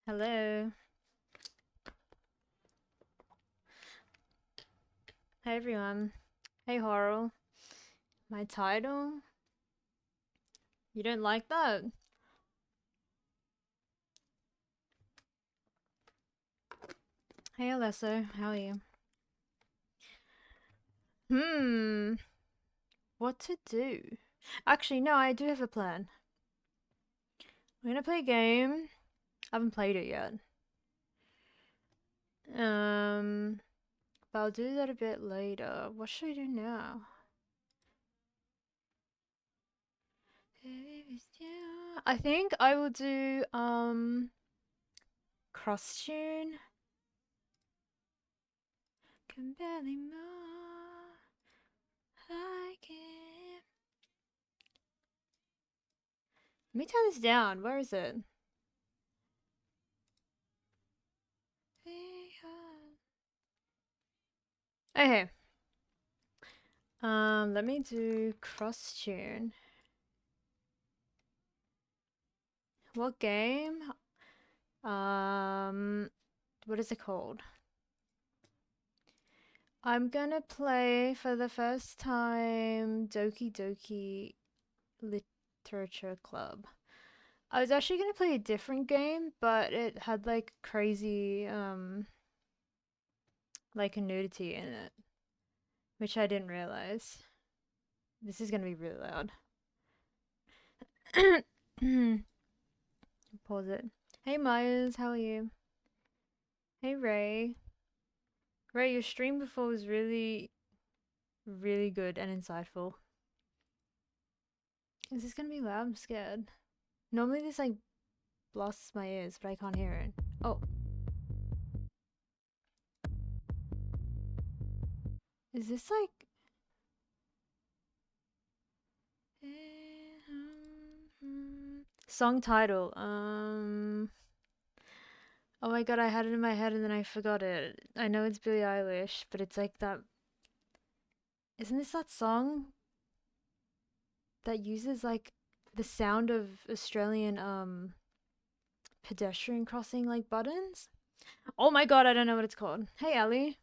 Hello. Hey everyone. Hey Horror. My title? You don't like that? Hey Alesso, how are you? Hmm, what to do? Actually, no, I do have a plan. We're gonna play a game. I haven't played it yet. But I'll do that a bit later. What should I do now? I think I will do, cross tune. Can barely move. I can. Let me turn this down. Where is it? Okay. Let me do cross tune. What game? What is it called? I'm gonna play for the first time Doki Doki Literature Club. I was actually gonna play a different game, but it had like crazy like a nudity in it, which I didn't realize. This is gonna be really loud. Pause it. Hey Myers, how are you? Hey Ray. Ray, your stream before was really, really good and insightful. Is this gonna be loud? I'm scared. Normally this like blasts my ears, but I can't hear it. Oh, is this like... Song title, oh my god, I had it in my head and then I forgot it. I know it's Billie Eilish, but it's like that... Isn't this that song that uses like the sound of Australian pedestrian crossing like buttons? Oh my god, I don't know what it's called. Hey Ali.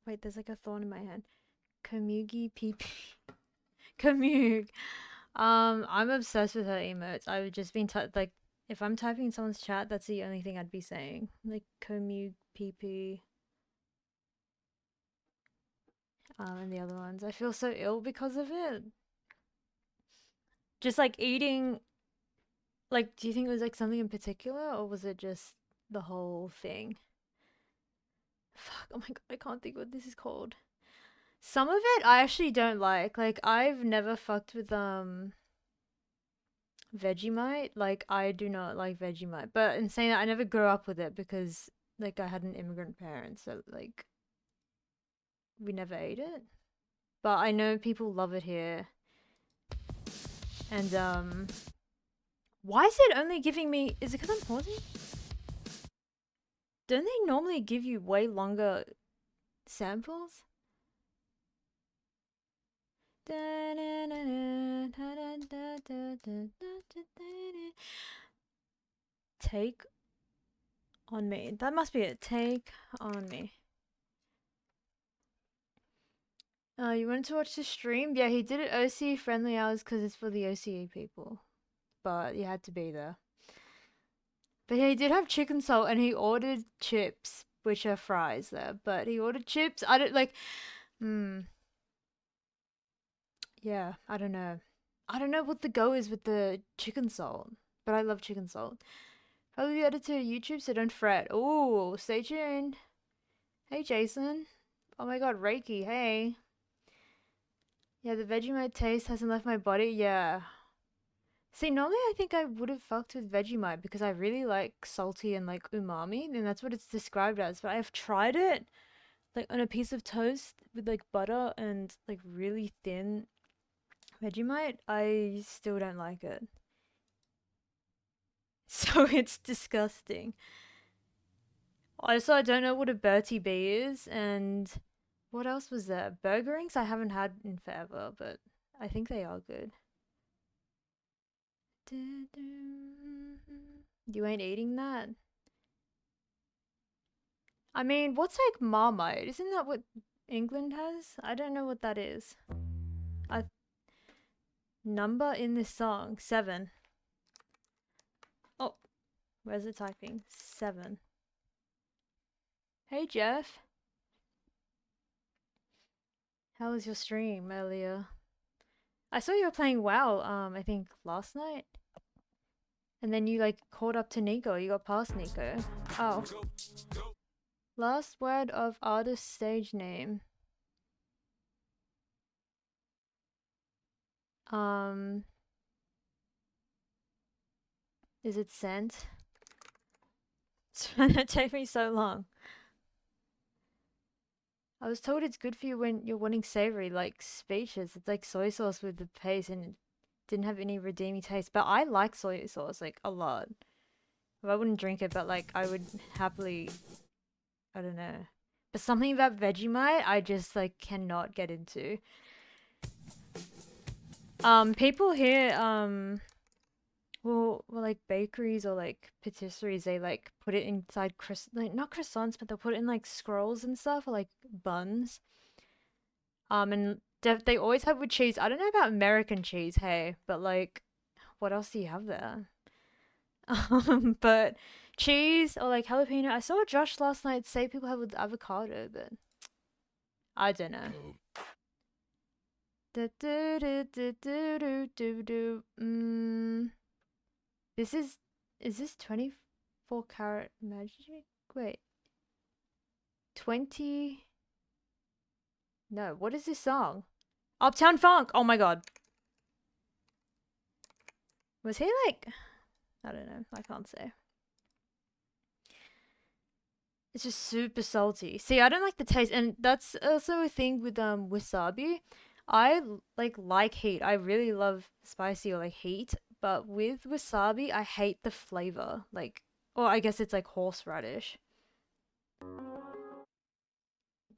Wait, there's like a thorn in my head. Komugi PP. Komug. I'm obsessed with her emotes. I've just been like, if I'm typing in someone's chat, that's the only thing I'd be saying. Like Komug PP. And the other ones. I feel so ill because of it. Just like eating. Like, do you think it was like something in particular, or was it just the whole thing? Fuck. Oh my god, I can't think what this is called. Some of it I actually don't like. Like, I've never fucked with Vegemite. Like, I do not like Vegemite. But in saying that, I never grew up with it because, like, I had an immigrant parent, so, like, we never ate it. But I know people love it here. And, why is it only giving me... Is it because I'm pausing? Don't they normally give you way longer samples? Take on me. That must be it. Take on me. You wanted to watch the stream? Yeah, he did it OCE friendly hours because it's for the OCE people. But you had to be there. But yeah, he did have chicken salt and he ordered chips, which are fries there. But he ordered chips. I don't like. Yeah, I don't know. I don't know what the go is with the chicken salt. But I love chicken salt. Probably be added to YouTube, so don't fret. Oh, stay tuned. Hey, Jason. Oh my god, Reiki, hey. Yeah, the Vegemite taste hasn't left my body. Yeah. See, normally I think I would have fucked with Vegemite because I really like salty and like umami, and that's what it's described as. But I've tried it like on a piece of toast with like butter and like really thin Vegemite. I still don't like it. So it's disgusting. Also, I don't know what a Bertie B is, and what else was there? Burger rings I haven't had in forever, but I think they are good. You ain't eating that? I mean, what's like Marmite? Isn't that what England has? I don't know what that is. A number in this song, 7. Oh, where's it typing? 7. Hey Jeff, how was your stream earlier? I saw you were playing WoW, I think last night. And then you like caught up to Nico. You got past Nico. Oh. Last word of artist stage name. Um, is it sent? It's gonna take me so long. I was told it's good for you when you're wanting savory, like speeches. It's like soy sauce with the paste and it didn't have any redeeming taste. But I like soy sauce, like, a lot. I wouldn't drink it, but like, I would happily, I don't know. But something about Vegemite, I just like cannot get into. People here, well, like bakeries or like patisseries, they like put it inside like not croissants, but they'll put it in like scrolls and stuff or like buns. And they always have with cheese. I don't know about American cheese, hey, but like, what else do you have there? But cheese or like jalapeno. I saw Josh last night say people have with avocado, but I don't know. Do, do, do, do, do, do, do, do. This is this 24 karat magic? Wait, 20. No, what is this song? Uptown Funk. Oh my god. Was he like, I don't know. I can't say. It's just super salty. See, I don't like the taste, and that's also a thing with wasabi. I like heat. I really love spicy or like heat, but with wasabi, I hate the flavor. Like, or I guess it's like horseradish.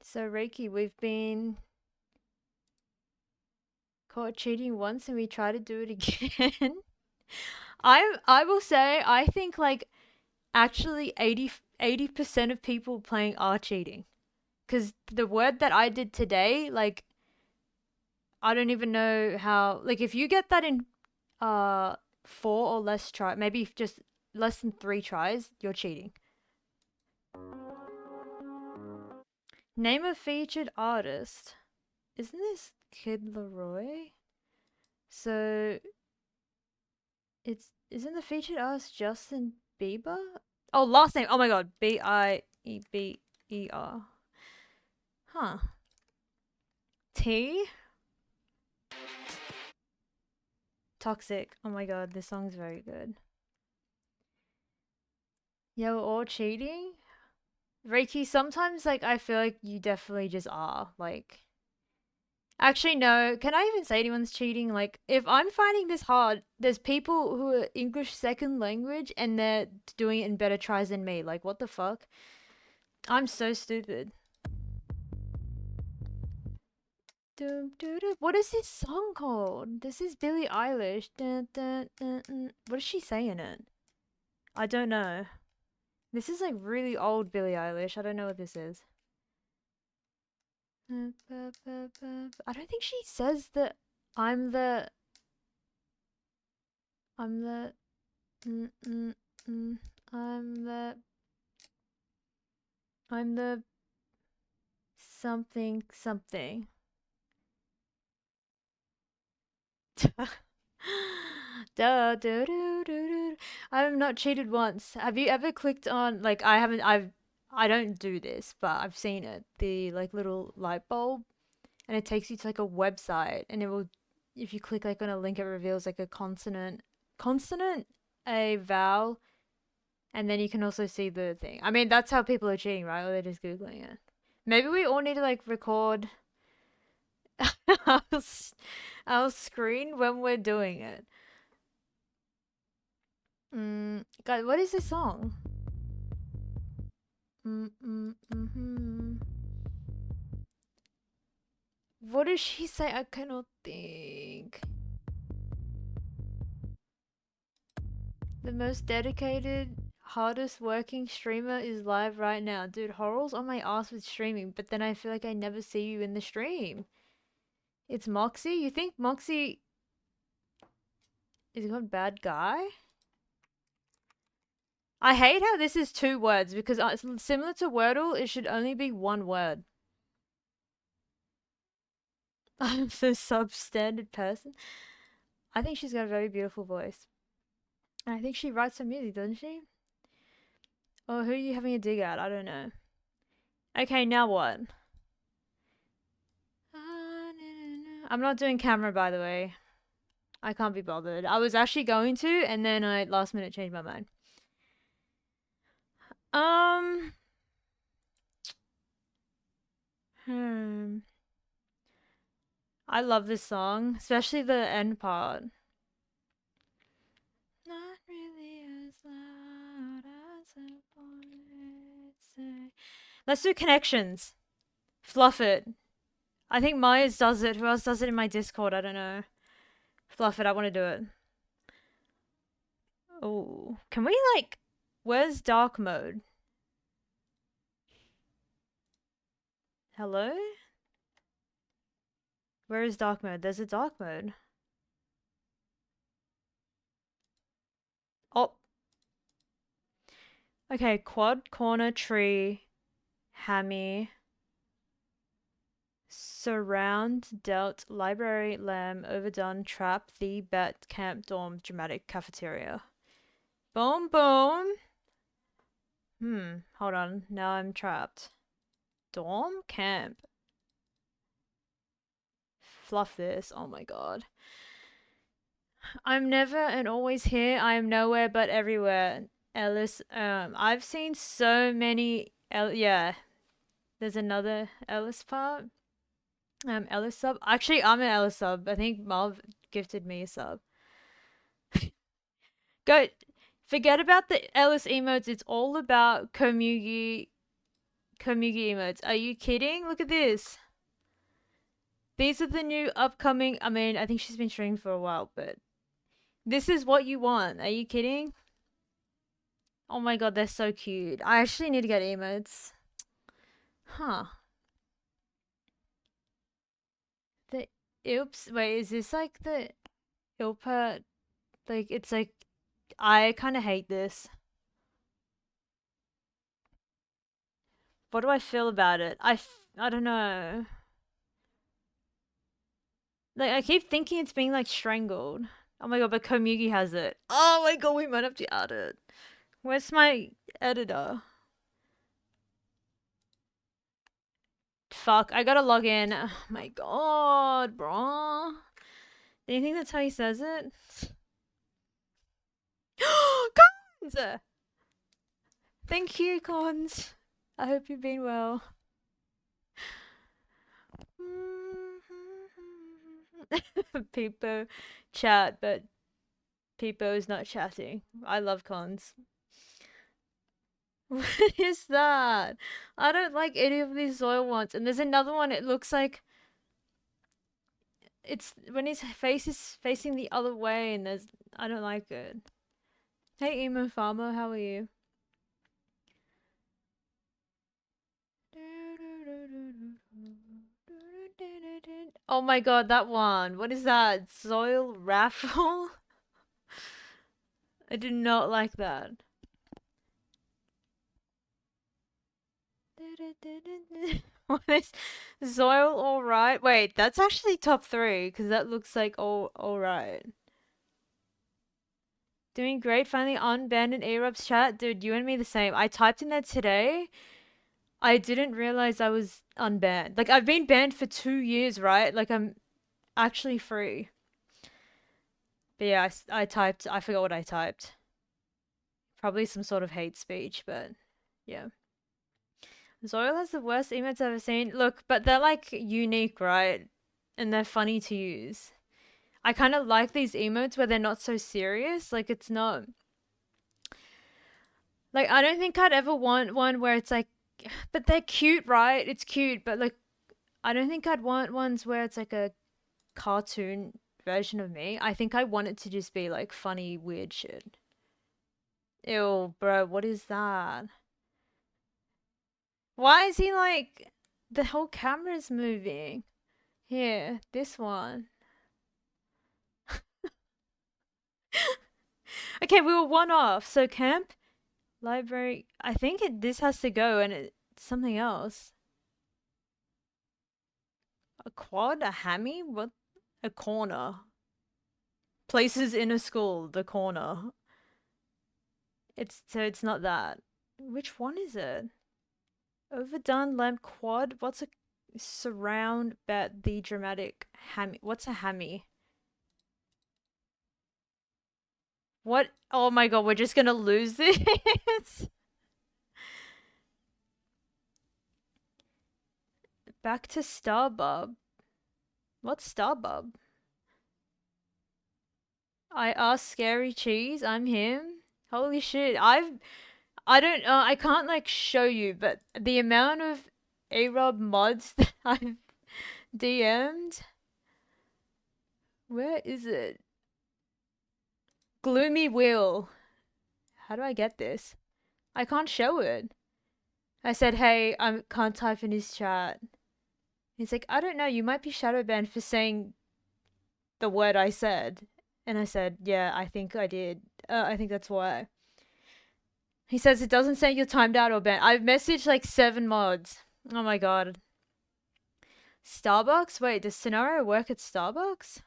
So Reiki, we've been caught cheating once, and we try to do it again. I will say I think like actually 80% of people playing are cheating. Because the word that I did today, like, I don't even know how. Like, if you get that in uh 4 or less maybe just less than 3 tries, you're cheating. Name a featured artist. Isn't this Kid Leroy? So it's isn't the featured artist Justin Bieber? Oh, last name. Oh my god, Bieber. Huh. T. Toxic. Oh my god, this song's very good. Yeah, we're all cheating. Reiki, sometimes like I feel like you definitely just are. Like, actually no, can I even say anyone's cheating? Like, if I'm finding this hard, there's people who are English second language and they're doing it in better tries than me. Like, what the fuck? I'm so stupid. What is this song called? This is Billie Eilish. What does she say in it? I don't know. This is like really old Billie Eilish. I don't know what this is. I don't think she says that I'm the I'm the mm, mm, mm, I'm the I'm the something something. Duh, do, do, do, do. I have not cheated once. Have you ever clicked on like I haven't I don't do this, but I've seen it. The like little light bulb and it takes you to like a website and it will if you click like on a link it reveals like a consonant, a vowel, and then you can also see the thing. I mean that's how people are cheating, right? Or they're just googling it. Maybe we all need to like record our, our screen when we're doing it. God, what is this song? Mm-hmm. What does she say? I cannot think. The most dedicated, hardest working streamer is live right now. Dude, Horrell's on my ass with streaming, but then I feel like I never see you in the stream. It's Moxie? You think Moxie is a bad guy? I hate how this is two words because it's similar to Wordle, it should only be one word. I'm the substandard person. I think she's got a very beautiful voice. And I think she writes some music, doesn't she? Or who are you having a dig at? I don't know. Okay, now what? I'm not doing camera, by the way. I can't be bothered. I was actually going to, and then I last minute changed my mind. Um. Hmm. I love this song, especially the end part. Not really as loud as I wanted to say. Let's do connections. Fluff it. I think Myers does it. Who else does it in my Discord? I don't know. Fluff it. I want to do it. Oh, can we like? Where's dark mode? Hello? Where is dark mode? There's a dark mode. Oh. Okay, quad, corner, tree, hammy, surround, dealt, library, lamb, overdone, trap, the, bet, camp, dorm, dramatic, cafeteria. Boom, boom. Hold on. Now I'm trapped. Dorm, camp. Fluff this. Oh my god. I'm never and always here. I am nowhere but everywhere. Ellis, I've seen so many, yeah, there's another Ellis part. Ellis sub. Actually, I'm an Ellis sub. I think Marv gifted me a sub. Go, forget about the Ellis emotes. It's all about Komugi emotes. Are you kidding? Look at this. These are the new upcoming. I mean, I think she's been streaming for a while, but this is what you want. Are you kidding? Oh my god, they're so cute. I actually need to get emotes. Huh. The oops. Wait, is this like the Ilpa? Like, it's like, I kind of hate this. What do I feel about it? I don't know. Like, I keep thinking it's being like strangled. Oh my god, but Komugi has it. Oh my god, we might have to add it. Where's my editor? Fuck, I gotta log in. Oh my god, bro. Do you think that's how he says it? Cons! Thank you, Cons. I hope you've been well. People chat, but Peepo is not chatting. I love Cons. What is that? I don't like any of these Zoil ones. And there's another one, it looks like it's when his face is facing the other way and there's I don't like it. Hey Emo Farmer, how are you? Oh my god, that one. What is that? Zoil Raffle? I did not like that. What is Zoil alright? Wait, that's actually top 3 because that looks like alright. Doing great. Finally unbanned in Arab's chat. Dude, you and me the same. I typed in there today. I didn't realize I was unbanned. Like, I've been banned for 2 years, right? Like, I'm actually free. But yeah, I typed. I forgot what I typed. Probably some sort of hate speech, but yeah. Zoil has the worst emotes I've ever seen. Look, but they're like unique, right? And they're funny to use. I kind of like these emotes where they're not so serious. Like, it's not. Like, I don't think I'd ever want one where it's like, but they're cute, right? It's cute, but like, I don't think I'd want ones where it's like a cartoon version of me. I think I want it to just be like funny, weird shit. Ew, bro, what is that? Why is he like the whole camera's moving? Here, this one. Okay, we were one off. So camp, library. I think this has to go, and it's something else. A quad, a hammy, what? A corner. Places in a school, the corner. It's not that. Which one is it? Overdone lamp quad. What's a surround bet the dramatic hammy? What's a hammy? What? Oh my god, we're just gonna lose this. Back to Starbub. What's Starbub? I asked Scary Cheese. I'm him. Holy shit! I don't. I can't like show you, but the amount of A-Rob mods that I've DM'd. Where is it? Gloomy Will. How do I get this? I can't show it. I said, hey, I can't type in his chat. He's like, I don't know. You might be shadow banned for saying the word I said. And I said, yeah, I think I did. I think that's why. He says it doesn't say you're timed out or banned. I've messaged like 7 mods. Oh my god. Starbucks? Wait, does Scenario work at Starbucks?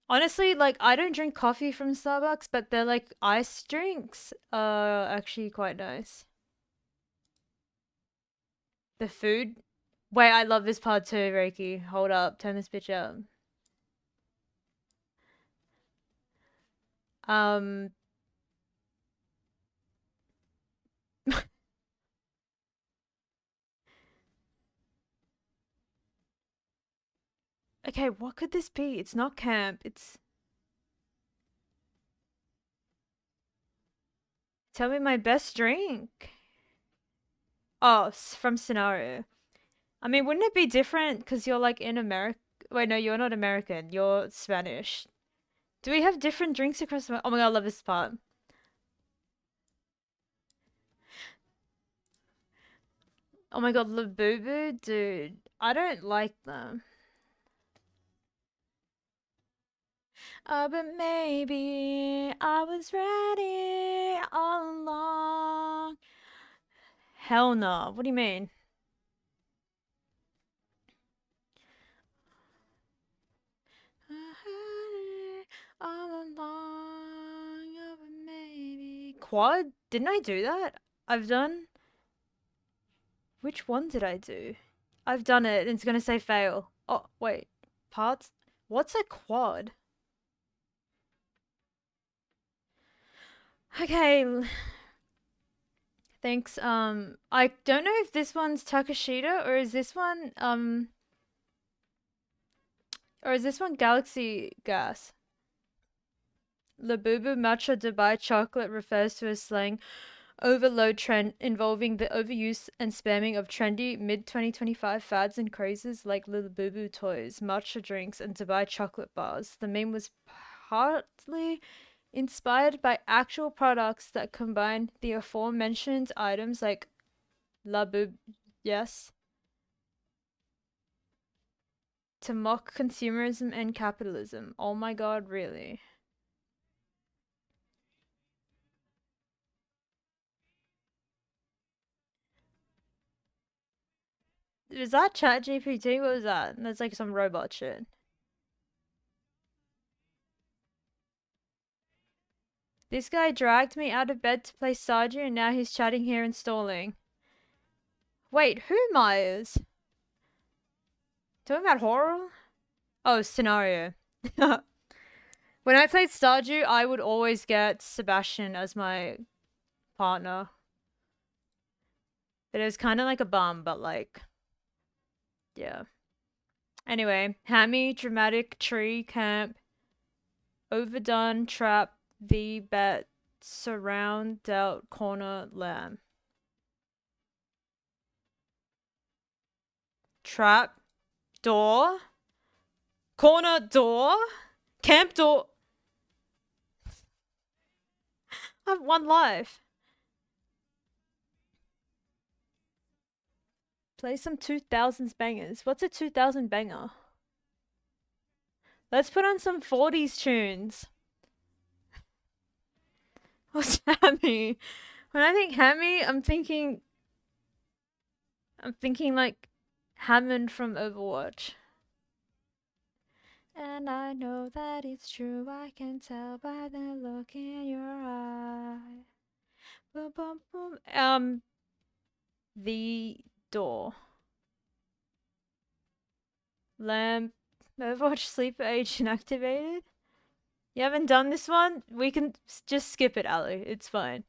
Honestly, like, I don't drink coffee from Starbucks, but they're like iced drinks are actually quite nice. The food? Wait, I love this part too, Reiki. Hold up, turn this bitch up. Um, okay, what could this be? It's not camp, it's... Tell me my best drink. Oh, from Scenario. I mean, wouldn't it be different because you're like in America? Wait, no, you're not American. You're Spanish. Do we have different drinks across the... Oh my god, I love this part. Oh my god, Labubu? Dude, I don't like them. But maybe I was ready all along. Hell no. What do you mean? I had it all along. Oh, but maybe. Quad? Didn't I do that? I've done. Which one did I do? I've done it, and it's gonna say fail. Oh, wait. Parts? What's a quad? Okay. Thanks. I don't know if this one's Takashita or is this one, or is this one Galaxy Gas? Labubu Matcha Dubai chocolate refers to a slang overload trend involving the overuse and spamming of trendy mid-2025 fads and crazes like Labubu toys, matcha drinks, and Dubai chocolate bars. The meme was partly inspired by actual products that combine the aforementioned items like Labub, yes, to mock consumerism and capitalism. Oh my god, really? Was that Chat GPT? What was that? That's like some robot shit. This guy dragged me out of bed to play Stardew and now he's chatting here and stalling. Wait, who Myers? Talking about horror? Oh, scenario. When I played Stardew, I would always get Sebastian as my partner. But it was kind of like a bum, but like, yeah. Anyway, hammy, dramatic, tree, camp, overdone, trap, the bet, surround, doubt, corner, lamb. Trap, door, corner, door, camp door. I have one life. Play some 2000s bangers. What's a 2000 banger? Let's put on some 40s tunes. What's Hammy? When I think Hammy, I'm thinking like Hammond from Overwatch. And I know that it's true, I can tell by the look in your eye. Boom, boom, boom. The door. Lamp. Overwatch sleeper agent activated. You haven't done this one? We can just skip it, Ali. It's fine.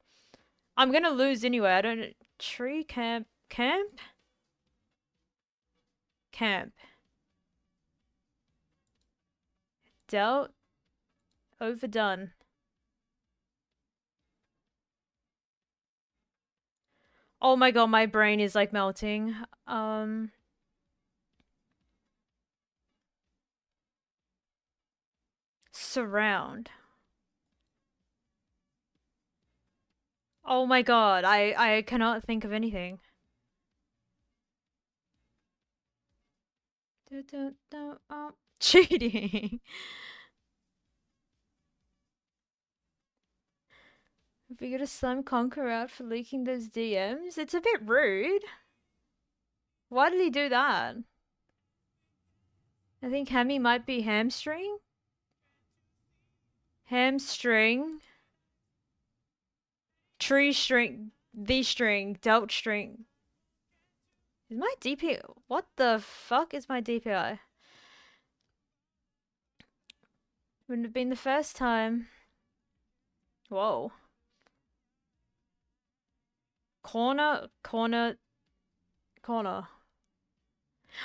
I'm gonna lose anyway. I don't. Tree camp. Camp? Camp. Dealt. Overdone. Oh my god, my brain is like melting. Surround. Oh my god, I cannot think of anything. Cheating. If we get a Slam Conquer out for leaking those DMs, it's a bit rude. Why did he do that? I think Hammy might be hamstring. Hamstring. Tree string. The string. Dealt string. Is my DPI? What the fuck is my DPI? Wouldn't have been the first time. Whoa. Corner.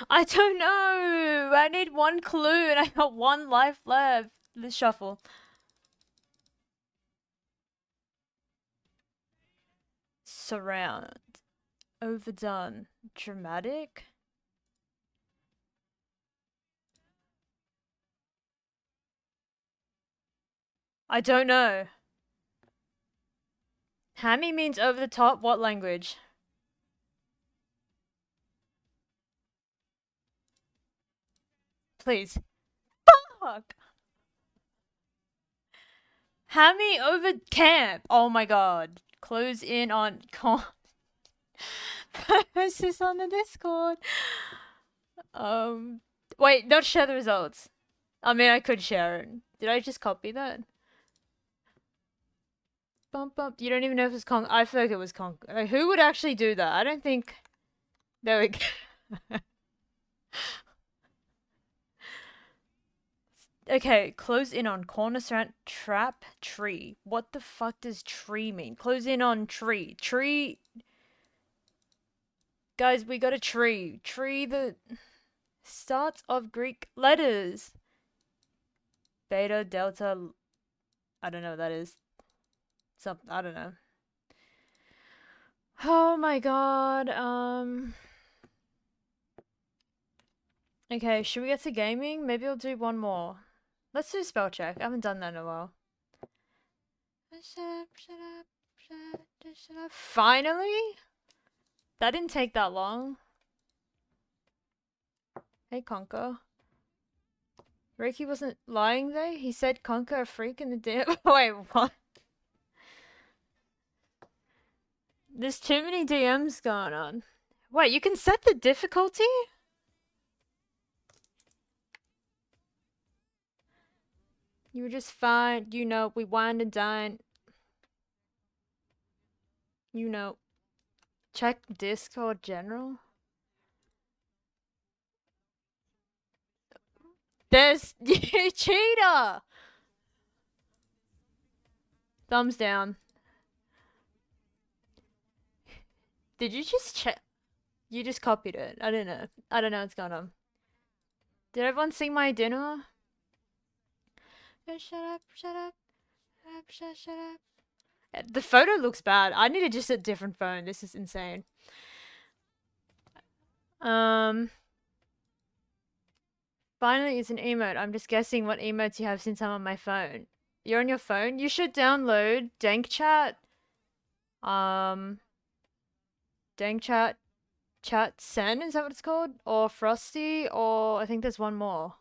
I don't know. I need one clue and I got one life left. Let's shuffle. Surround. Overdone. Dramatic. I don't know. Hammy means over the top. What language? Please. Fuck. Hammy over camp. Oh my god. Close in on con. Post this on the Discord. Wait, not share the results. I mean, I could share it. Did I just copy that? Bump bump. You don't even know if it's Kong. I feel like it was Kong. Like, who would actually do that? I don't think. There we go. Okay, close in on corner surround trap tree. What the fuck does tree mean? Close in on tree. Tree. Guys, we got a tree. Tree that starts of Greek letters. Beta, delta. I don't know what that is. Something. I don't know. Oh my god. Okay, should we get to gaming? Maybe I'll do one more. Let's do spell check. I haven't done that in a while. Shut up. Finally? That didn't take that long. Hey, Conker. Reiki wasn't lying though. He said Conker a freak in the DM. Wait, what? There's too many DMs going on. Wait, you can set the difficulty? You were just fine. You know, we wined and dined. You know. Check Discord general. There's you cheater. Thumbs down. Did you just check? You just copied it. I don't know. I don't know what's going on. Did everyone see my dinner? Shut up. Shut up. The photo looks bad. I need just a different phone. This is insane. Finally, it's an emote. I'm just guessing what emotes you have since I'm on my phone. You're on your phone? You should download Dank Chat. Um, Dank Chat, Chat Sen, is that what it's called? Or Frosty, or I think there's one more.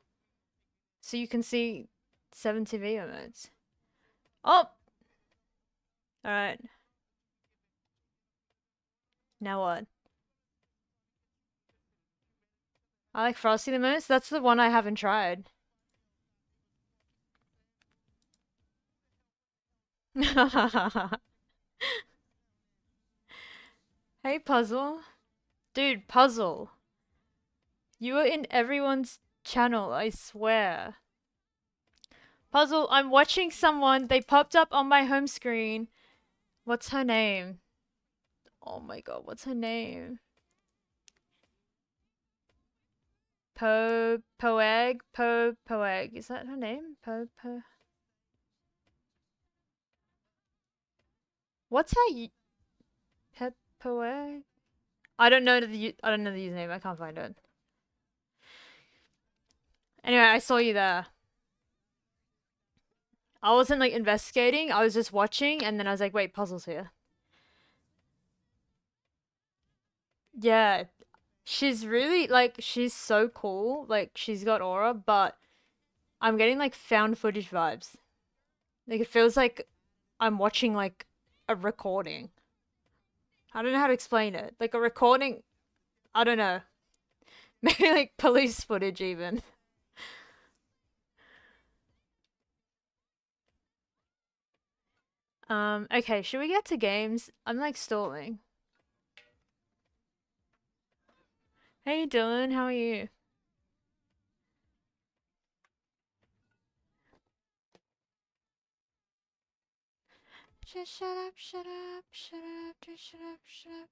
So you can see 7 TV emotes. Oh! Alright. Now what? I like Frosty the most. That's the one I haven't tried. Hey, Puzzle. Dude, Puzzle. You were in everyone's channel, I swear. Puzzle, I'm watching someone. They popped up on my home screen. What's her name? Oh my god, what's her name? Poeg. Is that her name? What's her Poeg? I don't know I don't know the username. I can't find it. Anyway, I saw you there. I wasn't like investigating. I was just watching, and then I was like, "Wait, Puzzle's here." Yeah, she's really like she's so cool. Like she's got aura, but I'm getting like found footage vibes. Like it feels like I'm watching like a recording. I don't know how to explain it. Like a recording. I don't know. Maybe like police footage even. Okay, should we get to games? I'm like stalling. Hey Dylan, how are you? Just shut up, shut up, shut up, just shut up, shut up.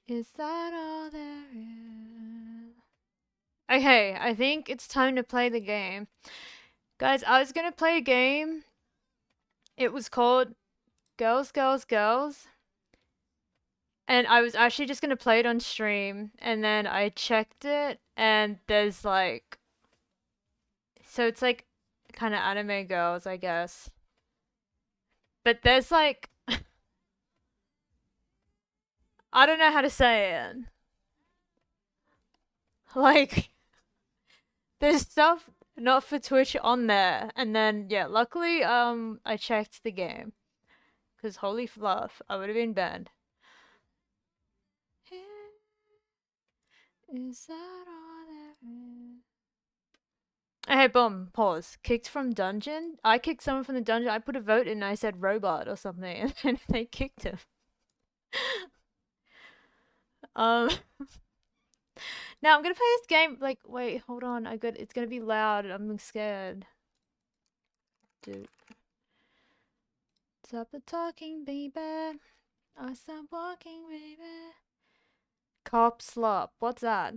Is that all there is? Okay, I think it's time to play the game. Guys, I was gonna play a game. It was called Girls, Girls, Girls. And I was actually just gonna play it on stream, and then I checked it, and there's like, so it's like kind of anime girls, I guess. But there's like, I don't know how to say it. Like, there's stuff not for Twitch on there, and then yeah, luckily I checked the game, cause holy fluff, I would have been banned. Is that all there is? Hey, boom, pause. Kicked from dungeon? I kicked someone from the dungeon. I put a vote in and I said robot or something, and then they kicked him. um, now I'm gonna play this game. Like, wait, hold on. It's gonna be loud. I'm scared. Dude. Stop the talking, baby. I stop walking, baby. Cop slop. What's that?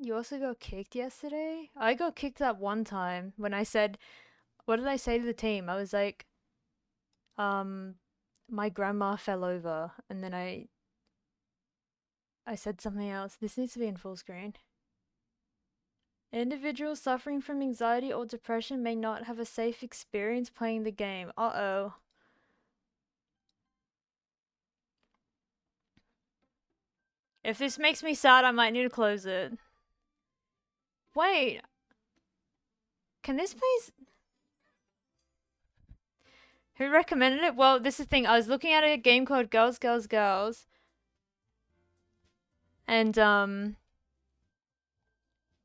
You also got kicked yesterday? I got kicked that one time when I said, what did I say to the team? I was like, my grandma fell over, and then I said something else. This needs to be in full screen. Individuals suffering from anxiety or depression may not have a safe experience playing the game. Uh-oh. If this makes me sad, I might need to close it. Wait. Can this please... Who recommended it? Well, this is the thing. I was looking at a game called Girls, Girls, Girls. And,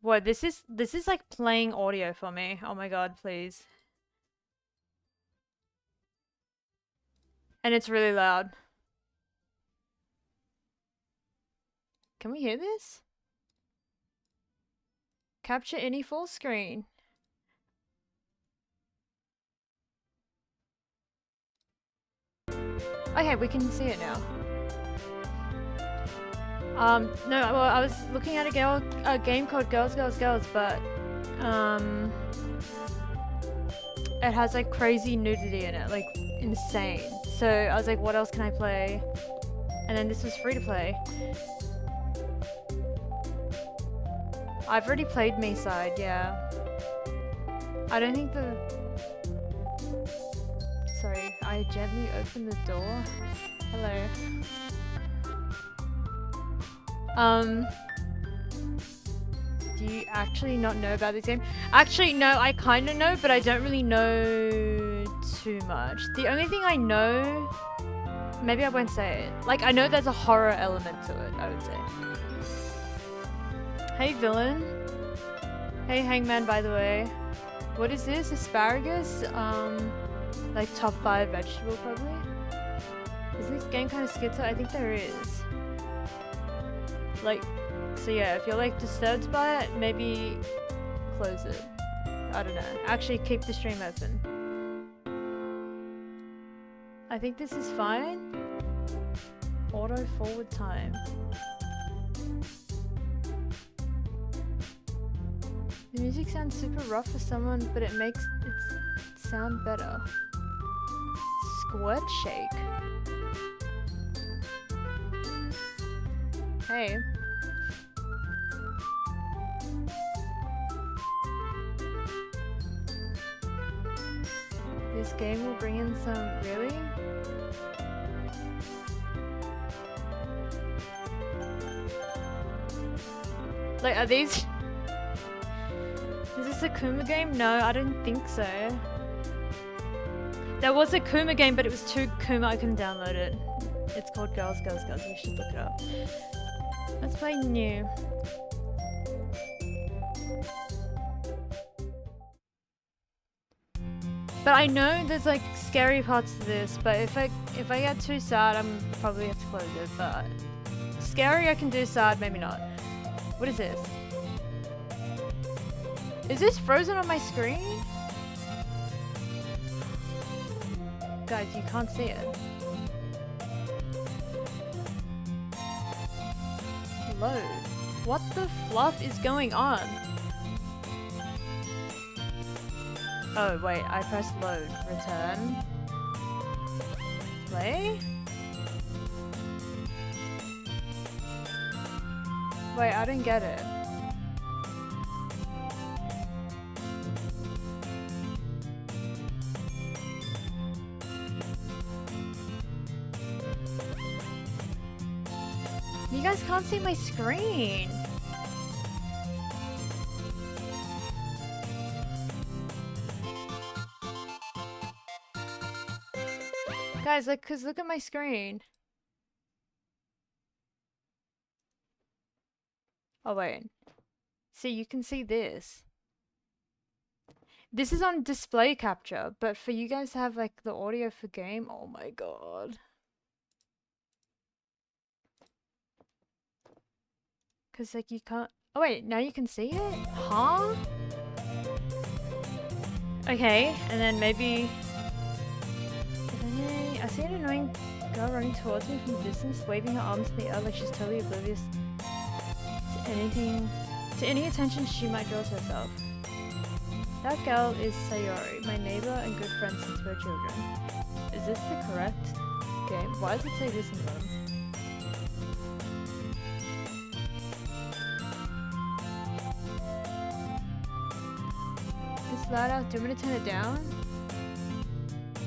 what, this is like playing audio for me. Oh my god, please. And it's really loud. Can we hear this? Capture any full screen. Okay, we can see it now. No, well, I was looking at a game called Girls, Girls, Girls, but, it has like crazy nudity in it, like insane. So I was like, what else can I play? And then this was free to play. I've already played Me Side, yeah. I don't think the... Sorry, I gently opened the door. Hello. Do you actually not know about this game? Actually, no, I kind of know, but I don't really know too much. The only thing I know... Maybe I won't say it. Like, I know there's a horror element to it, I would say. Hey, villain. Hey, Hangman, by the way. What is this? Asparagus? Like top 5 vegetable, probably? Is this game kind of schizo? I think there is. Like, so yeah, if you're like disturbed by it, maybe close it. I don't know. Actually, keep the stream open. I think this is fine. Auto forward time. The music sounds super rough for someone, but it makes it sound better. Squirt shake. Hey. This game will bring in some... Really? Like, are these... Is this a Kuma game? No, I don't think so. There was a Kuma game, but it was too Kuma, I couldn't download it. It's called Girls, Girls, Girls. You should look it up. Let's play new. But I know there's like scary parts to this, but if I get too sad, I'm probably have to close it, but scary I can do, sad maybe not. What is this? Is this frozen on my screen? Guys, you can't see it. Load. What the fluff is going on? Oh wait, I pressed load. Return. Play? Wait, I didn't get it. You guys can't see my screen. Guys, like, cause look at my screen. Oh wait. See, you can see this. This is on display capture, but for you guys to have like the audio for game, oh my god. Cause like you can't, oh wait, now you can see it? Huh? Okay, and then maybe, I see an annoying girl running towards me from a distance, waving her arms in the air like she's totally oblivious to anything, to any attention she might draw to herself. That girl is Sayori, my neighbor and good friend since we're children. Is this the correct game? Why does it say this in the bottom? It's loud out. Do you want me to turn it down?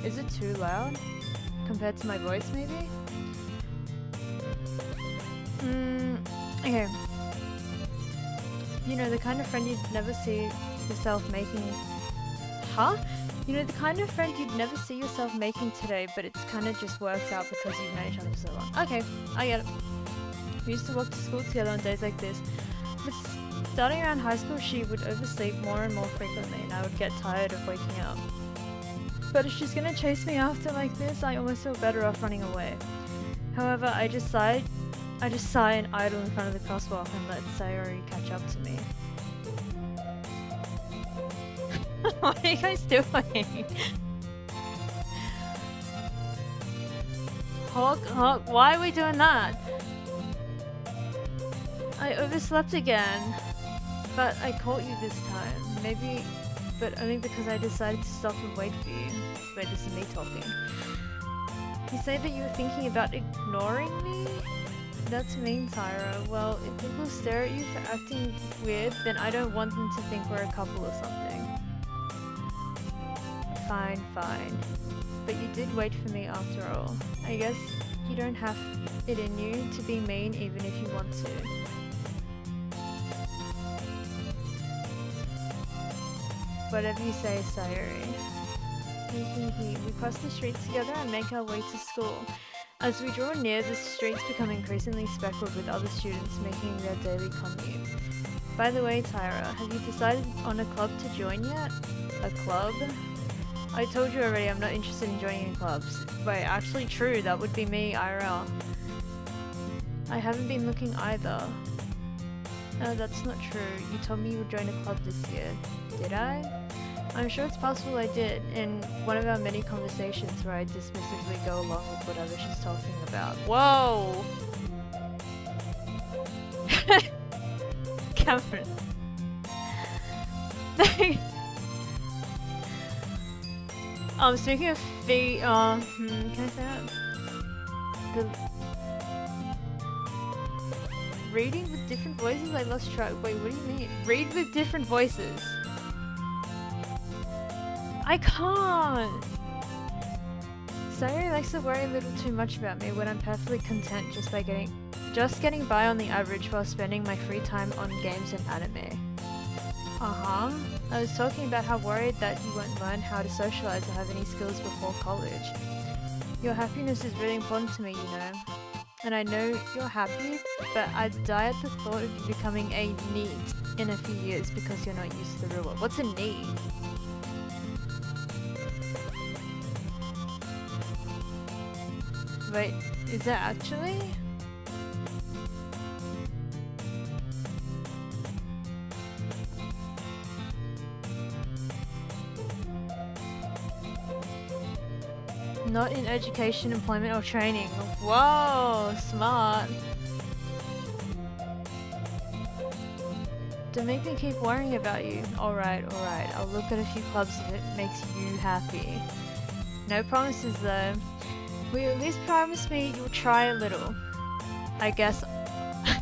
Is it too loud? Compared to my voice, maybe? Okay. You know, the kind of friend you'd never see yourself making... Huh? You know, the kind of friend you'd never see yourself making today, but it's kind of just works out because you've known each other for so long. Okay, I get it. We used to walk to school together on days like this. But starting around high school, she would oversleep more and more frequently, and I would get tired of waking up. But if she's gonna chase me after like this, I almost feel better off running away. However, I just sigh and idle in front of the crosswalk and let Sayori catch up to me. What are you guys doing? Honk, why are we doing that? I overslept again, but I caught you this time. Maybe, but only because I decided to stop and wait for you. Wait, this is me talking. You say that you were thinking about ignoring me? That's mean, Tyra. Well, if people stare at you for acting weird, then I don't want them to think we're a couple or something. Fine, fine. But you did wait for me after all. I guess you don't have it in you to be mean even if you want to. Whatever you say, Sayuri. We cross the streets together and make our way to school. As we draw near, the streets become increasingly speckled with other students making their daily commute. By the way, Tyra, have you decided on a club to join yet? A club? I told you already I'm not interested in joining clubs. Wait, actually true, that would be me, IRL. I haven't been looking either. No, that's not true. You told me you would join a club this year. Did I? I'm sure it's possible I did, in one of our many conversations where I dismissively go along with whatever she's talking about. Whoa! Cameron. Speaking of fee, can I say that? The reading with different voices? I lost track. Wait, what do you mean? Read with different voices. I can't! Sayuri likes to worry a little too much about me when I'm perfectly content just getting by on the average while spending my free time on games and anime. Uh-huh. I was talking about how worried that you won't learn how to socialize or have any skills before college. Your happiness is really important to me, you know. And I know you're happy, but I'd die at the thought of you becoming a NEET in a few years because you're not used to the real world. What's a NEET? Wait, is that actually? Not in education, employment, or training. Whoa, smart. Don't make me keep worrying about you. Alright, alright. I'll look at a few clubs if it makes you happy. No promises though. Will you at least promise me you'll try a little? I guess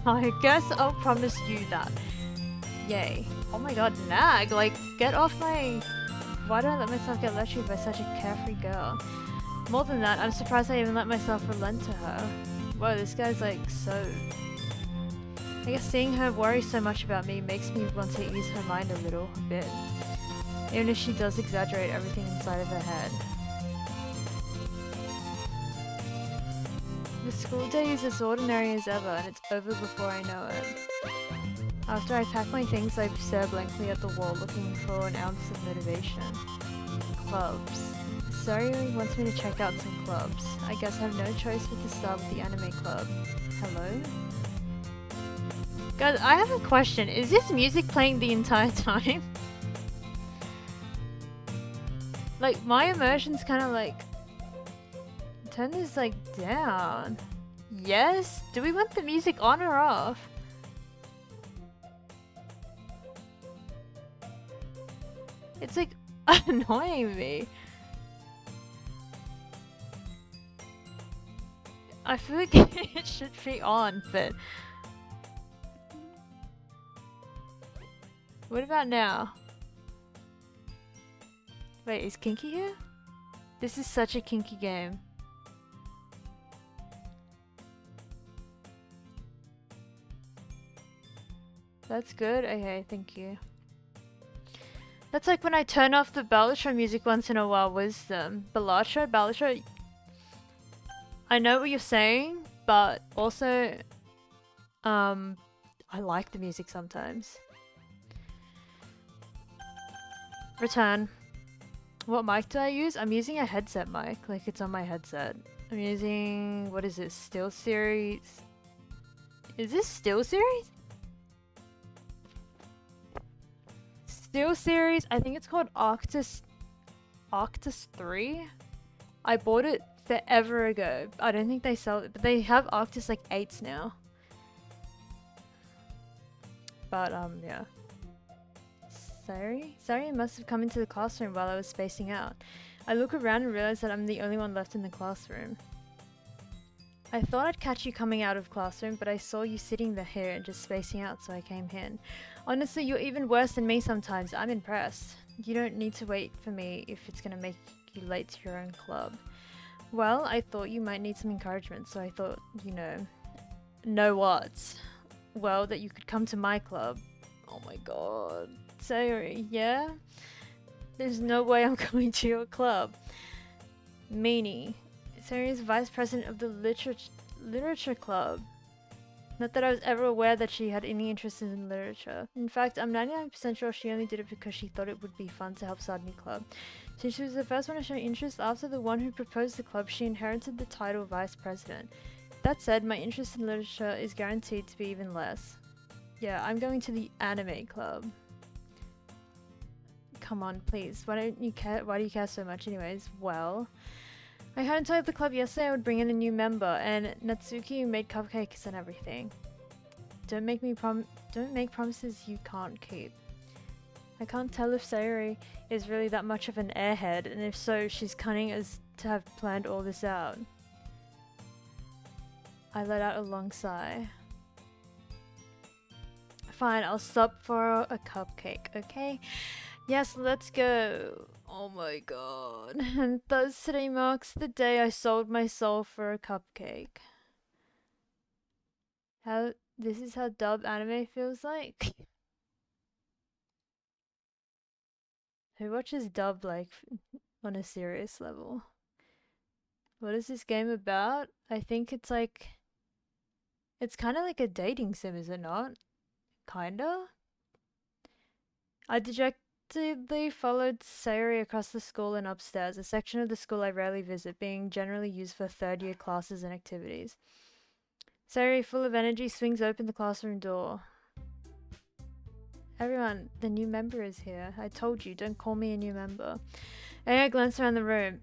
I'll promise you that. Yay. Oh my god, nag! Like, get off my... Why do I let myself get lectured by such a carefree girl? More than that, I'm surprised I even let myself relent to her. Whoa, this guy's like so... I guess seeing her worry so much about me makes me want to ease her mind a bit. Even if she does exaggerate everything inside of her head. The school day is as ordinary as ever, and it's over before I know it. After I pack my things, I stare blankly at the wall, looking for an ounce of motivation. Clubs. Sayuri wants me to check out some clubs. I guess I have no choice but to start with the anime club. Hello? Guys, I have a question. Is this music playing the entire time? Like, my immersion's kind of like... Turn this, like, down. Yes? Do we want the music on or off? It's, like, annoying me. I feel like it should be on, but... What about now? Wait, is Kinky here? This is such a kinky game. That's good? Okay, thank you. That's like when I turn off the Balatro music once in a while. Wisdom. Balatro? I know what you're saying, but also, I like the music sometimes. Return. What mic do I use? I'm using a headset mic, like it's on my headset. I'm using, what is this, SteelSeries? Is this SteelSeries? SteelSeries, I think it's called Arctis 3. I bought it forever ago. I don't think they sell it, but they have Arctis like 8s now. But yeah. Sorry, must have come into the classroom while I was spacing out. I look around and realize that I'm the only one left in the classroom. I thought I'd catch you coming out of classroom, but I saw you sitting there here and just spacing out, so I came here. Honestly, you're even worse than me sometimes. I'm impressed. You don't need to wait for me if it's gonna make you late to your own club. Well, I thought you might need some encouragement, so I thought, know what? Well, that you could come to my club. Oh my god. Sayori, yeah? There's no way I'm coming to your club. Meanie. Sayori is vice president of the Literature Club. Not that I was ever aware that she had any interest in literature. In fact, I'm 99% sure she only did it because she thought it would be fun to help start a new club. Since she was the first one to show interest after the one who proposed the club, she inherited the title vice president. That said, my interest in literature is guaranteed to be even less. Yeah, I'm going to the anime club. Come on, please. Why do you care so much anyways? Well, I hadn't told the club yesterday I would bring in a new member, and Natsuki made cupcakes and everything. Don't make promises you can't keep. I can't tell if Sayori is really that much of an airhead, and if so, she's cunning as to have planned all this out. I let out a long sigh. Fine, I'll stop for a cupcake, okay? Yes, let's go. Oh my god. And thus today marks the day I sold my soul for a cupcake. This is how dub anime feels like? Who watches dub like on a serious level? What is this game about? I think it's kind of like a dating sim, is it not? Kinda? I dejectedly followed Sayori across the school and upstairs, a section of the school I rarely visit, being generally used for third-year classes and activities. Sayori, full of energy, swings open the classroom door. Everyone, the new member is here. I told you, don't call me a new member. I glanced around the room.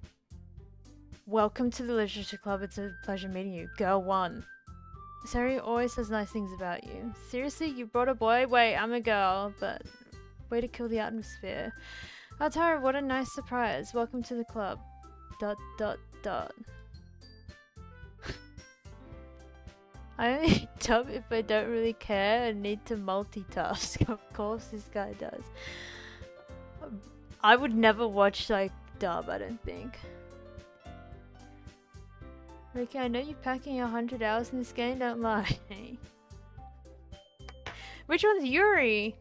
Welcome to the Literature Club. It's a pleasure meeting you. Girl 1. Sayori always says nice things about you. Seriously, you brought a boy? Wait, I'm a girl, but way to kill the atmosphere. Oh, Tara, what a nice surprise. Welcome to the club. ... I only dub if I don't really care and need to multitask. Of course this guy does. I would never watch like dub, I don't think. Ricky, I know you're packing 100 hours in this game, don't lie. Which one's Yuri?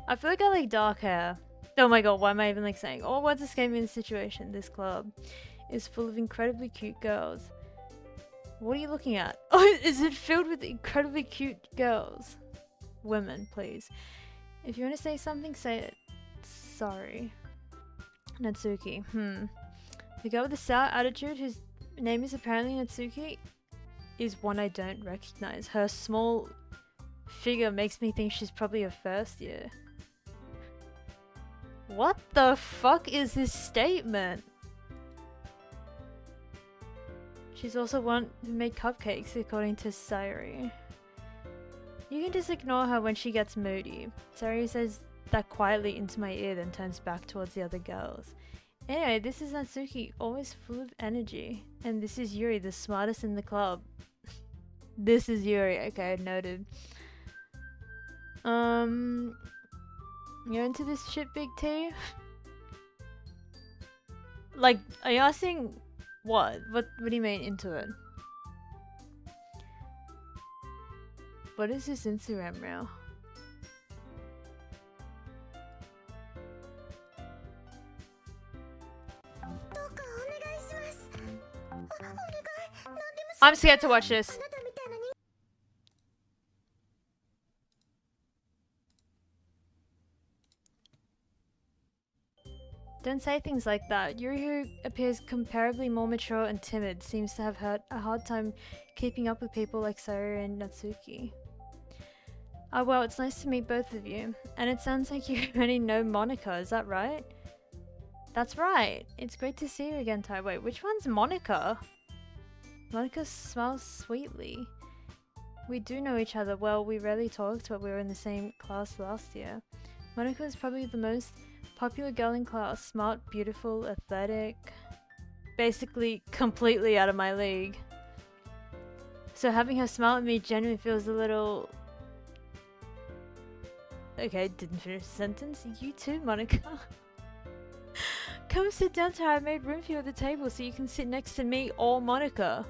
I feel like I like dark hair. Oh my god, why am I even like saying, oh, what's this game in this situation? This club is full of incredibly cute girls. What are you looking at? Oh, is it filled with incredibly cute girls? Women, please. If you want to say something, say it. Sorry. Natsuki. The girl with the sour attitude, whose name is apparently Natsuki, is one I don't recognize. Her small figure makes me think she's probably a first year. What the fuck is this statement? She's also one who made cupcakes, according to Sayori. You can just ignore her when she gets moody. Sayori says that quietly into my ear, then turns back towards the other girls. Anyway, this is Natsuki, always full of energy. And this is Yuri, the smartest in the club. This is Yuri, okay, noted. You're into this shit, Big T? Like, are you asking what? What do you mean into it? What is this Instagram reel? I'm scared to watch this. Don't say things like that. Yuri, who appears comparably more mature and timid, seems to have had a hard time keeping up with people like Sayori and Natsuki. Oh well, it's nice to meet both of you. And it sounds like you already know Monica, is that right? That's right. It's great to see you again, Tai. Wait, which one's Monica? Monica smiles sweetly. We do know each other well. We rarely talked, but we were in the same class last year. Monica is probably the most popular girl in class. Smart, beautiful, athletic. basically completely out of my league. So having her smile at me genuinely feels a little... Okay, didn't finish the sentence. You too, Monica. Come sit down to her. I made room for you at the table so you can sit next to me or Monica.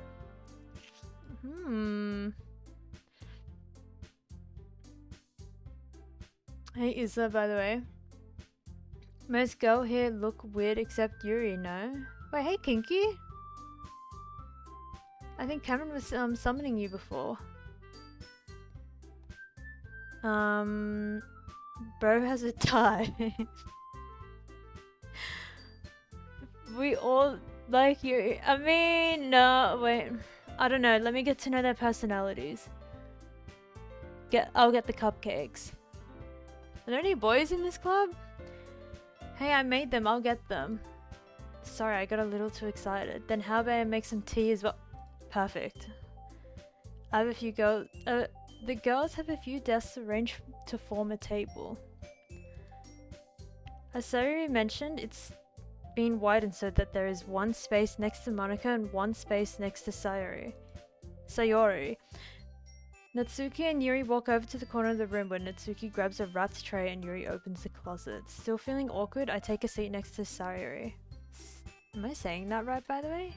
Hey Isla, by the way. Most girl here look weird except Yuri, no? Wait, hey Kinky? I think Cameron was summoning you before. Bro has a tie. We all like you. I mean, no, wait. I don't know. Let me get to know their personalities. I'll get the cupcakes. Are there any boys in this club? Hey, I made them. I'll get them. Sorry, I got a little too excited. Then how about I make some tea as well? Perfect. I have a few girls. The girls have a few desks arranged to form a table. As Sayori mentioned, it's been widened so that there is one space next to Monica and one space next to Sayori. Natsuki and Yuri walk over to the corner of the room where Natsuki grabs a wrapped tray and Yuri opens the closet. Still feeling awkward, I take a seat next to Sayori. Am I saying that right, by the way?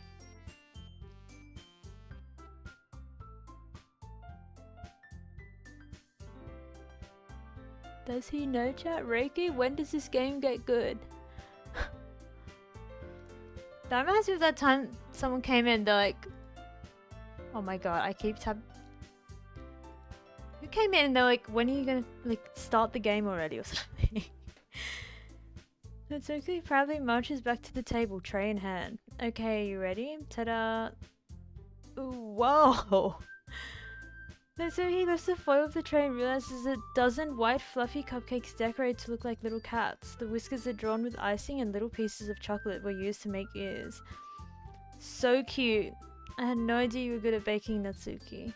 Does he know, chat? Reiki? When does this game get good? That reminds me of that time someone came in, they're like... Oh my god, I keep Who came in and they're like, when are you gonna like start the game already or something? Natsuki proudly marches back to the table, tray in hand. Okay, you ready? Ta-da! Ooh, whoa! Natsuki lifts the foil of the tray and realizes a dozen white fluffy cupcakes decorated to look like little cats. The whiskers are drawn with icing and little pieces of chocolate were used to make ears. So cute! I had no idea you were good at baking, Natsuki.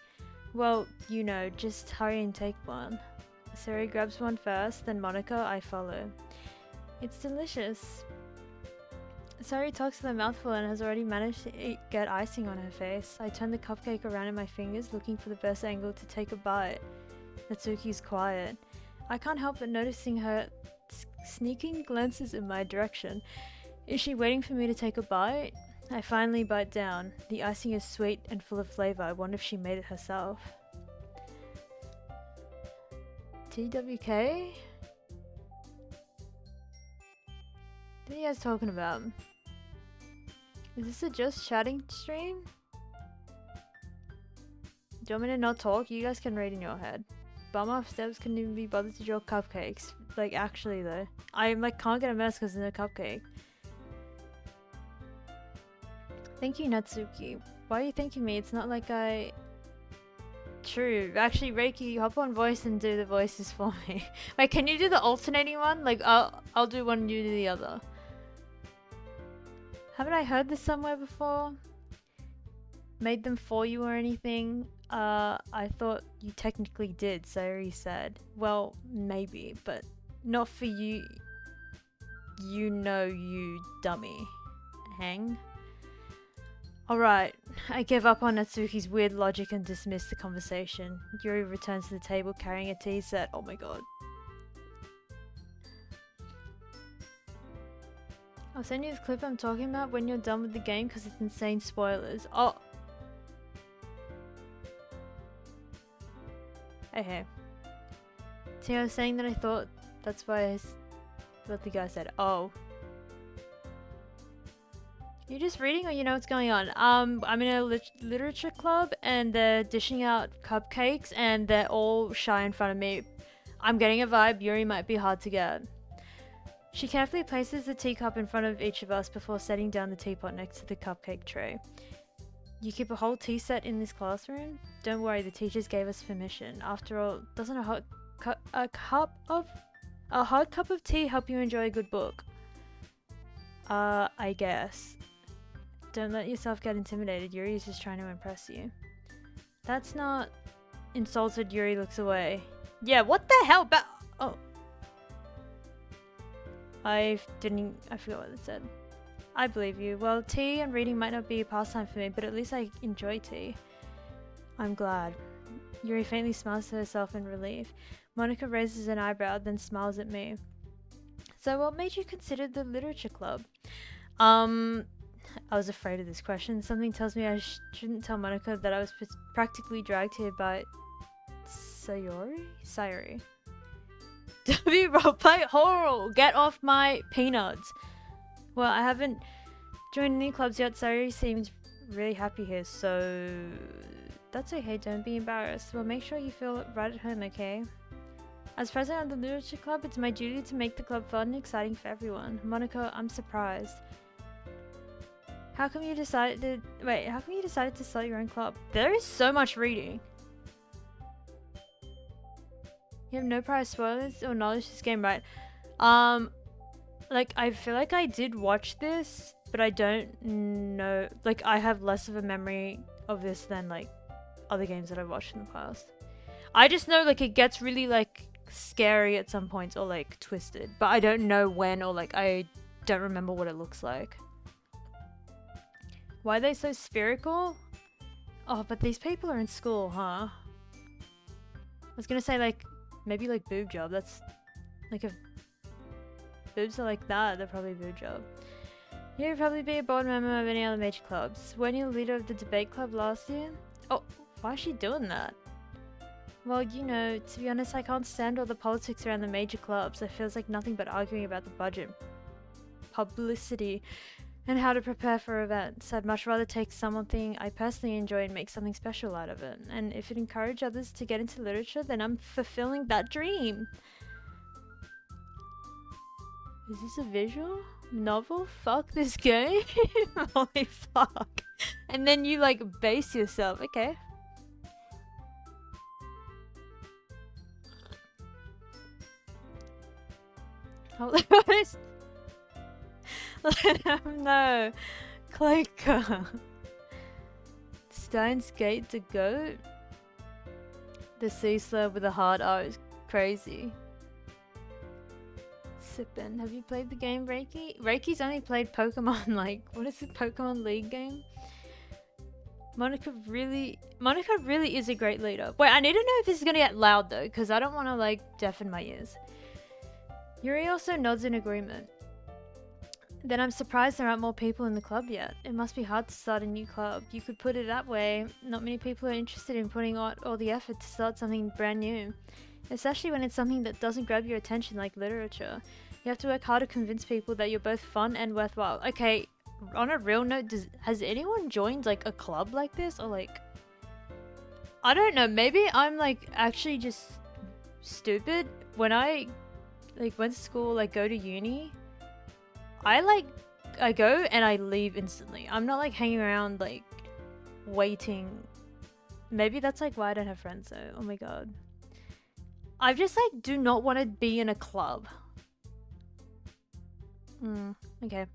Well, you know, just hurry and take one. Sayori grabs one first, then Monica, I follow. It's delicious. Sayori talks with a mouthful and has already managed to get icing on her face. I turn the cupcake around in my fingers, looking for the best angle to take a bite. Natsuki's quiet. I can't help but noticing her sneaking glances in my direction. Is she waiting for me to take a bite? I finally bite down. The icing is sweet and full of flavor. I wonder if she made it herself. TWK? What are you guys talking about? Is this a just chatting stream? Do you want me to not talk? You guys can read in your head. Bum off steps couldn't even be bothered to draw cupcakes. Like, actually though. I like can't get a mess because there's no cupcake. Thank you, Natsuki. Why are you thanking me? It's not like I... True. Actually, Reiki, hop on voice and do the voices for me. Wait, can you do the alternating one? Like, I'll do one and you do the other. Haven't I heard this somewhere before? Made them for you or anything? I thought you technically did, Sayori said. Well, maybe, but not for you. You know, you dummy. Hang. Alright, I give up on Natsuki's weird logic and dismiss the conversation. Yuri returns to the table carrying a tea set. Oh my god. I'll send you the clip I'm talking about when you're done with the game because it's insane spoilers. Oh! Okay. See, I was saying that I thought that's why what the guy said. Oh. You just reading or you know what's going on? I'm in a literature club and they're dishing out cupcakes and they're all shy in front of me. I'm getting a vibe, Yuri might be hard to get. She carefully places the teacup in front of each of us before setting down the teapot next to the cupcake tray. You keep a whole tea set in this classroom? Don't worry, the teachers gave us permission. After all, doesn't a hot cup of tea help you enjoy a good book? I guess. Don't let yourself get intimidated. Yuri is just trying to impress you. That's not... Insulted, Yuri looks away. Yeah, what the hell? Oh. I forgot what it said. I believe you. Well, tea and reading might not be a pastime for me, but at least I enjoy tea. I'm glad. Yuri faintly smiles to herself in relief. Monica raises an eyebrow, then smiles at me. So what made you consider the literature club? I was afraid of this question. Something tells me I shouldn't tell Monica that I was practically dragged here by Sayori? W roleplay horror! Get off my peanuts! Well, I haven't joined any clubs yet. Sayori seems really happy here, so that's okay. Don't be embarrassed. Well, make sure you feel right at home, okay? As president of the literature club, it's my duty to make the club fun and exciting for everyone. Monica, I'm surprised. How come you decided to start your own club? There is so much reading. You have no prior spoilers or knowledge this game, right? Like, I feel like I did watch this, but I don't know. Like, I have less of a memory of this than, like, other games that I've watched in the past. I just know, like, it gets really, like, scary at some points or, like, twisted. But I don't know when or, like, I don't remember what it looks like. Why are they so spherical? Oh, but these people are in school, huh? I was gonna say, like, maybe, like, boob job. That's, like, if boobs are like that, they're probably boob job. You'd probably be a board member of any other major clubs. Weren't you the leader of the debate club last year? Oh, why is she doing that? Well, you know, to be honest, I can't stand all the politics around the major clubs. It feels like nothing but arguing about the budget, publicity, and how to prepare for events. I'd much rather take something I personally enjoy and make something special out of it. And if it encourages others to get into literature, then I'm fulfilling that dream. Is this a visual novel? Fuck this game. Holy fuck. And then you like base yourself. Okay. What is... Let him know. Cloaker. Steins Gate the goat. The sea slur with a hard R is crazy. Sippin'. Have you played the game Reiki? Reiki's only played Pokemon, like, what is the Pokemon League game? Monica really is a great leader. Wait, I need to know if this is gonna get loud though, because I don't want to like deafen my ears. Yuri also nods in agreement. Then I'm surprised there aren't more people in the club yet. It must be hard to start a new club. You could put it that way. Not many people are interested in putting out all the effort to start something brand new. Especially when it's something that doesn't grab your attention like literature. You have to work hard to convince people that you're both fun and worthwhile. Okay, on a real note, has anyone joined like a club like this? Or like, I don't know, maybe I'm like actually just stupid. When I like went to school, like go to uni, I go and I leave instantly. I'm not like hanging around like waiting. Maybe that's like why I don't have friends though. Oh my god. I just like do not want to be in a club. Okay.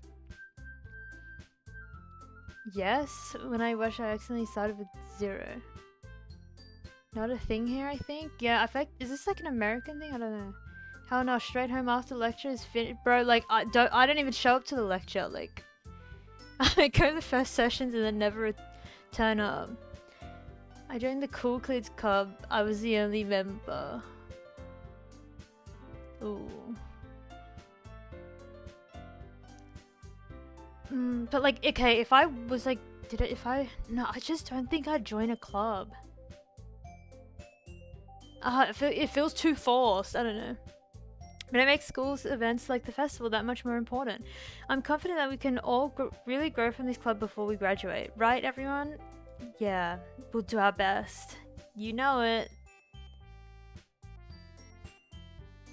Yes, when I wish I accidentally started with 0. Not a thing here, I think. Yeah, is this like an American thing? I don't know. Hell no, straight home after lecture is finished. Bro, like, I don't even show up to the lecture. Like, I go to the first sessions and then never turn up. I joined the Cool Kids Club. I was the only member. Ooh. But like, okay, if I was like, no, I just don't think I'd join a club. It feels too forced, I don't know. But it makes schools events like the festival that much more important. I'm confident that we can all really grow from this club before we graduate. Right, everyone? Yeah, we'll do our best. You know it.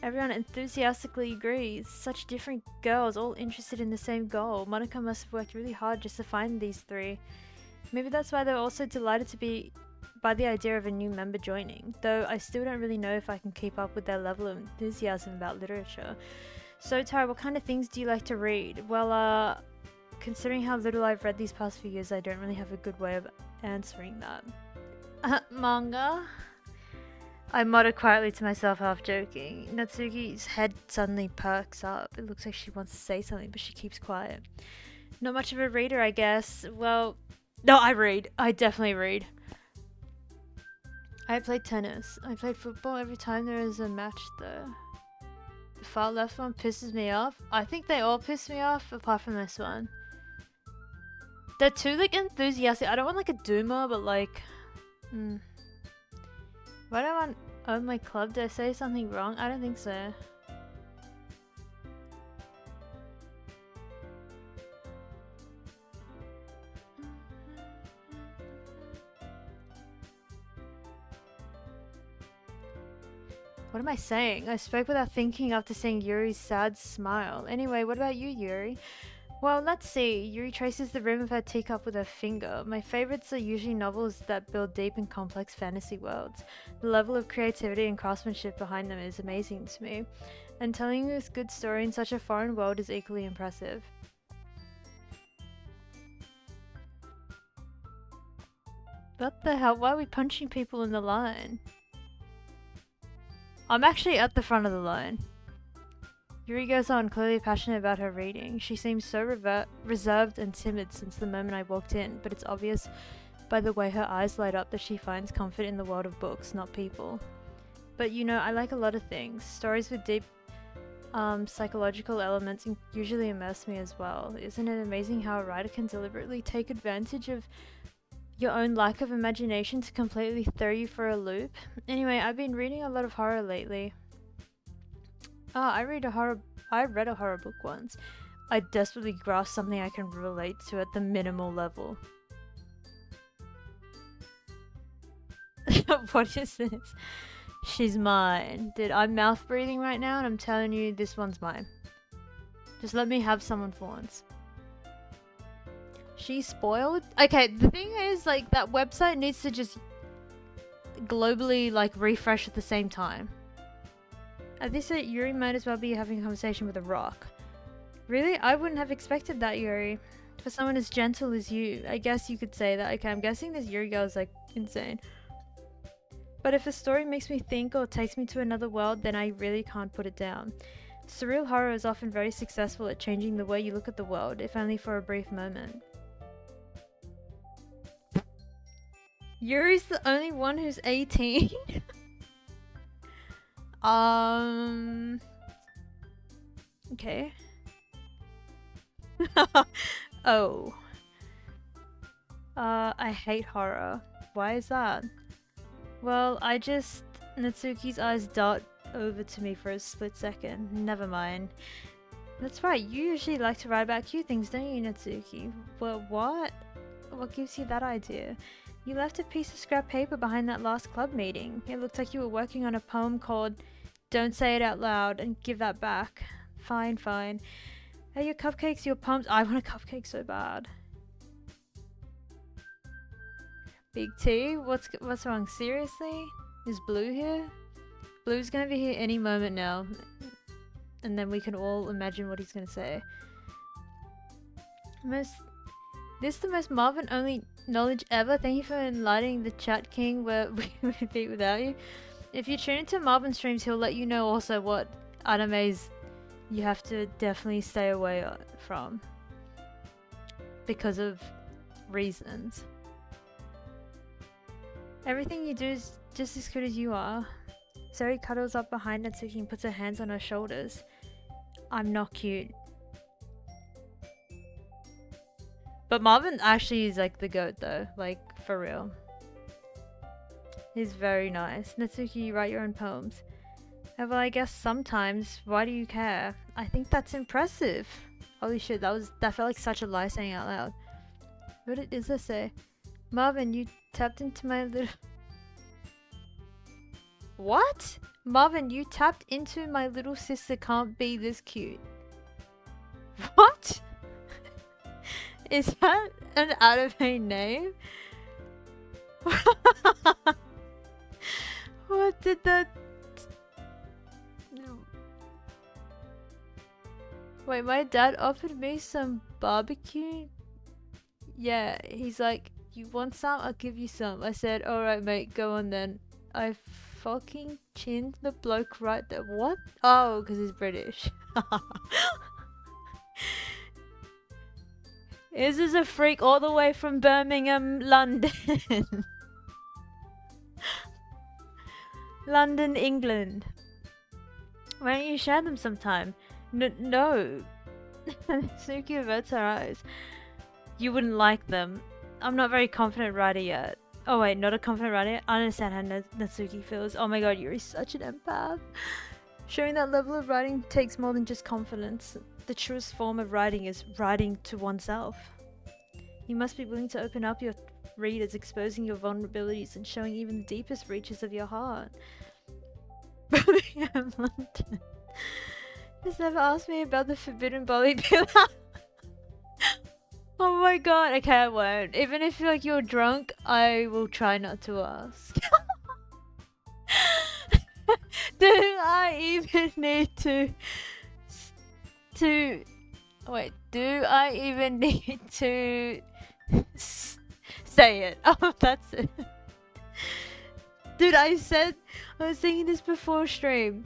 Everyone enthusiastically agrees. Such different girls, all interested in the same goal. Monica must have worked really hard just to find these 3. Maybe that's why they're also delighted by the idea of a new member joining. Though I still don't really know if I can keep up with their level of enthusiasm about literature. So Tara, what kind of things do you like to read? Well, considering how little I've read these past few years, I don't really have a good way of answering that. Manga? I muttered quietly to myself, half joking. Natsuki's head suddenly perks up. It looks like she wants to say something, but she keeps quiet. Not much of a reader, I guess. Well, no, I read. I definitely read. I play tennis. I play football every time there is a match though. The far left one pisses me off. I think they all piss me off apart from this one. They're too like enthusiastic. I don't want like a doomer, but like, hmm. Why do I want own my club? Did I say something wrong? I don't think so. What am I saying? I spoke without thinking after seeing Yuri's sad smile. Anyway, what about you, Yuri? Well, let's see. Yuri traces the rim of her teacup with her finger. My favorites are usually novels that build deep and complex fantasy worlds. The level of creativity and craftsmanship behind them is amazing to me, and telling this good story in such a foreign world is equally impressive. What the hell? Why are we punching people in the line? I'm actually at the front of the line. Yuri goes on, clearly passionate about her reading. She seems so reserved and timid since the moment I walked in, but it's obvious by the way her eyes light up that she finds comfort in the world of books, not people. But you know, I like a lot of things. Stories with deep psychological elements usually immerse me as well. Isn't it amazing how a writer can deliberately take advantage of your own lack of imagination to completely throw you for a loop? Anyway, I've been reading a lot of horror lately. Oh, I read a horror book once. I desperately grasp something I can relate to at the minimal level. What is this? She's mine. Dude, I'm mouth breathing right now and I'm telling you this one's mine. Just let me have someone for once. She's spoiled? Okay, the thing is, like, that website needs to just globally, like, refresh at the same time. At this rate, Yuri might as well be having a conversation with a rock. Really? I wouldn't have expected that, Yuri. For someone as gentle as you, I guess you could say that. Okay, I'm guessing this Yuri girl is, like, insane. But if a story makes me think or takes me to another world, then I really can't put it down. Surreal horror is often very successful at changing the way you look at the world, if only for a brief moment. Yuri's the only one who's 18? Okay. Oh. I hate horror. Why is that? Well, Natsuki's eyes dart over to me for a split second. Never mind. That's right, you usually like to write about cute things, don't you, Natsuki? Well, what? What gives you that idea? You left a piece of scrap paper behind that last club meeting. It looked like you were working on a poem called Don't Say It Out Loud and Give That Back. Fine, fine. Are your cupcakes your poems? I want a cupcake so bad. Big T, what's wrong? Seriously? Is Blue here? Blue's gonna be here any moment now. And then we can all imagine what he's gonna say. This the most Marvin only knowledge ever. Thank you for enlightening the chat king where we would be without you. If you tune into Marvin streams, he'll let you know also what animes you have to definitely stay away from. Because of reasons. Everything you do is just as good as you are. Sari cuddles up behind Natsuki and puts her hands on her shoulders. I'm not cute. But Marvin actually is like the goat though, like for real. He's very nice. Natsuki, you write your own poems. Well, I guess sometimes. Why do you care? I think that's impressive. Holy shit, that felt like such a lie saying out loud. What does this say? Marvin, you tapped into my little... What? Marvin, you tapped into my little sister can't be this cute. What? Is that an anime name? What did that... Wait, my dad offered me some barbecue? Yeah, he's like, you want some? I'll give you some. I said, alright mate, go on then. I fucking chinned the bloke right there. What? Oh, because he's British. This is a freak all the way from Birmingham, London. London, England. Why don't you share them sometime? No. Suki averts her eyes. You wouldn't like them. I'm not very confident writer yet. Oh wait, not a confident writer yet? I understand how Natsuki feels. Oh my god, you're such an empath. Showing that level of writing takes more than just confidence. The truest form of writing is writing to oneself. You must be willing to open up your readers, exposing your vulnerabilities and showing even the deepest reaches of your heart. Birmingham, London. Just never asked me about the forbidden body pillar. Oh my god. Okay, I won't. Even if like you're drunk, I will try not to ask. Do I even need to wait, do I even need to say it? Oh, that's it. Dude, I was thinking this before stream.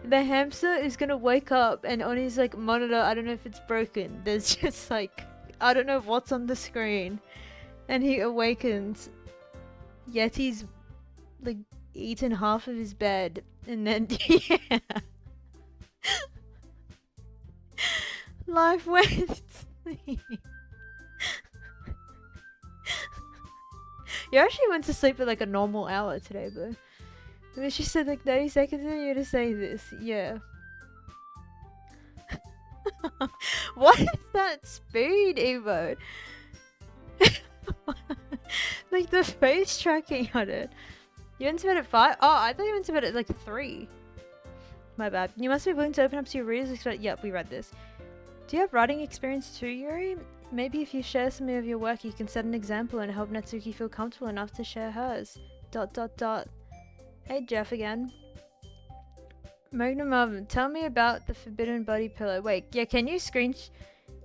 The hamster is gonna wake up and on his like monitor, I don't know if it's broken, there's just like, I don't know what's on the screen. And he awakens, yet he's like eaten half of his bed. And then, yeah. Life went to sleep. You actually went to sleep at like a normal hour today, bro. And then she said like 30 seconds in you to say this. Yeah. What is that speed emote? Like the face tracking on it. You went to bed at 5? Oh, I thought you went to bed at like 3. My bad. You must be willing to open up to your readers. Yep, we read this. Do you have writing experience too, Yuri? Maybe if you share some of your work, you can set an example and help Natsuki feel comfortable enough to share hers. ... Hey, Jeff again. Magnum Oven, tell me about the forbidden body pillow. Wait, yeah, can you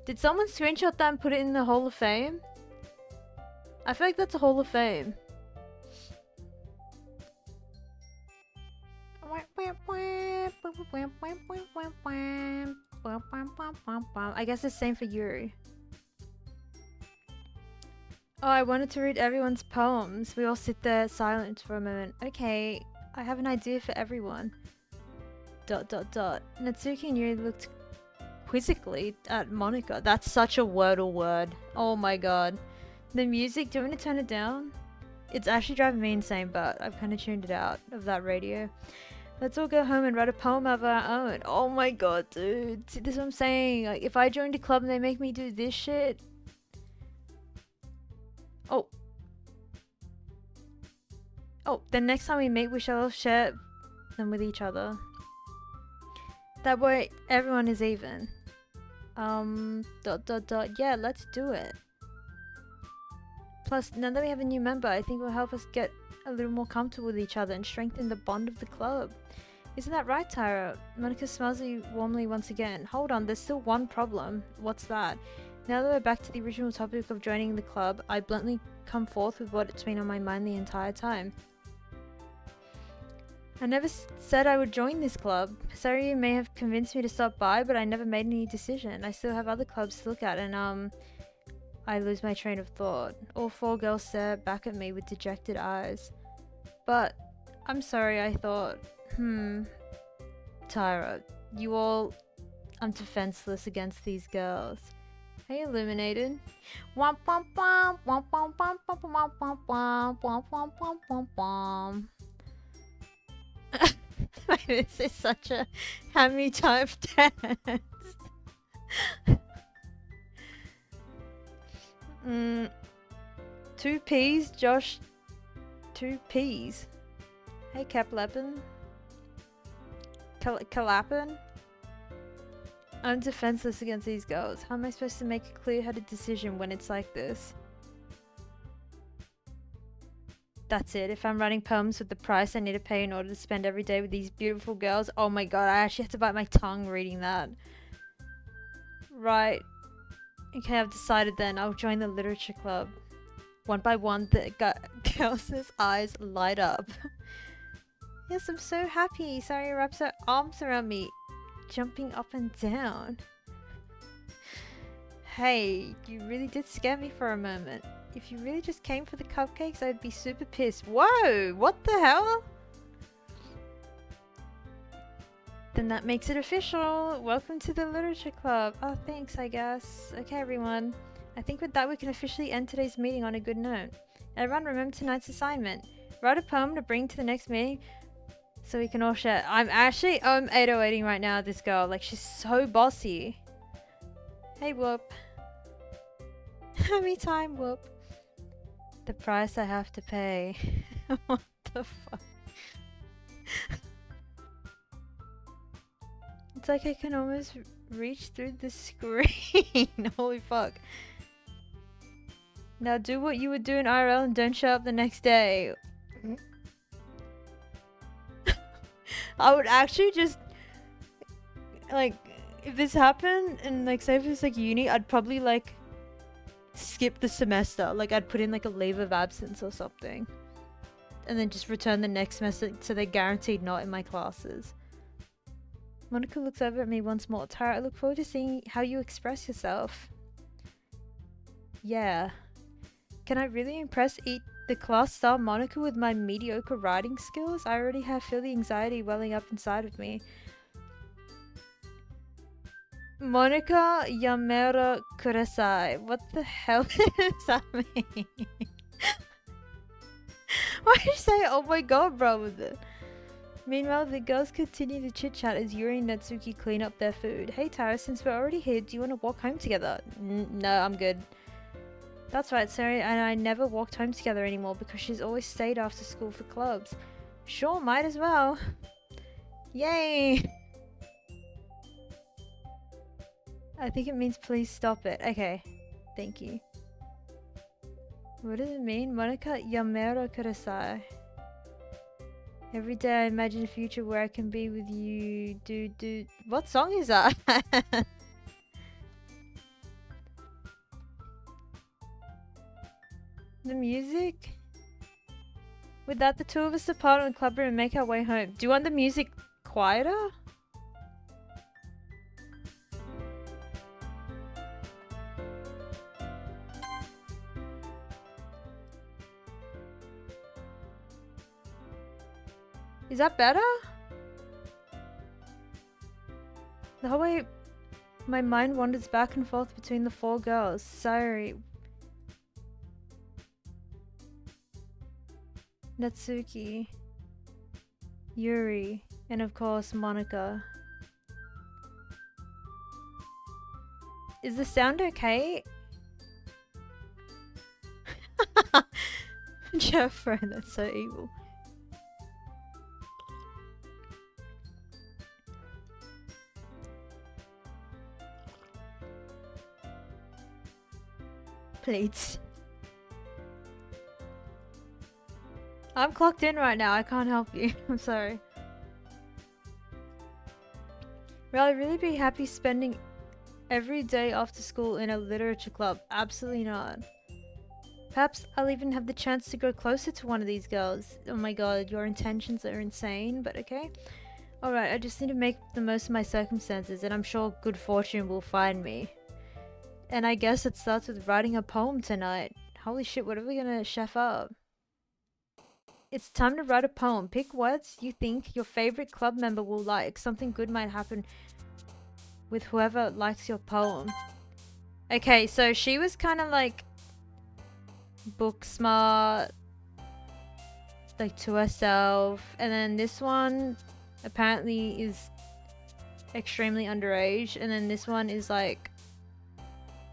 did someone screenshot that and put it in the Hall of Fame? I feel like that's a Hall of Fame. I guess it's the same for Yuri. Oh, I wanted to read everyone's poems. We all sit there silent for a moment. Okay, I have an idea for everyone. ... Natsuki and Yuri looked quizzically at Monica. That's such a Wordle word. Oh my god. The music, do you want me to turn it down? It's actually driving me insane, but I've kind of tuned it out of that radio. Let's all go home and write a poem of our own. Oh my god, dude. See, this is what I'm saying. Like, if I joined a club and they make me do this shit... Oh. Oh, then next time we meet, we shall share them with each other. That way, everyone is even. ... Yeah, let's do it. Plus, now that we have a new member, I think it will help us get a little more comfortable with each other and strengthen the bond of the club. Isn't that right, Tyra? Monica smiles at you warmly once again. Hold on, there's still one problem. What's that? Now that we're back to the original topic of joining the club, I bluntly come forth with what's been on my mind the entire time. I never said I would join this club. Sorry, you may have convinced me to stop by, but I never made any decision. I still have other clubs to look at, and I lose my train of thought. All 4 girls stare back at me with dejected eyes. But, I'm sorry, I thought, Tyra, I'm defenseless against these girls. Are you illuminated? Womp womp womp womp womp womp womp womp womp womp womp womp womp womp womp. This is such a hammy type dance. 2 P's, Josh. 2 P's. Hey, Capleppin. Calappin. I'm defenseless against these girls. How am I supposed to make a clear-headed decision when it's like this? That's it. If I'm writing poems with the price I need to pay in order to spend every day with these beautiful girls. Oh my god, I actually had to bite my tongue reading that. Right. Okay, I've decided then. I'll join the literature club. One by one, the girls' eyes light up. Yes, I'm so happy. Sorry, wraps her arms around me, jumping up and down. Hey, you really did scare me for a moment. If you really just came for the cupcakes, I'd be super pissed. Whoa! What the hell? Then that makes it official. Welcome to the Literature Club. Oh, thanks, I guess. Okay, everyone. I think with that we can officially end today's meeting on a good note. Everyone remember tonight's assignment. Write a poem to bring to the next meeting so we can all share. I'm actually 808ing right now, this girl. Like, she's so bossy. Hey, Whoop. Me time, Whoop. The price I have to pay. What the fuck? It's like I can almost reach through the screen. Holy fuck. Now do what you would do in IRL and don't show up the next day. I would actually just, like, if this happened and, like, say if it's like uni, I'd probably, like, skip the semester. Like, I'd put in, like, a leave of absence or something. And then just return the next semester so they're guaranteed not in my classes. Monica looks over at me once more. Tara, I look forward to seeing how you express yourself. Yeah. Can I really impress the class star Monica with my mediocre writing skills? I already feel the anxiety welling up inside of me. Monica Yamera Kurasai. What the hell does that mean? Why did you say, oh my god, bro, with it? Meanwhile, the girls continue to chit-chat as Yuri and Natsuki clean up their food. Hey Tara, since we're already here, do you want to walk home together? No, I'm good. That's right, Sari and I never walked home together anymore because she's always stayed after school for clubs. Sure, might as well. Yay! I think it means please stop it. Okay, thank you. What does it mean? Monica Yamera Kurasai. Every day I imagine a future where I can be with you. Do. What song is that? The music? With that, the two of us depart on the club room and make our way home. Do you want the music quieter? Is that better? The whole way my mind wanders back and forth between the four girls. Sorry. Natsuki. Yuri. And of course, Monica. Is the sound okay? Jeffrey, that's so evil. Please. I'm clocked in right now. I can't help you. I'm sorry. Will I really be happy spending every day after school in a literature club? Absolutely not. Perhaps I'll even have the chance to go closer to one of these girls. Oh my god, your intentions are insane, but okay. Alright, I just need to make the most of my circumstances, and I'm sure good fortune will find me. And I guess it starts with writing a poem tonight. Holy shit, what are we gonna chef up? It's time to write a poem. Pick words you think your favorite club member will like. Something good might happen with whoever likes your poem. Okay, so she was kind of like book smart, like to herself. And then this one apparently is extremely underage. And then this one is like,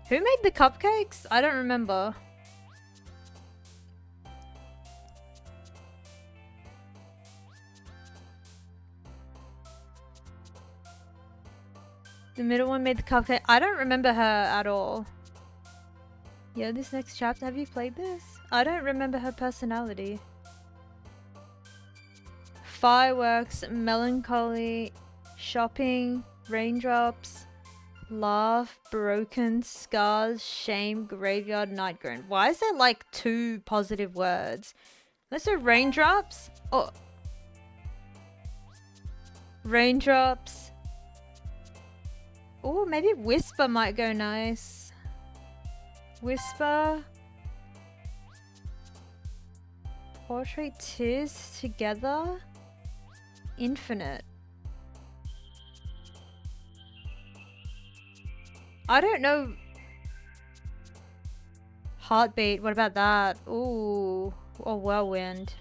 who made the cupcakes? I don't remember. The middle one made the cupcake. I don't remember her at all. Yeah, this next chapter. Have you played this? I don't remember her personality. Fireworks, melancholy, shopping, raindrops, laugh, broken, scars, shame, graveyard, night groan. Why is there like 2 positive words? Let's do raindrops. Oh. Raindrops. Oh, maybe whisper might go nice. Whisper. Portrait Tears Together. Infinite. I don't know. Heartbeat. What about that? Ooh. Or Whirlwind.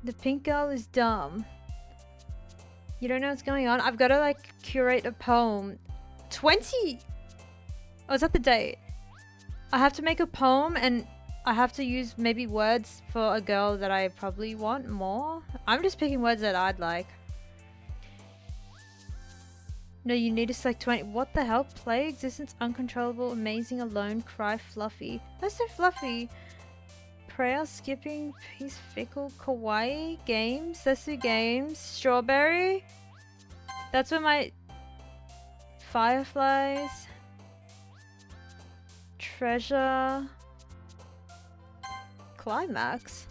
The pink girl is dumb. You don't know what's going on? I've got to like curate a poem. 20. Oh, is that the date? I have to make a poem and I have to use maybe words for a girl that I probably want more. I'm just picking words that I'd like. No, you need to select 20. What the hell? Play, existence, uncontrollable, amazing, alone, cry, fluffy. That's so fluffy. Prayer, skipping, peace, fickle, kawaii, games, that's the games. Strawberry. That's where my fireflies. Treasure. Climax.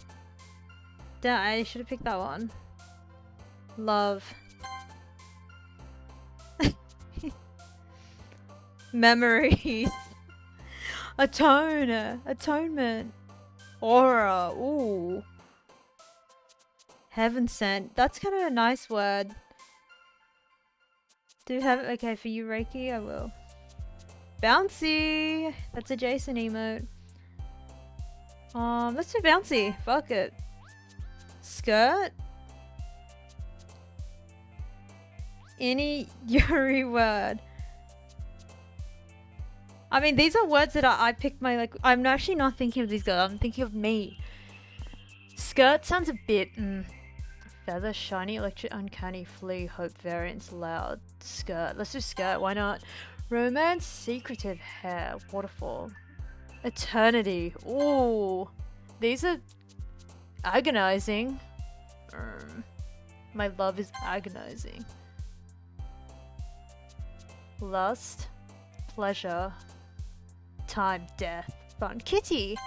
Damn, I should have picked that one. Love. Memories. Atonement. Aura. Ooh. Heaven sent. That's kind of a nice word. Do you have it? Okay, for you, Reiki, I will. Bouncy. That's a Jason emote. Let's do bouncy. Fuck it. Skirt. Any Yuri word. I mean, these are words that I picked my, like, I'm actually not thinking of these girls, I'm thinking of me. Skirt sounds a bit, feather, shiny, electric, uncanny, flea, hope, variance, loud. Skirt, let's do skirt, why not? Romance, secretive, hair, waterfall. Eternity, ooh. These are agonizing. My love is agonizing. Lust, pleasure. Time, death, fun. Kitty.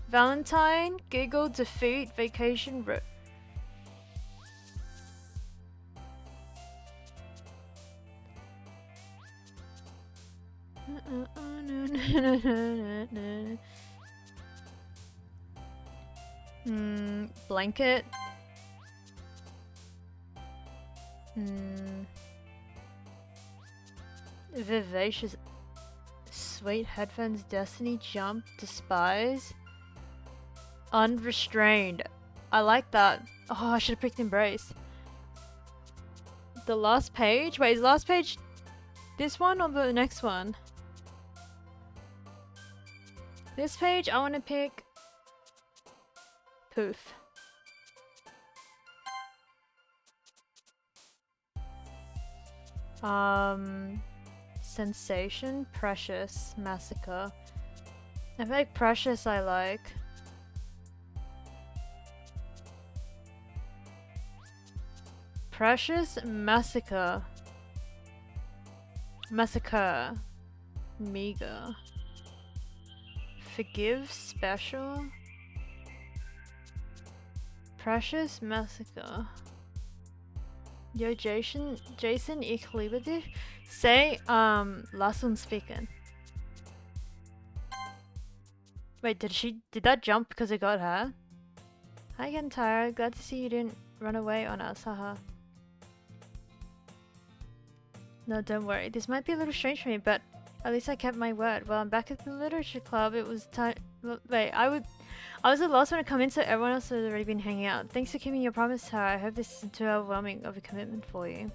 Valentine, giggle, defeat, vacation, blanket. Vivacious. Sweet headphones, destiny, jump, despise. Unrestrained. I like that. Oh, I should have picked embrace. The last page? Wait, is the last page this one or the next one? This page, I want to pick Poof. Sensation, precious, massacre. I feel like precious I like. Precious, massacre. Massacre. Meager. Forgive, special. Precious, massacre. Yo, Jason, ich liebe dich. Say, lass uns speaking. Wait, did that jump because it got her? Hi again, Tyra. Glad to see you didn't run away on us, haha. No, don't worry. This might be a little strange for me, but at least I kept my word. Well, I'm back at the literature club. It was time. Wait, I was the last one to come in, so everyone else has already been hanging out. Thanks for keeping your promise, Tara. I hope this isn't too overwhelming of a commitment for you.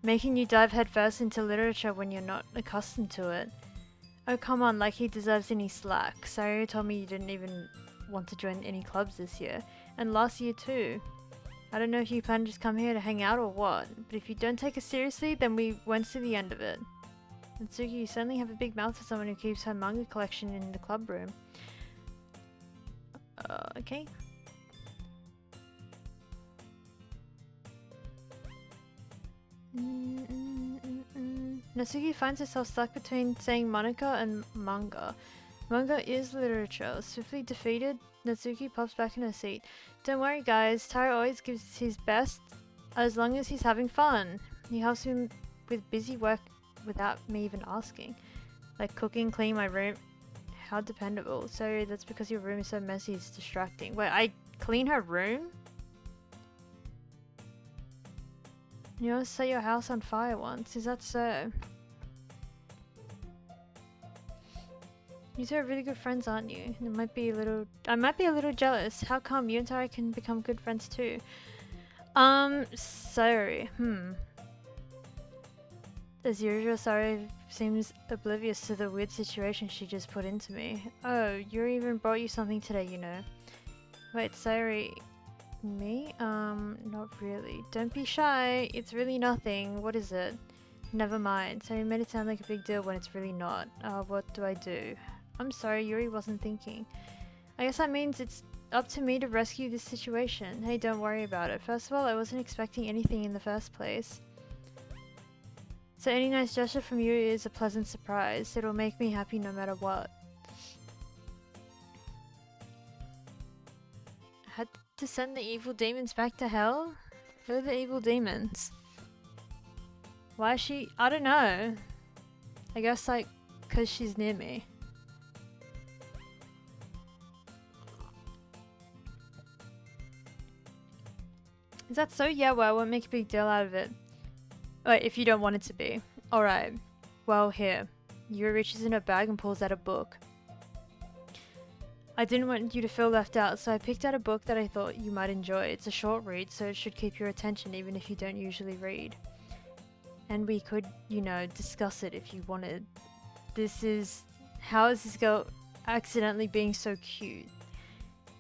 Making you dive headfirst into literature when you're not accustomed to it. Oh, come on, like he deserves any slack. Sario told me you didn't even want to join any clubs this year. And last year too. I don't know if you plan to just come here to hang out or what, but if you don't take us seriously, then we won't see the end of it. Natsuki, you certainly have a big mouth for someone who keeps her manga collection in the club room. Okay. Natsuki finds herself stuck between saying Monica and manga. Manga is literature. Swiftly defeated, Natsuki pops back in her seat. Don't worry guys, Taro always gives his best As long as he's having fun. He helps me with busy work without me even asking. Like cooking, cleaning my room. How dependable. So that's because your room is so messy, it's distracting. Wait, I clean her room? You almost set your house on fire once. Is that so? You two are really good friends, aren't you? I might be a little jealous. How come you and Tara can become good friends too? Sorry. As usual, Sorry seems oblivious to the weird situation she just put into me. Oh, Yuri even brought you something today, you know. Wait, Sorry. Me? Not really. Don't be shy. It's really nothing. What is it? Never mind. So you made it sound like a big deal when it's really not. What do I do? I'm sorry, Yuri wasn't thinking. I guess that means it's up to me to rescue this situation. Hey, don't worry about it. First of all, I wasn't expecting anything in the first place. So any nice gesture from you is a pleasant surprise. It'll make me happy no matter what. I had to send the evil demons back to hell? Who are the evil demons? Why is she... I don't know. I guess like, cause she's near me. Is that so? Yeah, well, I won't make a big deal out of it. Wait, if you don't want it to be. Alright. Well, here. Yuri reaches in her bag and pulls out a book. I didn't want you to feel left out, so I picked out a book that I thought you might enjoy. It's a short read, so it should keep your attention even if you don't usually read. And we could, you know, discuss it if you wanted. How is this girl accidentally being so cute?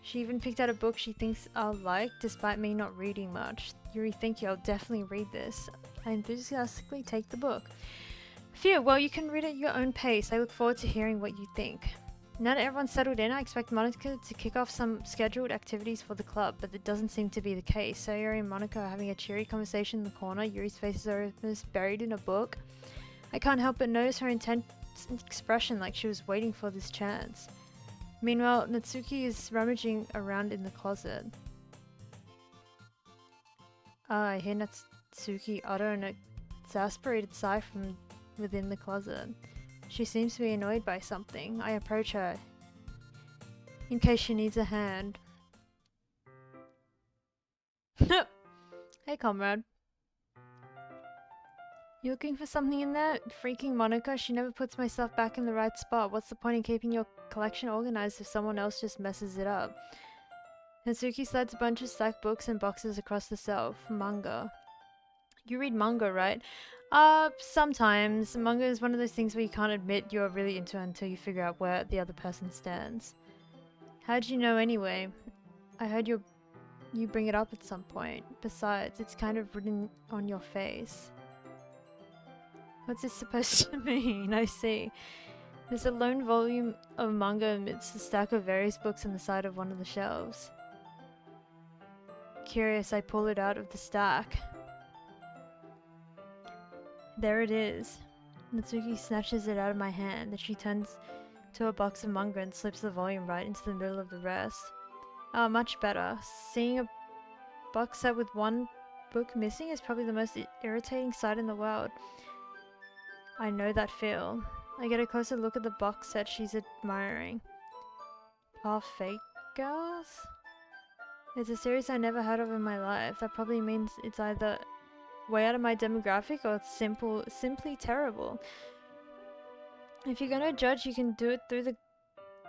She even picked out a book she thinks I'll like, despite me not reading much. Yuri, thank you, I'll definitely read this. I enthusiastically take the book. Phew, well, you can read at your own pace. I look forward to hearing what you think. Now that everyone's settled in, I expect Monica to kick off some scheduled activities for the club, but it doesn't seem to be the case. So Yuri and Monica are having a cheery conversation in the corner. Yuri's face is almost buried in a book. I can't help but notice her intense expression, like she was waiting for this chance. Meanwhile, Natsuki is rummaging around in the closet. I hear Natsuki utter an exasperated sigh from within the closet. She seems to be annoyed by something. I approach her, in case she needs a hand. Hey, comrade. You looking for something in there? Freaking Monica, she never puts my stuff back in the right spot. What's the point in keeping your collection organized if someone else just messes it up? Natsuki slides a bunch of stacked books and boxes across the shelf. Manga. You read manga, right? Sometimes. Manga is one of those things where you can't admit you're really into it until you figure out where the other person stands. How'd you know anyway? I heard you bring it up at some point. Besides, it's kind of written on your face. What's this supposed to mean? I see. There's a lone volume of manga amidst a stack of various books on the side of one of the shelves. Curious, I pull it out of the stack. There it is. Natsuki snatches it out of my hand, then she turns to a box of manga and slips the volume right into the middle of the rest. Oh, much better. Seeing a box set with one book missing is probably the most irritating sight in the world. I know that feel. I get a closer look at the box set she's admiring. Parfait Girls? It's a series I never heard of in my life. That probably means it's either way out of my demographic or it's simply terrible. If you're gonna judge, you can do it through the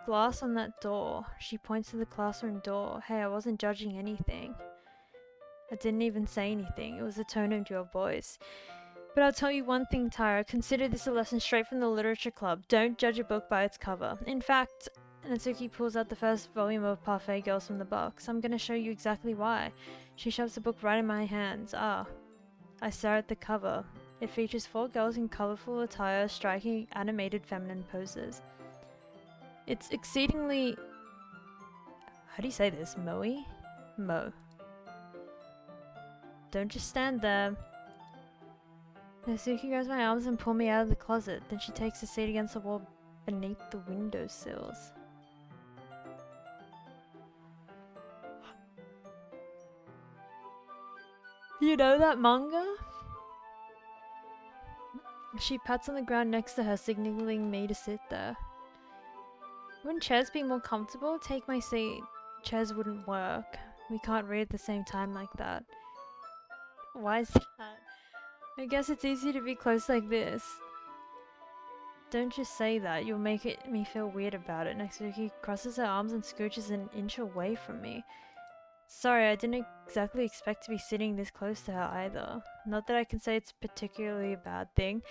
glass on that door. She points to the classroom door. Hey, I wasn't judging anything. I didn't even say anything. It was the tone of your voice. But I'll tell you one thing, Tyra. Consider this a lesson straight from the literature club. Don't judge a book by its cover. In fact, Natsuki pulls out the first volume of Parfait Girls from the box. I'm gonna show you exactly why. She shoves the book right in my hands. I stare at the cover. It features 4 girls in colorful attire, striking animated feminine poses. It's exceedingly... How do you say this? Moe? Mo. Don't just stand there. Natsuki grabs my arms and pulls me out of the closet. Then she takes a seat against the wall beneath the windowsills. You know that manga? She pats on the ground next to her, signaling me to sit there. Wouldn't chairs be more comfortable? Take my seat. Chairs wouldn't work. We can't read at the same time like that. Why is that? I guess it's easy to be close like this. Don't just say that. You'll make me feel weird about it. Natsuki crosses her arms and scooches an inch away from me. Sorry, I didn't exactly expect to be sitting this close to her either. Not that I can say it's particularly a bad thing.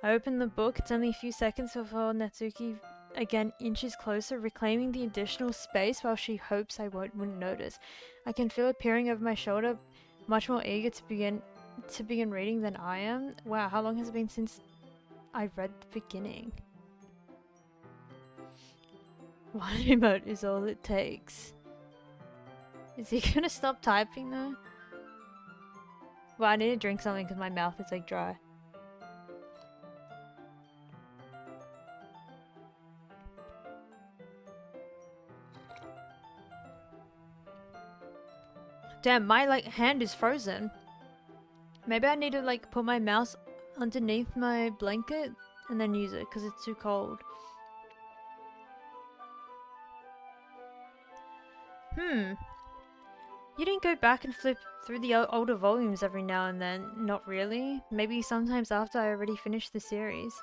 I open the book. It's only a few seconds before Natsuki again inches closer, reclaiming the additional space while she hopes I wouldn't notice. I can feel it peering over my shoulder, much more eager to begin reading than I am. Wow, how long has it been since I read the beginning? One emote is all it takes. Is he gonna stop typing though? Well, I need to drink something because my mouth is like dry. Damn, my like hand is frozen. Maybe I need to like put my mouse underneath my blanket and then use it because it's too cold. You didn't go back and flip through the older volumes every now and then? Not really. Maybe sometimes after I already finished the series.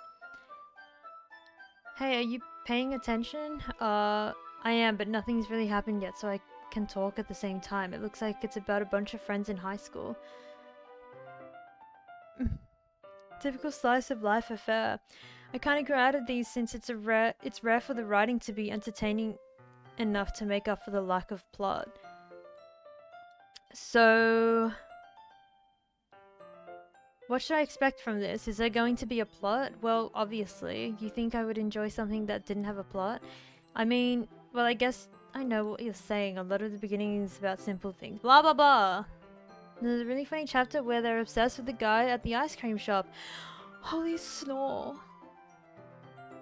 Hey, are you paying attention? I am, but nothing's really happened yet, so I can talk at the same time. It looks like it's about a bunch of friends in high school. Typical slice of life affair. I kind of grew out of these since it's rare for the writing to be entertaining enough to make up for the lack of plot. So, what should I expect from this? Is there going to be a plot? Well, obviously. You think I would enjoy something that didn't have a plot? I mean, well, I guess I know what you're saying. A lot of the beginning is about simple things. Blah blah blah. There's a really funny chapter where they're obsessed with the guy at the ice cream shop. Holy snore.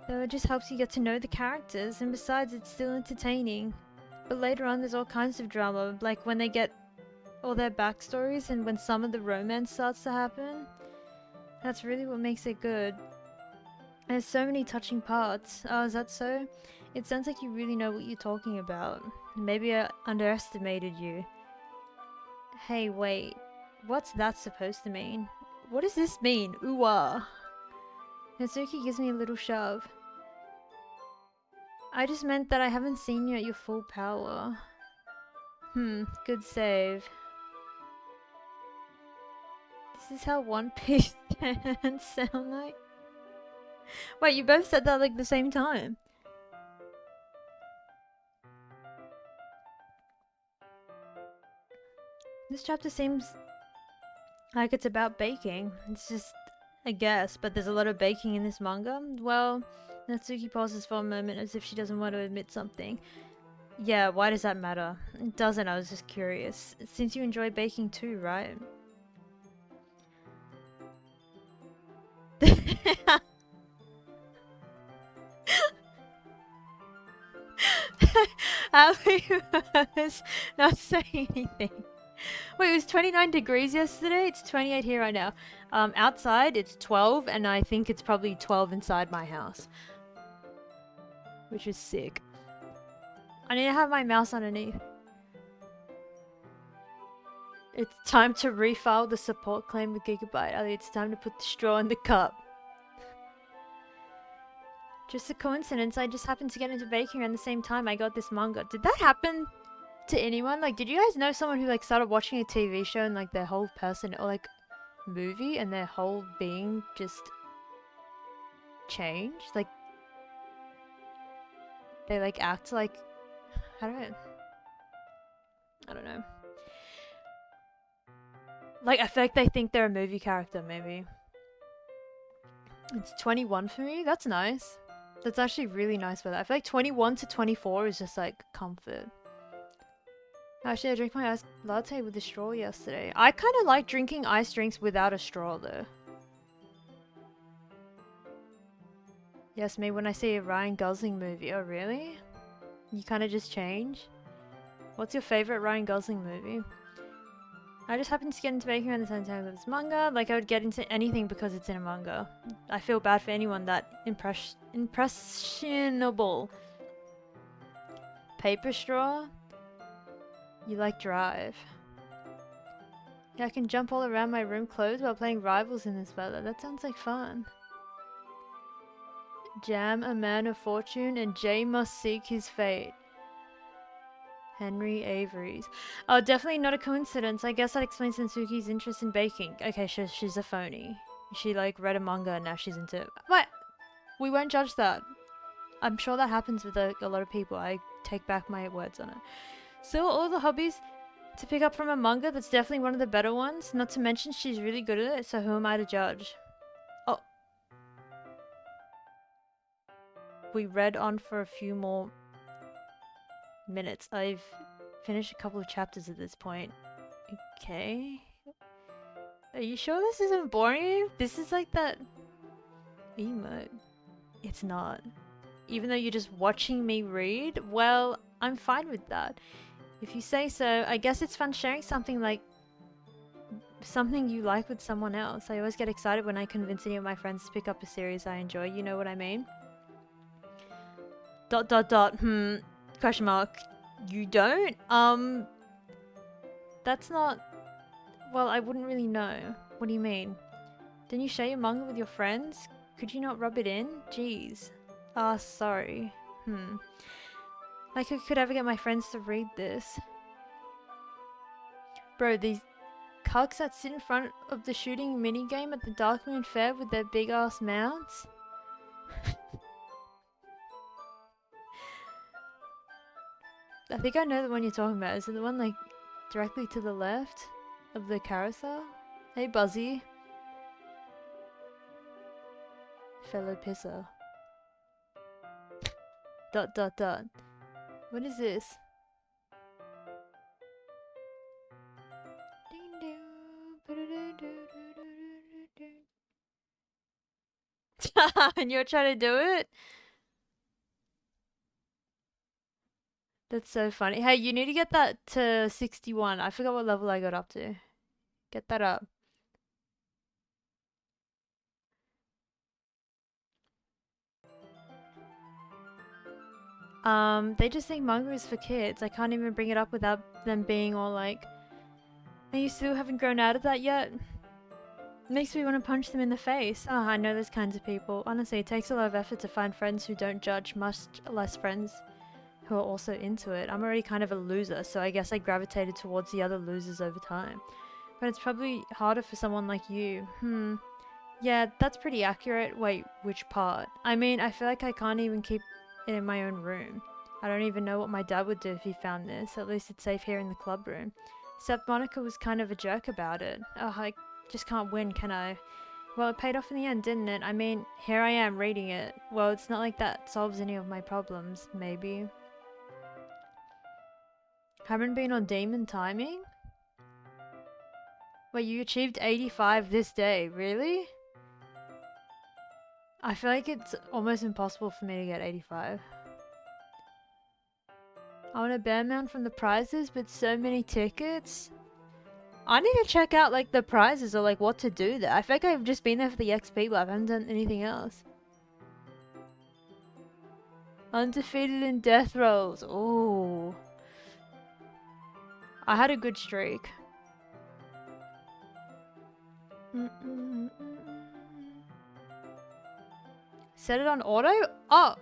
Though it just helps you get to know the characters, and besides, it's still entertaining. But later on, there's all kinds of drama, like when they get all their backstories and when some of the romance starts to happen. That's really what makes it good. There's so many touching parts. Oh, is that so? It sounds like you really know what you're talking about. Maybe I underestimated you. Hey, wait. What's that supposed to mean? What does this mean? Ooh-ah. Natsuki gives me a little shove. I just meant that I haven't seen you at your full power. Good save. This is how One Piece fans sound like? Wait, you both said that like the same time. This chapter seems like it's about baking. It's just a guess, but there's a lot of baking in this manga. Well, Natsuki pauses for a moment as if she doesn't want to admit something. Yeah, why does that matter? It doesn't, I was just curious. Since you enjoy baking too, right? Ali was not saying anything. Wait, it was 29 degrees yesterday? It's 28 here right now. Outside it's 12, and I think it's probably 12 inside my house. Which is sick. I need to have my mouse underneath. It's time to refile the support claim with Gigabyte. Ali, it's time to put the straw in the cup. Just a coincidence, I just happened to get into baking around the same time I got this manga. Did that happen to anyone? Like, did you guys know someone who like started watching a TV show and like their whole person or like movie and their whole being just changed? Like, they like act like, I don't know. Like, I feel like they think they're a movie character, maybe. It's 21 for me? That's nice. That's actually really nice weather. I feel like 21 to 24 is just like comfort. Actually, I drank my iced latte with a straw yesterday. I kind of like drinking iced drinks without a straw though. Yes, me when I see a Ryan Gosling movie. Oh really? You kind of just change? What's your favorite Ryan Gosling movie? I just happened to get into baking around the same time as this manga. Like, I would get into anything because it's in a manga. I feel bad for anyone that impressionable. Paper straw? You like Drive. Yeah, I can jump all around my room clothes while playing Rivals in this weather. That sounds like fun. Jam, a man of fortune, and Jay must seek his fate. Henry Avery's. Oh, definitely not a coincidence. I guess that explains Sensuki's interest in baking. Okay, she's a phony. She, like, read a manga and now she's into it. What? We won't judge that. I'm sure that happens with a lot of people. I take back my words on it. So, all the hobbies to pick up from a manga, that's definitely one of the better ones. Not to mention she's really good at it, so who am I to judge? Oh. We read on for a few more minutes. I've finished a couple of chapters at this point. Okay. Are you sure this isn't boring you? This is like that emote. It's not. Even though you're just watching me read, well, I'm fine with that. If you say so, I guess it's fun sharing something like something you like with someone else. I always get excited when I convince any of my friends to pick up a series I enjoy, you know what I mean? ... Question mark. You don't? That's not... Well, I wouldn't really know. What do you mean? Didn't you share your manga with your friends? Could you not rub it in? Jeez. Ah, sorry. Like I could ever get my friends to read this. Bro, these cucks that sit in front of the shooting minigame at the Dark Moon Fair with their big ass mouths? I think I know the one you're talking about. Is it the one like directly to the left of the carousel? Hey Buzzy. Fellow pisser. ... What is this? And you're trying to do it? That's so funny. Hey, you need to get that to 61. I forgot what level I got up to. Get that up. They just think manga is for kids. I can't even bring it up without them being all like, "And you still haven't grown out of that yet?" Makes me want to punch them in the face. Oh, I know those kinds of people. Honestly, it takes a lot of effort to find friends who don't judge, much less friends who are also into it. I'm already kind of a loser, so I guess I gravitated towards the other losers over time. But it's probably harder for someone like you. Yeah, that's pretty accurate. Wait, which part? I mean, I feel like I can't even keep it in my own room. I don't even know what my dad would do if he found this. At least it's safe here in the club room. Except Monica was kind of a jerk about it. Oh, I just can't win, can I? Well, it paid off in the end, didn't it? I mean, here I am reading it. Well, it's not like that solves any of my problems, maybe. Haven't been on demon timing? Wait, you achieved 85 this day, really? I feel like it's almost impossible for me to get 85. I want a bear mount from the prizes, but so many tickets. I need to check out like the prizes or like what to do there. I feel like I've just been there for the XP, but I haven't done anything else. Undefeated in death rolls. Ooh. I had a good streak. Set it on auto? Oh!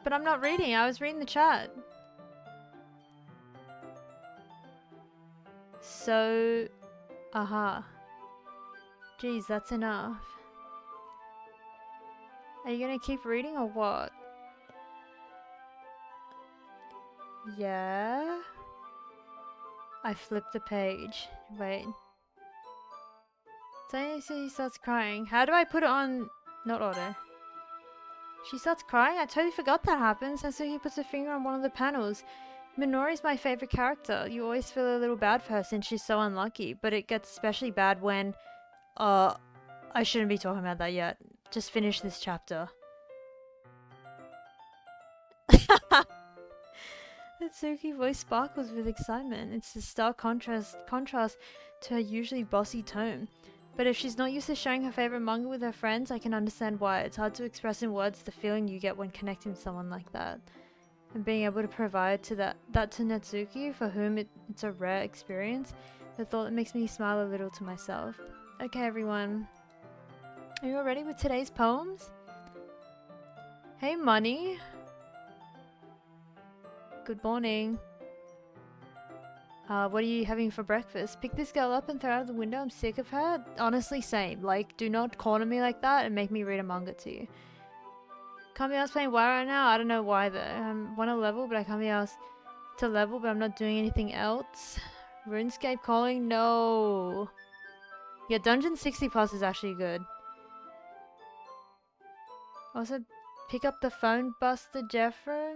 But I'm not reading, I was reading the chat. So... Aha. Jeez, that's enough. Are you gonna keep reading or what? Yeah? I flipped the page. Wait. So he starts crying. How do I put it on... Not auto. She starts crying? I totally forgot that happens. And so he puts a finger on one of the panels. Minori's my favorite character. You always feel a little bad for her since she's so unlucky. But it gets especially bad when... I shouldn't be talking about that yet. Just finish this chapter. Natsuki's voice sparkles with excitement. It's the stark contrast to her usually bossy tone. But if she's not used to sharing her favorite manga with her friends, I can understand why. It's hard to express in words the feeling you get when connecting with someone like that. And being able to provide to that to Natsuki, for whom it's a rare experience, the thought that makes me smile a little to myself. Okay, everyone. Are you all ready with today's poems? Hey, Money. Good morning. What are you having for breakfast? Pick this girl up and throw her out of the window. I'm sick of her. Honestly, same. Like, do not corner me like that and make me read a manga to you. Can't be asked playing WoW right now. I don't know why though. I want to level, but I can't be asked to level, but I'm not doing anything else. RuneScape calling? No. Yeah, Dungeon 60 plus is actually good. Also, pick up the phone, Buster Jeffro.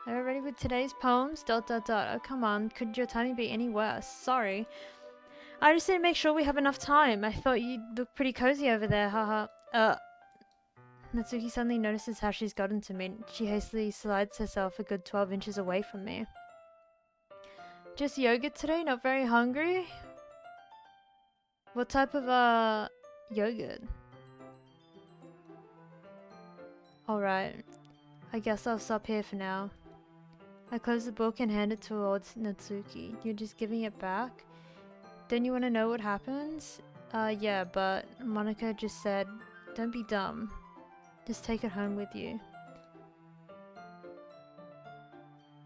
Are you ready with today's poems? ... Oh, come on. Could your timing be any worse? Sorry. I just didn't make sure we have enough time. I thought you'd look pretty cozy over there, haha. Natsuki suddenly notices how she's gotten to me. She hastily slides herself a good 12 inches away from me. Just yogurt today? Not very hungry? What type of, yogurt? Alright. I guess I'll stop here for now. I close the book and hand it towards Natsuki. You're just giving it back? Don't you want to know what happens? Yeah, but Monica just said, don't be dumb. Just take it home with you.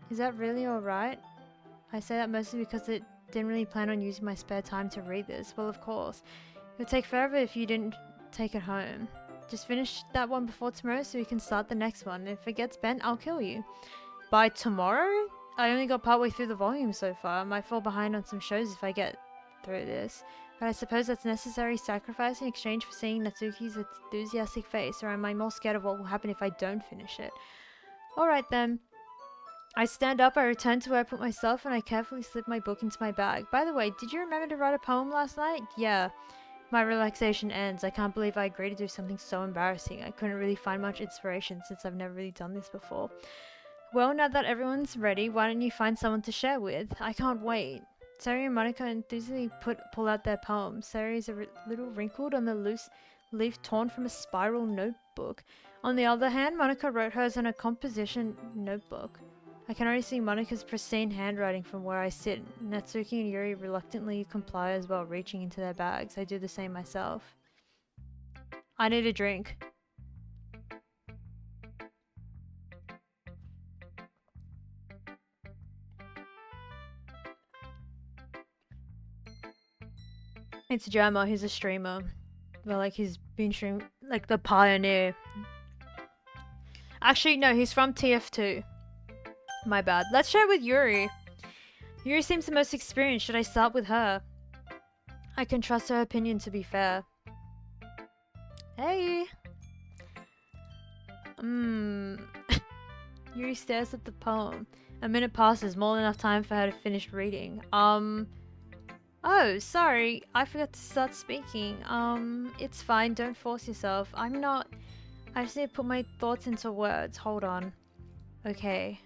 Is that really alright? I say that mostly because I didn't really plan on using my spare time to read this. Well, of course. It would take forever if you didn't take it home. Just finish that one before tomorrow so we can start the next one. If it gets bent, I'll kill you. By tomorrow? I only got partway through the volume so far. I might fall behind on some shows if I get through this. But I suppose that's necessary sacrifice in exchange for seeing Natsuki's enthusiastic face, or am I more scared of what will happen if I don't finish it? Alright then. I stand up, I return to where I put myself, and I carefully slip my book into my bag. By the way, did you remember to write a poem last night? Yeah. My relaxation ends. I can't believe I agreed to do something so embarrassing. I couldn't really find much inspiration since I've never really done this before. Well, now that everyone's ready, why don't you find someone to share with? I can't wait. Sari and Monica enthusiastically pull out their poems. Sari is a little wrinkled on the loose leaf torn from a spiral notebook. On the other hand, Monica wrote hers on a composition notebook. I can already see Monica's pristine handwriting from where I sit. Natsuki and Yuri reluctantly comply as well, reaching into their bags. I do the same myself. I need a drink. It's Jammer, he's a streamer. Well, like, he's been streaming, like, the pioneer. Actually, no, he's from TF2. My bad. Let's share with Yuri. Yuri seems the most experienced. Should I start with her? I can trust her opinion, to be fair. Hey! Yuri stares at the poem. A minute passes, more than enough time for her to finish reading. Oh, sorry. I forgot to start speaking. It's fine. Don't force yourself. I just need to put my thoughts into words. Hold on. Okay.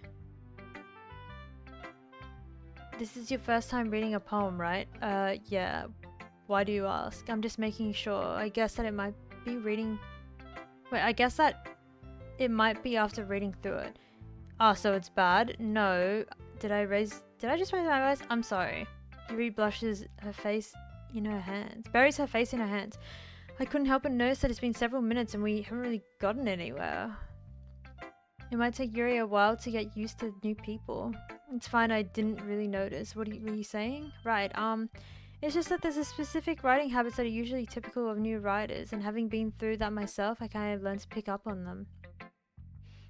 This is your first time reading a poem, right? Yeah. Why do you ask? I'm just making sure. I guess that it might be reading... Wait, I guess that it might be after reading through it. Ah, so it's bad? No. Did I just raise my voice? I'm sorry. Yuri blushes her face in her hands. Buries her face in her hands. I couldn't help but notice that it's been several minutes and we haven't really gotten anywhere. It might take Yuri a while to get used to new people. It's fine, I didn't really notice. Were you saying? Right, it's just that there's a specific writing habits that are usually typical of new writers, and having been through that myself, I kind of learned to pick up on them.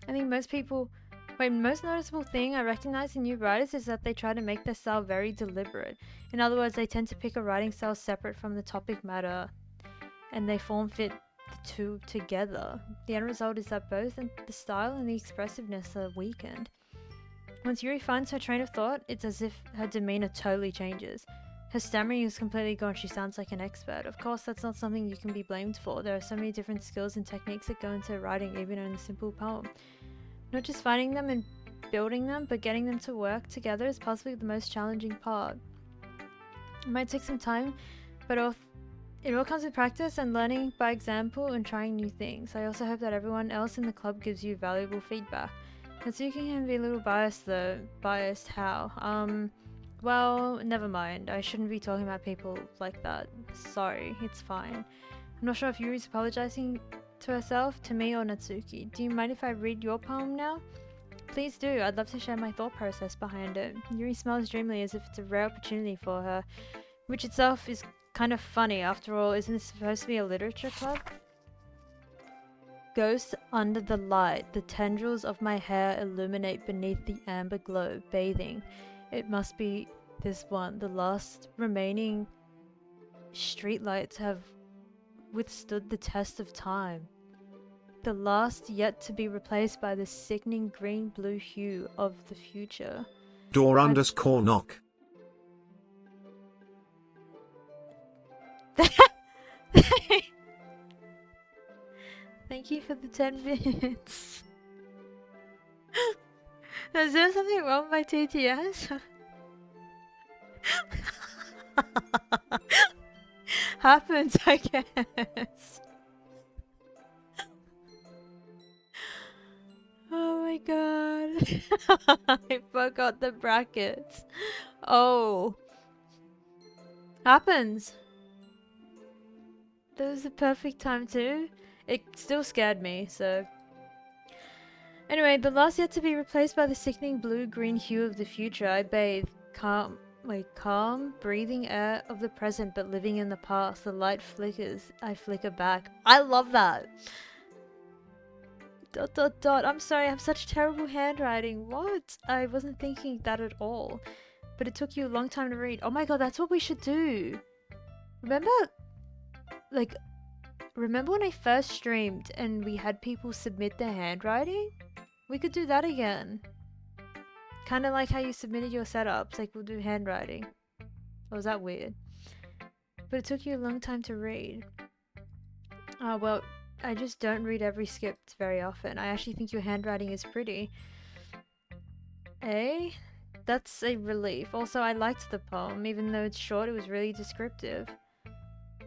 I think most noticeable thing I recognize in new writers is that they try to make their style very deliberate. In other words, they tend to pick a writing style separate from the topic matter, and they form-fit the two together. The end result is that both the style and the expressiveness are weakened. Once Yuri finds her train of thought, it's as if her demeanor totally changes. Her stammering is completely gone. She sounds like an expert. Of course, that's not something you can be blamed for. There are so many different skills and techniques that go into writing even in a simple poem. Not just finding them and building them, but getting them to work together is possibly the most challenging part. It might take some time, but it all comes with practice and learning by example and trying new things. I also hope that everyone else in the club gives you valuable feedback. Natsuki can be a little biased though. Biased how? Well, never mind. I shouldn't be talking about people like that. Sorry, it's fine. I'm not sure if Yuri's apologizing to herself, to me, or Natsuki. Do you mind if I read your poem now? Please do. I'd love to share my thought process behind it. Yuri smiles dreamily as if it's a rare opportunity for her, which itself is kind of funny. After all, isn't this supposed to be a literature club? Ghost under the light, the tendrils of my hair illuminate beneath the amber glow, bathing. It must be this one. The last remaining streetlights have withstood the test of time. The last yet to be replaced by the sickening green-blue hue of the future. Door_knock. Thank you for the 10 minutes. Is there something wrong with my TTS? Happens, I guess. Oh my god. I forgot the brackets. Oh. Happens. That was the perfect time too. It still scared me, so... Anyway, the last yet to be replaced by the sickening blue-green hue of the future. I bathe, calm, breathing air of the present but living in the past. The light flickers, I flicker back. I love that! ... I'm sorry, I have such terrible handwriting. What? I wasn't thinking that at all. But it took you a long time to read. Oh my god, that's what we should do! Remember when I first streamed and we had people submit their handwriting? We could do that again. Kind of like how you submitted your setups, like we'll do handwriting. Or was that weird? But it took you a long time to read. Oh, well, I just don't read every script very often. I actually think your handwriting is pretty. Eh? That's a relief. Also, I liked the poem. Even though it's short, it was really descriptive.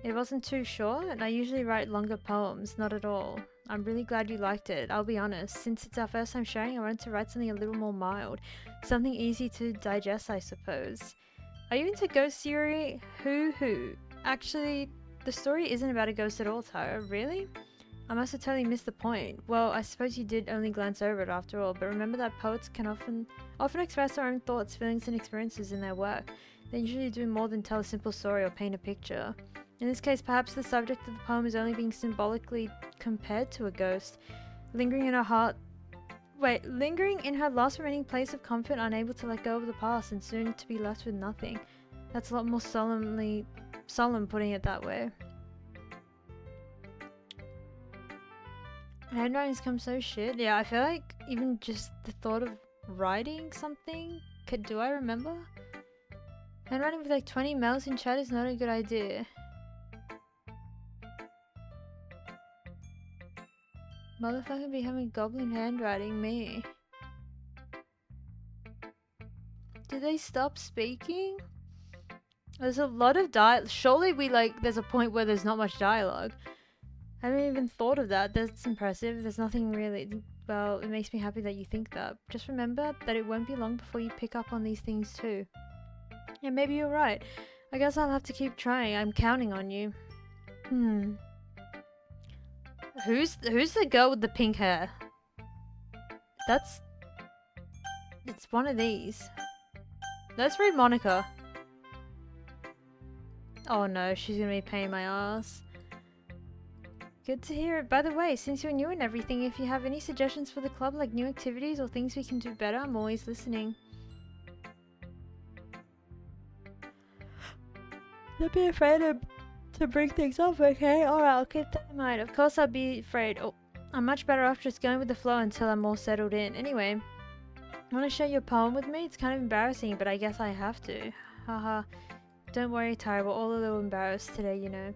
It wasn't too short, and I usually write longer poems, not at all. I'm really glad you liked it, I'll be honest. Since it's our first time sharing, I wanted to write something a little more mild. Something easy to digest, I suppose. Are you into ghost theory? Hoo. Actually, the story isn't about a ghost at all, Tyra. Really? I must have totally missed the point. Well, I suppose you did only glance over it after all, but remember that poets can often express their own thoughts, feelings, and experiences in their work. They usually do more than tell a simple story or paint a picture. In this case, perhaps the subject of the poem is only being symbolically compared to a ghost, lingering in her last remaining place of comfort, unable to let go of the past, and soon to be left with nothing. That's a lot more solemn putting it that way. Handwriting's come so shit. Yeah, I feel like even just the thought of writing something, do I remember? Handwriting with like 20 mouths in chat is not a good idea. Motherfucker be having goblin handwriting, me. Did they stop speaking? There's a lot of surely there's a point where there's not much dialogue. I haven't even thought of that. That's impressive. There's nothing really... Well, it makes me happy that you think that. Just remember that it won't be long before you pick up on these things too. Yeah, maybe you're right. I guess I'll have to keep trying. I'm counting on you. Who's the girl with the pink hair? It's one of these. Let's read Monica. Oh no, she's gonna be paying my ass. Good to hear it. By the way, since you're new and everything, if you have any suggestions for the club, like new activities or things we can do better, I'm always listening. Don't be afraid to bring things up, okay? Alright, I'll keep that in mind. Of course I'll be afraid. Oh, I'm much better off just going with the flow until I'm more settled in. Anyway, want to share your poem with me? It's kind of embarrassing, but I guess I have to. Haha. Don't worry, Tyra, we're all a little embarrassed today, you know.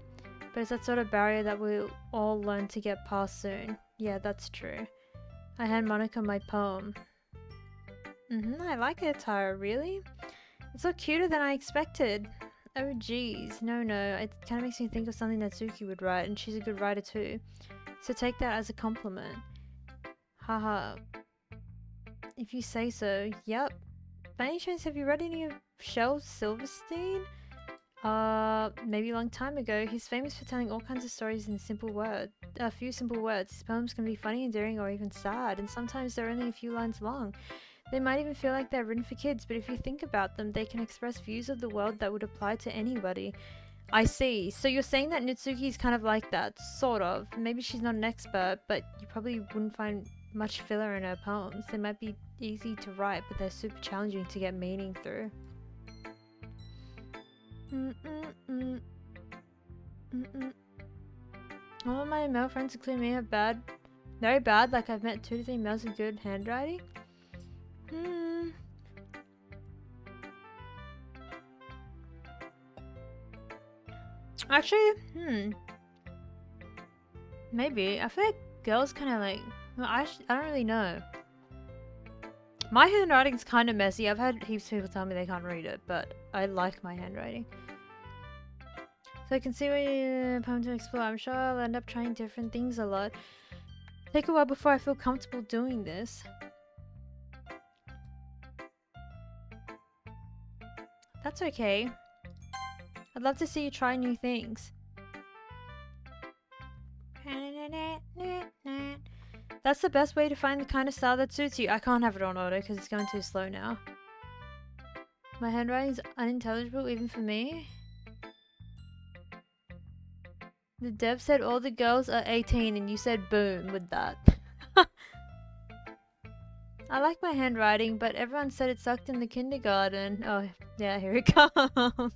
But it's that sort of barrier that we'll all learn to get past soon. Yeah, that's true. I hand Monica my poem. I like it, Tara, really? It's a lot cuter than I expected. Oh geez, no, it kind of makes me think of something that Suki would write, and she's a good writer too. So take that as a compliment. Haha. If you say so, yep. By any chance, have you read any of Shel Silverstein? Maybe a long time ago. He's famous for telling all kinds of stories in a few simple words. His poems can be funny, endearing, or even sad, and sometimes they're only a few lines long. They might even feel like they're written for kids, but if you think about them, they can express views of the world that would apply to anybody. I see. So you're saying that Nitsuki is kind of like that, sort of. Maybe she's not an expert, but you probably wouldn't find much filler in her poems. They might be easy to write, but they're super challenging to get meaning through. All of my male friends, including me, have very bad, like I've met 2 to 3 males with good handwriting. Actually, maybe. I feel like girls kind of like, well, I don't really know. My handwriting's kind of messy. I've had heaps of people tell me they can't read it, but I like my handwriting. So I can see what you're planning to explore. I'm sure I'll end up trying different things a lot. Take a while before I feel comfortable doing this. That's okay. I'd love to see you try new things. That's the best way to find the kind of style that suits you. I can't have it on auto because it's going too slow now. My handwriting's unintelligible even for me. The dev said all the girls are 18 and you said boom with that. I like my handwriting, but everyone said it sucked in the kindergarten. Oh, yeah, here it comes.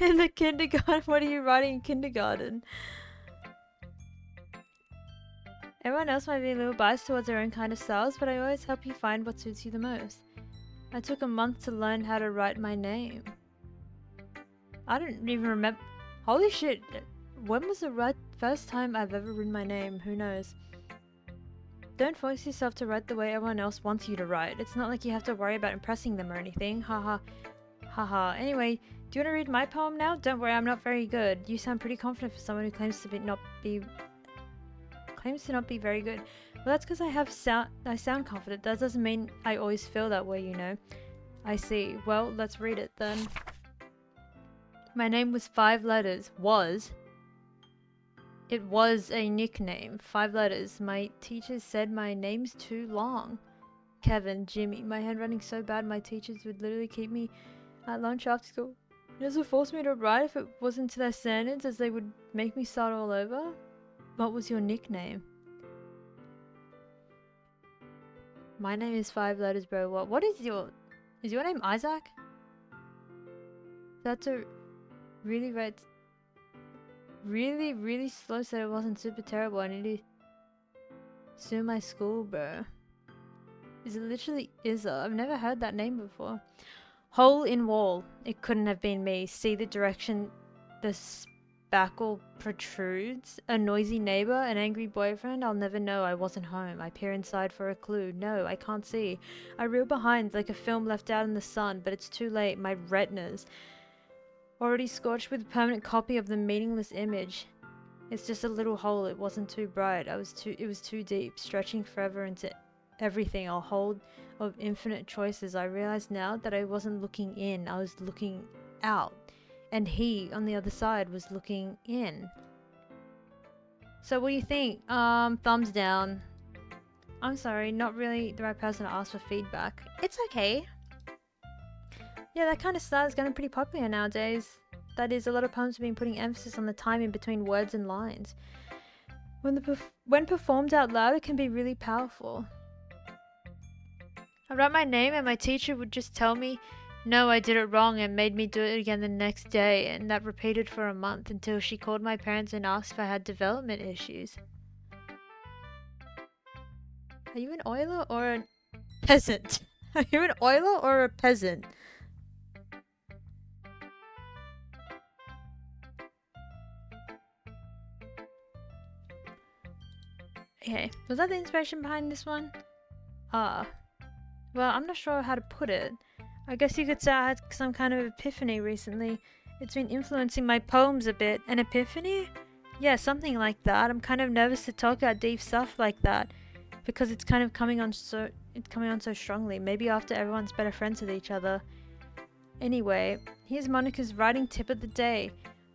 In the kindergarten? What are you writing in kindergarten? Everyone else might be a little biased towards their own kind of styles, but I always help you find what suits you the most. I took a month to learn how to write my name. I don't even remember. Holy shit. When was the first time I've ever written my name? Who knows? Don't force yourself to write the way everyone else wants you to write. It's not like you have to worry about impressing them or anything. Haha. Haha. Anyway, do you want to read my poem now? Don't worry, I'm not very good. You sound pretty confident for someone who claims to not be very good. Well, that's because I sound confident. That doesn't mean I always feel that way, you know. I see. Well, let's read it then. My name was 5 letters. It was a nickname. 5 letters. My teachers said my name's too long. Kevin, Jimmy. My handwriting's so bad my teachers would literally keep me at lunch after school. They also forced me to write if it wasn't to their standards, as they would make me start all over. What was your nickname? My name is 5 letters, bro. What is your name Isaac? That's a really red. Really slow, said it wasn't super terrible. I need to sue my school, bro. Is it literally Izza? I've never heard that name before. Hole in wall. It couldn't have been me. See the direction the spackle protrudes? A noisy neighbor? An angry boyfriend? I'll never know. I wasn't home. I peer inside for a clue. No, I can't see. I reel behind like a film left out in the sun, but it's too late. My retinas already scorched with a permanent copy of the meaningless image. It's just a little hole. It wasn't too bright. It was too deep, stretching forever into everything. A hole of infinite choices. I realized now that I wasn't looking in. I was looking out. And he, on the other side, was looking in. So what do you think? Thumbs down. I'm sorry, not really the right person to ask for feedback. It's okay. Yeah, that kind of style is getting pretty popular nowadays. That is, a lot of poems have been putting emphasis on the time in between words and lines. When performed out loud, it can be really powerful. I write my name and my teacher would just tell me, no, I did it wrong, and made me do it again the next day, and that repeated for a month until she called my parents and asked if I had development issues. Are you an oiler or a peasant? Are you an oiler or a peasant? Okay, was that the inspiration behind this one? Ah, well, I'm not sure how to put it. I guess you could say I had some kind of epiphany recently. It's been influencing my poems a bit. An epiphany? Yeah, something like that. I'm kind of nervous to talk about deep stuff like that because it's kind of coming on so strongly. Maybe after everyone's better friends with each other. Anyway, here's Monica's writing tip of the day.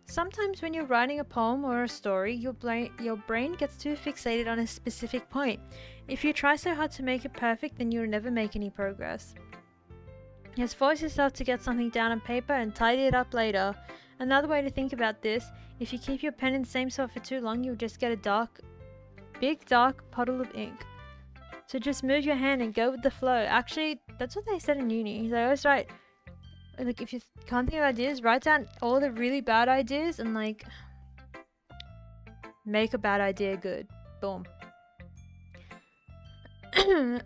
Sometimes when you're writing a poem or a story, your brain gets too fixated on a specific point. If you try so hard to make it perfect, then you'll never make any progress. Just force yourself to get something down on paper and tidy it up later. Another way to think about this, if you keep your pen in the same spot for too long, you'll just get a big dark puddle of ink. So just move your hand and go with the flow. Actually, that's what they said in uni. They always write, like, if you can't think of ideas, write down all the really bad ideas and, like, make a bad idea good. Boom.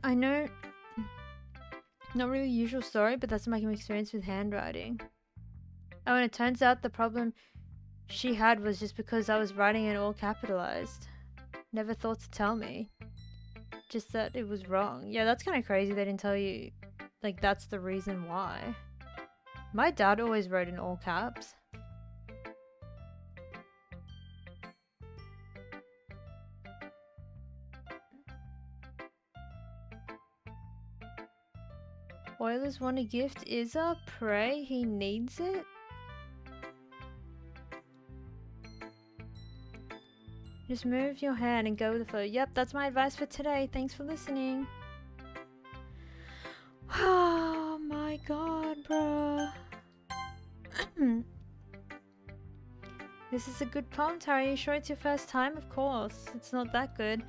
I know, not really usual story, but that's my experience with handwriting. Oh, and it turns out the problem she had was just because I was writing it all capitalized. Never thought to tell me. Just that it was wrong. Yeah, that's kind of crazy they didn't tell you, like, that's the reason why. My dad always wrote in all caps. Oilers want a gift. Izza, pray he needs it? Just move your hand and go with the flow. Yep, that's my advice for today. Thanks for listening. Oh my god, bruh. This is a good poem, Tara. Are you sure it's your first time? Of course. It's not that good.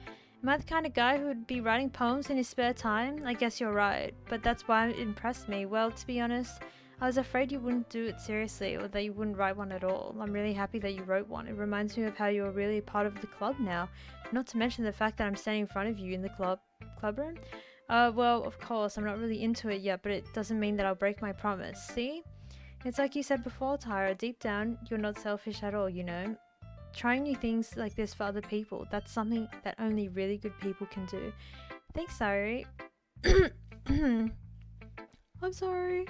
Am I the kind of guy who would be writing poems in his spare time? I guess you're right. But that's why it impressed me. Well, to be honest, I was afraid you wouldn't do it seriously or that you wouldn't write one at all. I'm really happy that you wrote one. It reminds me of how you're really a part of the club now. Not to mention the fact that I'm standing in front of you in the club room. Well, of course, I'm not really into it yet, but it doesn't mean that I'll break my promise. See? It's like you said before, Tyra. Deep down, you're not selfish at all, you know? Trying new things like this for other people, that's something that only really good people can do. Thanks, sorry. I'm sorry.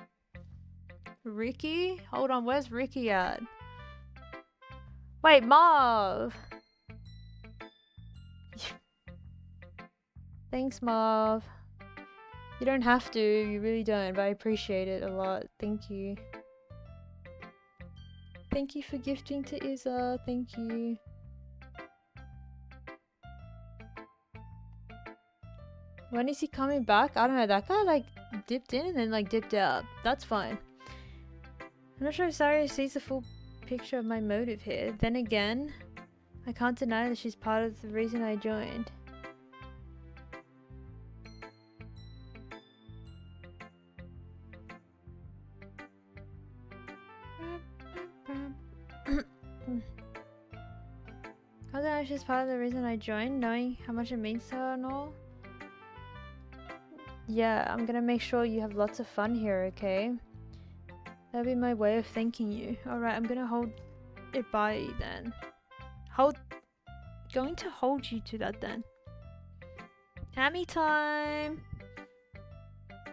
Ricky? Hold on, where's Ricky at? Wait, Marv! Thanks, Marv. You don't have to, you really don't, but I appreciate it a lot. Thank you. Thank you for gifting to Izza. Thank you. When is he coming back? I don't know. That guy, like, dipped in and then, like, dipped out. That's fine. I'm not sure if Saria sees the full picture of my motive here. Then again, I can't deny that she's part of the reason I joined. How did I know she's part of the reason I joined, knowing how much it means to her and all? Yeah, I'm gonna make sure you have lots of fun here, okay? That'll be my way of thanking you. Alright, I'm gonna hold it by you then. Going to hold you to that then. Hammy time!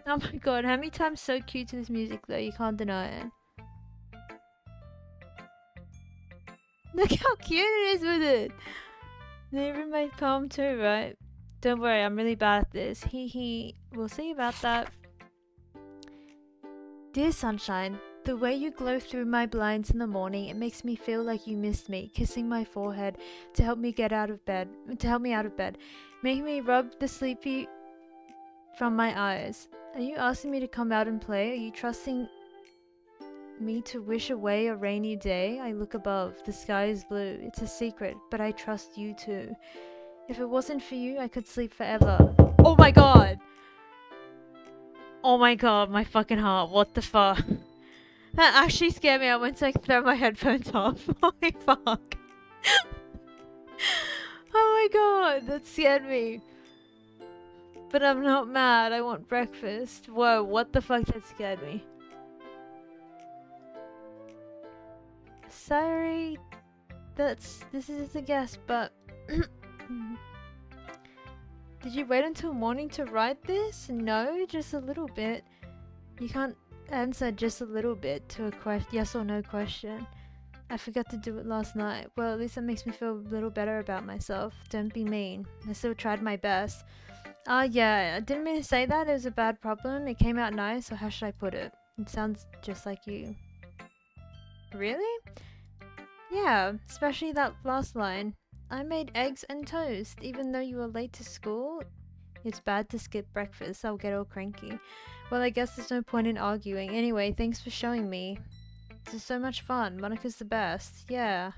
Oh my god, Hammy time's so cute to this music though, you can't deny it. Look how cute it is with it! They read my poem too, right? Don't worry, I'm really bad at this. Hee. We'll see about that. Dear sunshine, the way you glow through my blinds in the morning, it makes me feel like you missed me, kissing my forehead to help me out of bed, making me rub the sleepy from my eyes. Are you asking me to come out and play? Are you trusting me to wish away a rainy day? I look above, the sky is blue. It's a secret, but I trust you too. If it wasn't for you, I could sleep forever. Oh my god! Oh my god, my fucking heart. What the fuck? That actually scared me. I went to like throw my headphones off. Holy fuck. Oh my god, that scared me. But I'm not mad. I want breakfast. Whoa, what the fuck? That scared me. Sorry. This is a guess, but Did you wait until morning to write this? No, just a little bit. You can't answer just a little bit to a yes or no question. I forgot to do it last night. Well, at least that makes me feel a little better about myself. Don't be mean. I still tried my best. Yeah, I didn't mean to say that. It was a bad problem. It came out nice, or how should I put it? It sounds just like you. Really? Yeah, especially that last line. I made eggs and toast, even though you were late to school. It's bad to skip breakfast. I'll get all cranky. Well, I guess there's no point in arguing. Anyway, thanks for showing me. This is so much fun. Monica's the best. Yeah.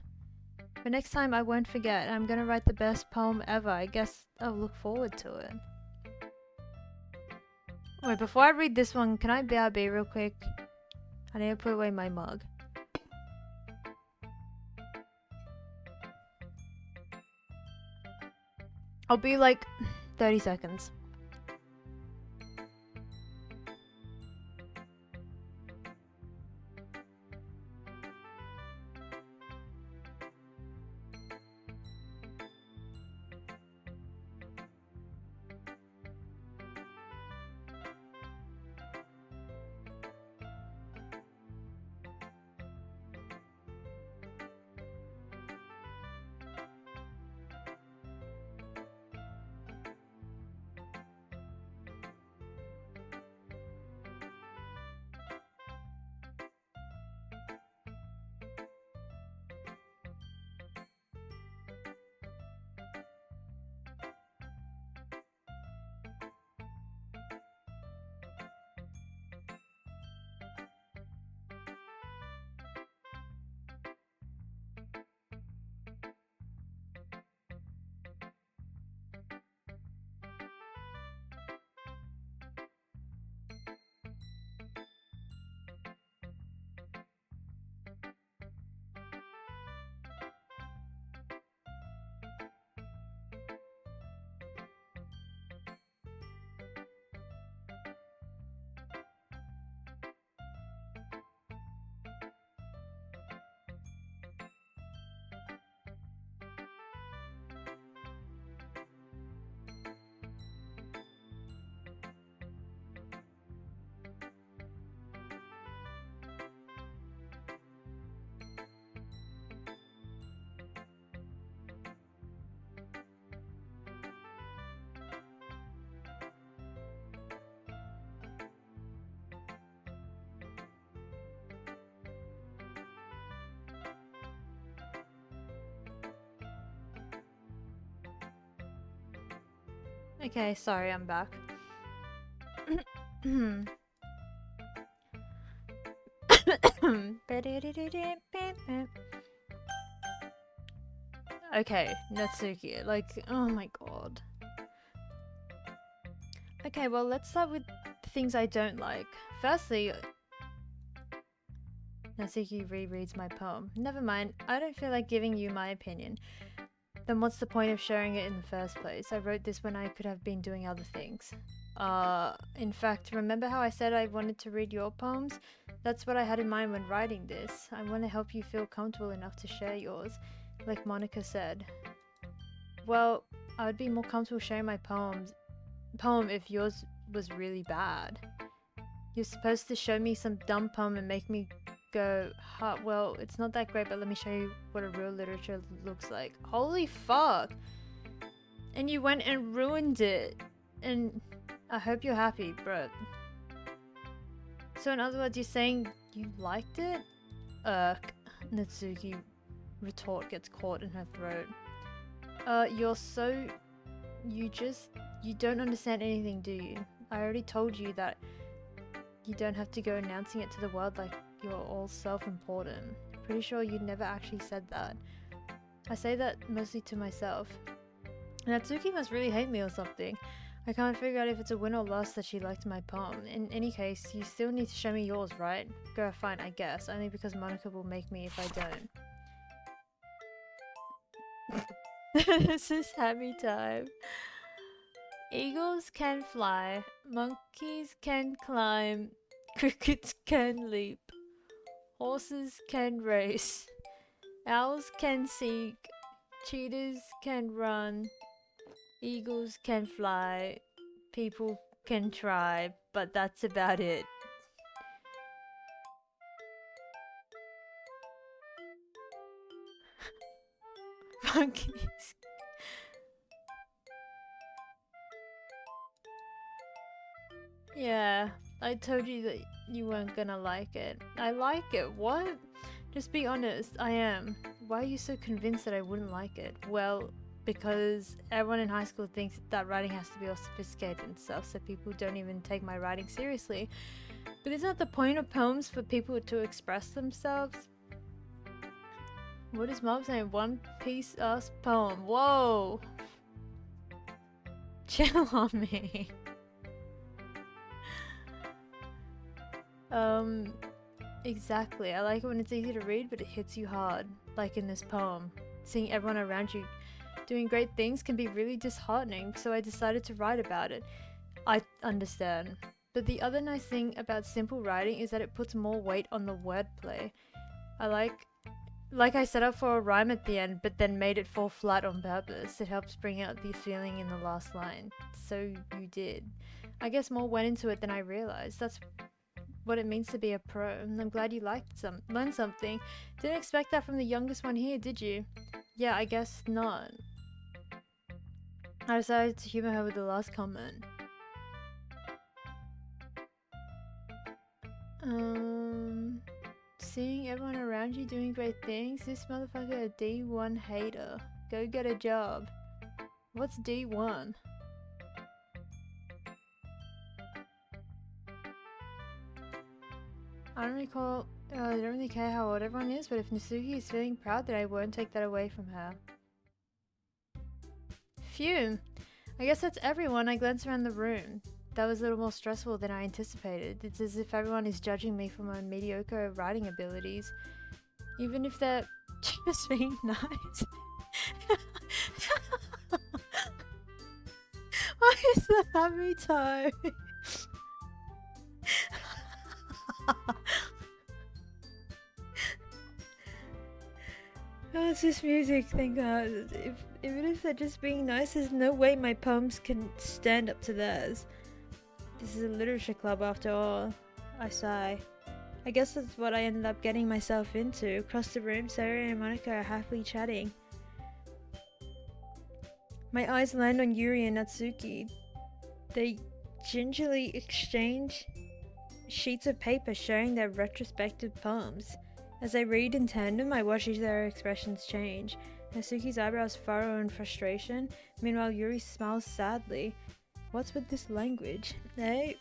But next time I won't forget. I'm gonna write the best poem ever. I guess I'll look forward to it. Wait, before I read this one, can I BRB real quick? I need to put away my mug. I'll be like 30 seconds. Okay, sorry, I'm back. Okay, Natsuki, like, oh my god. Okay, well, let's start with things I don't like. Firstly, Natsuki rereads my poem. Never mind, I don't feel like giving you my opinion. Then what's the point of sharing it in the first place? I wrote this when I could have been doing other things. In fact, remember how I said I wanted to read your poems? That's what I had in mind when writing this. I want to help you feel comfortable enough to share yours, like Monica said. Well, I would be more comfortable sharing my poem if yours was really bad. You're supposed to show me some dumb poem and make me go, huh, well, it's not that great, but let me show you what a real literature looks like. Holy fuck! And you went and ruined it. And I hope you're happy, bro. So in other words, you're saying you liked it? Natsuki retort gets caught in her throat. You don't understand anything, do you? I already told you that you don't have to go announcing it to the world like you're all self-important. Pretty sure you never actually said that. I say that mostly to myself. Natsuki must really hate me or something. I can't figure out if it's a win or loss that she liked my poem. In any case, you still need to show me yours, right? Go, fine, I guess. Only because Monica will make me if I don't. This is happy time. Eagles can fly, monkeys can climb, crickets can leap, horses can race, owls can seek, cheetahs can run, Eagles can fly, people can try, but that's about it. Monkeys. Yeah, I told you that you weren't gonna like it. I like it. What? Just be honest. I am. Why are you so convinced that I wouldn't like it? Well, because everyone in high school thinks that writing has to be all sophisticated and stuff, so people don't even take my writing seriously. But isn't that the point of poems, for people to express themselves? What is mom saying? One piece ass poem. Whoa! Chill on me. Um, exactly. I like it when it's easy to read, but it hits you hard, like in this poem. Seeing everyone around you doing great things can be really disheartening, so I decided to write about it. I understand. But the other nice thing about simple writing is that it puts more weight on the wordplay. I like I set up for a rhyme at the end, but then made it fall flat on purpose. It helps bring out the feeling in the last line. So you did. I guess more went into it than I realized. That's what it means to be a pro. I'm glad you learned something. Didn't expect that from the youngest one here, did you? Yeah, I guess not. I decided to humor her with the last comment. Seeing everyone around you doing great things, this motherfucker a D1 hater. Go get a job. What's D1? I don't really care how old everyone is, but if Nasuki is feeling proud, then I won't take that away from her. Phew. I guess that's everyone. I glanced around the room. That was a little more stressful than I anticipated. It's as if everyone is judging me for my mediocre writing abilities, even if they're just being nice. Why is the happy time? Oh, it's just music, thank God. Even if they're just being nice, there's no way my poems can stand up to theirs. This is a literature club after all. I sigh. I guess that's what I ended up getting myself into. Across the room, Sarah and Monica are happily chatting. My eyes land on Yuri and Natsuki. They gingerly exchange sheets of paper showing their retrospective poems. As I read in tandem, I watch their expressions change. Natsuki's eyebrows furrow in frustration. Meanwhile, Yuri smiles sadly. What's with this language? Hey,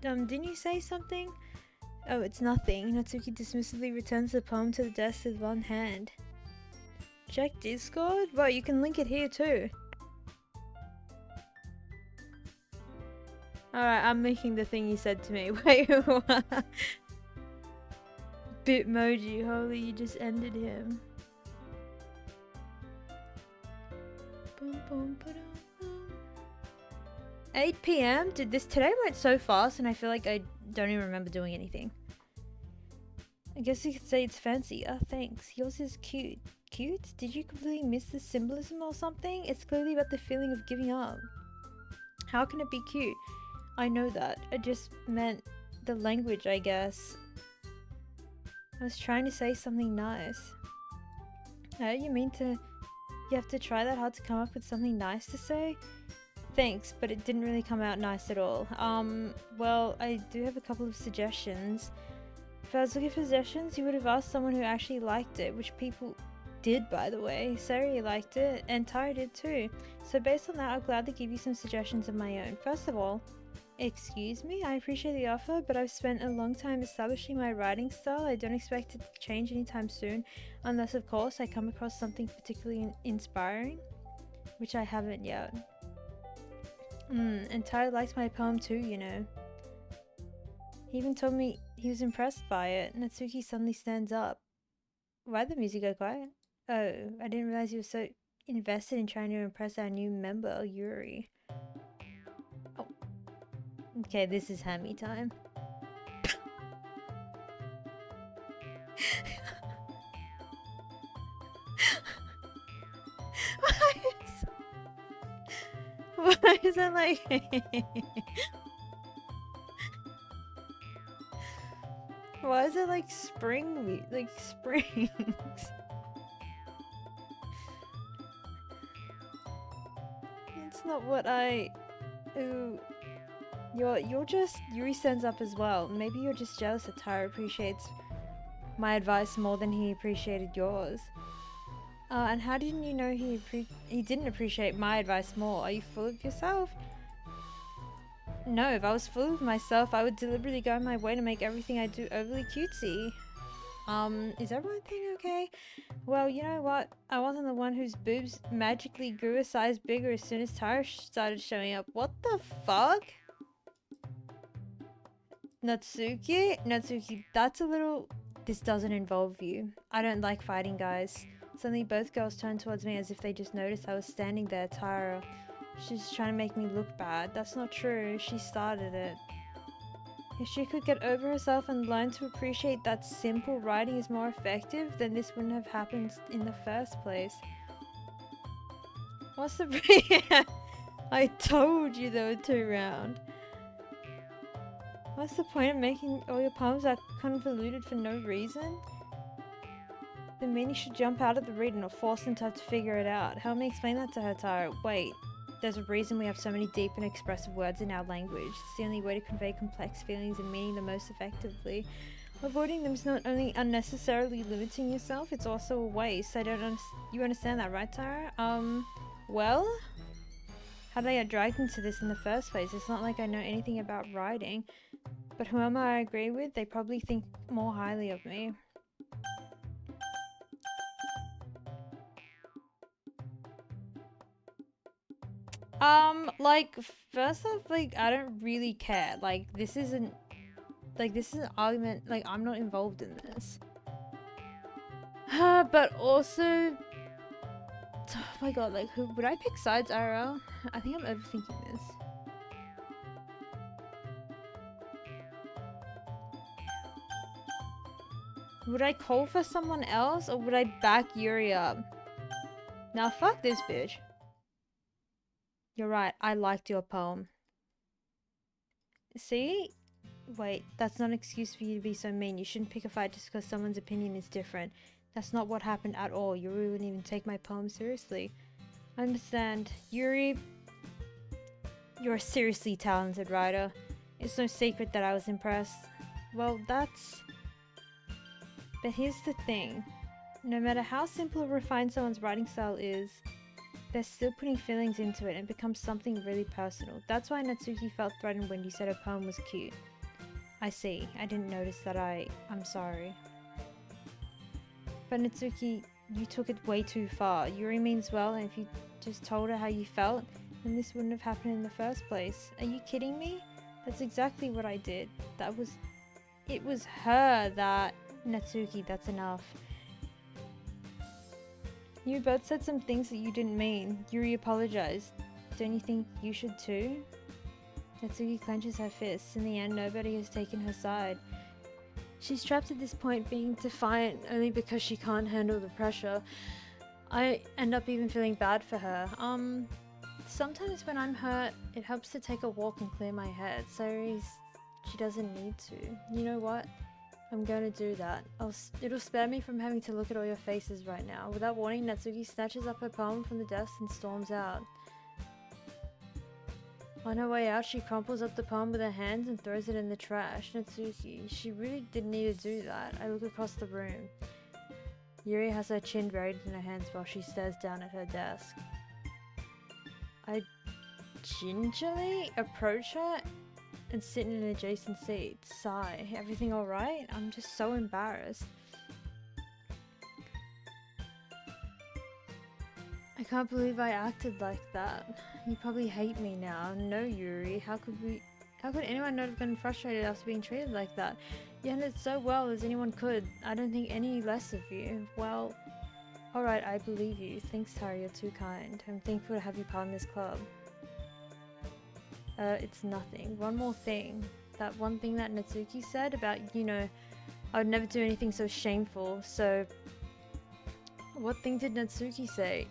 didn't you say something? Oh, it's nothing. Natsuki dismissively returns the poem to the desk with one hand. Check Discord? Well, you can link it here too. Alright, I'm making the thing you said to me. Wait, what? Bitmoji, holy, you just ended him. 8 p.m? Dude, today went so fast and I feel like I don't even remember doing anything. I guess you could say it's fancy. Oh, thanks. Yours is cute. Cute? Did you completely miss the symbolism or something? It's clearly about the feeling of giving up. How can it be cute? I know that. I just meant the language, I guess. I was trying to say something nice. Oh, you have to try that hard to come up with something nice to say? Thanks, but it didn't really come out nice at all. Well, I do have a couple of suggestions. If I was looking for suggestions, you would have asked someone who actually liked it, which people did, by the way. Sari liked it, and Ty did too. So based on that, I'll gladly give you some suggestions of my own. First of all, excuse me, I appreciate the offer, but I've spent a long time establishing my writing style. I don't expect it to change anytime soon, unless of course I come across something particularly inspiring, which I haven't yet. And Ty likes my poem too, you know. He even told me he was impressed by it. Natsuki suddenly stands up. Why'd the music go quiet? Oh, I didn't realize you were so invested in trying to impress our new member, Yuri. Oh. Okay, this is Hammy time. Why is that like... Why is it like spring? Like springs? It's not what I... Ooh. You're just... Yuri stands up as well. Maybe you're just jealous that Tara appreciates my advice more than he appreciated yours. And how didn't you know he didn't appreciate my advice more? Are you full of yourself? No, if I was full of myself, I would deliberately go my way to make everything I do overly cutesy. Is everything okay? Well, you know what? I wasn't the one whose boobs magically grew a size bigger as soon as Tara started showing up. What the fuck? Natsuki, that's a little... This doesn't involve you. I don't like fighting guys. Suddenly both girls turned towards me as if they just noticed I was standing there, Tara. She's trying to make me look bad. That's not true. She started it. If she could get over herself and learn to appreciate that simple writing is more effective, then this wouldn't have happened in the first place. What's the... I told you they were too round. What's the point of making all your poems that convoluted for no reason? The meaning should jump out of the reading or force them to have to figure it out. Help me explain that to her, Tara. Wait, there's a reason we have so many deep and expressive words in our language. It's the only way to convey complex feelings and meaning the most effectively. Avoiding them is not only unnecessarily limiting yourself, it's also a waste. You understand that, right, Tara? Well? How did I get dragged into this in the first place? It's not like I know anything about writing. But whoever I agree with, they probably think more highly of me. Like, first off, like, I don't really care. Like, this isn't... Like, this is an argument, like, I'm not involved in this. But also... Oh my god, like, would I pick sides, IRL? I think I'm overthinking this. Would I call for someone else, or would I back Yuri up? Now fuck this bitch. You're right, I liked your poem. See? Wait, that's not an excuse for you to be so mean. You shouldn't pick a fight just because someone's opinion is different. That's not what happened at all. Yuri wouldn't even take my poem seriously. I understand. Yuri, you're a seriously talented writer. It's no secret that I was impressed. Well, that's... But here's the thing. No matter how simple or refined someone's writing style is, they're still putting feelings into it and it becomes something really personal. That's why Natsuki felt threatened when you said her poem was cute. I see. I didn't notice that I'm sorry. But Natsuki, you took it way too far. Yuri means well, and if you just told her how you felt, then this wouldn't have happened in the first place. Are you kidding me? That's exactly what I did. It was her that... Natsuki, that's enough. You both said some things that you didn't mean. Yuri apologized. Don't you think you should too? Natsuki clenches her fists. In the end, nobody has taken her side. She's trapped at this point, being defiant only because she can't handle the pressure. I end up even feeling bad for her. Sometimes when I'm hurt, it helps to take a walk and clear my head. So she doesn't need to. You know what? I'm going to do that. It'll spare me from having to look at all your faces right now. Without warning, Natsuki snatches up her poem from the desk and storms out. On her way out, she crumples up the poem with her hands and throws it in the trash. Natsuki, she really didn't need to do that. I look across the room. Yuri has her chin buried in her hands while she stares down at her desk. I gingerly approach her and sit in an adjacent seat. Sigh. Everything alright? I'm just so embarrassed. I can't believe I acted like that. You probably hate me now. No, Yuri. How could anyone not have been frustrated after being treated like that? You handled it so well as anyone could. I don't think any less of you. Well, alright, I believe you. Thanks, Tara, you're too kind. I'm thankful to have you part in this club. It's nothing. One more thing. That one thing that Natsuki said about, you know, I would never do anything so shameful, so... What thing did Natsuki say?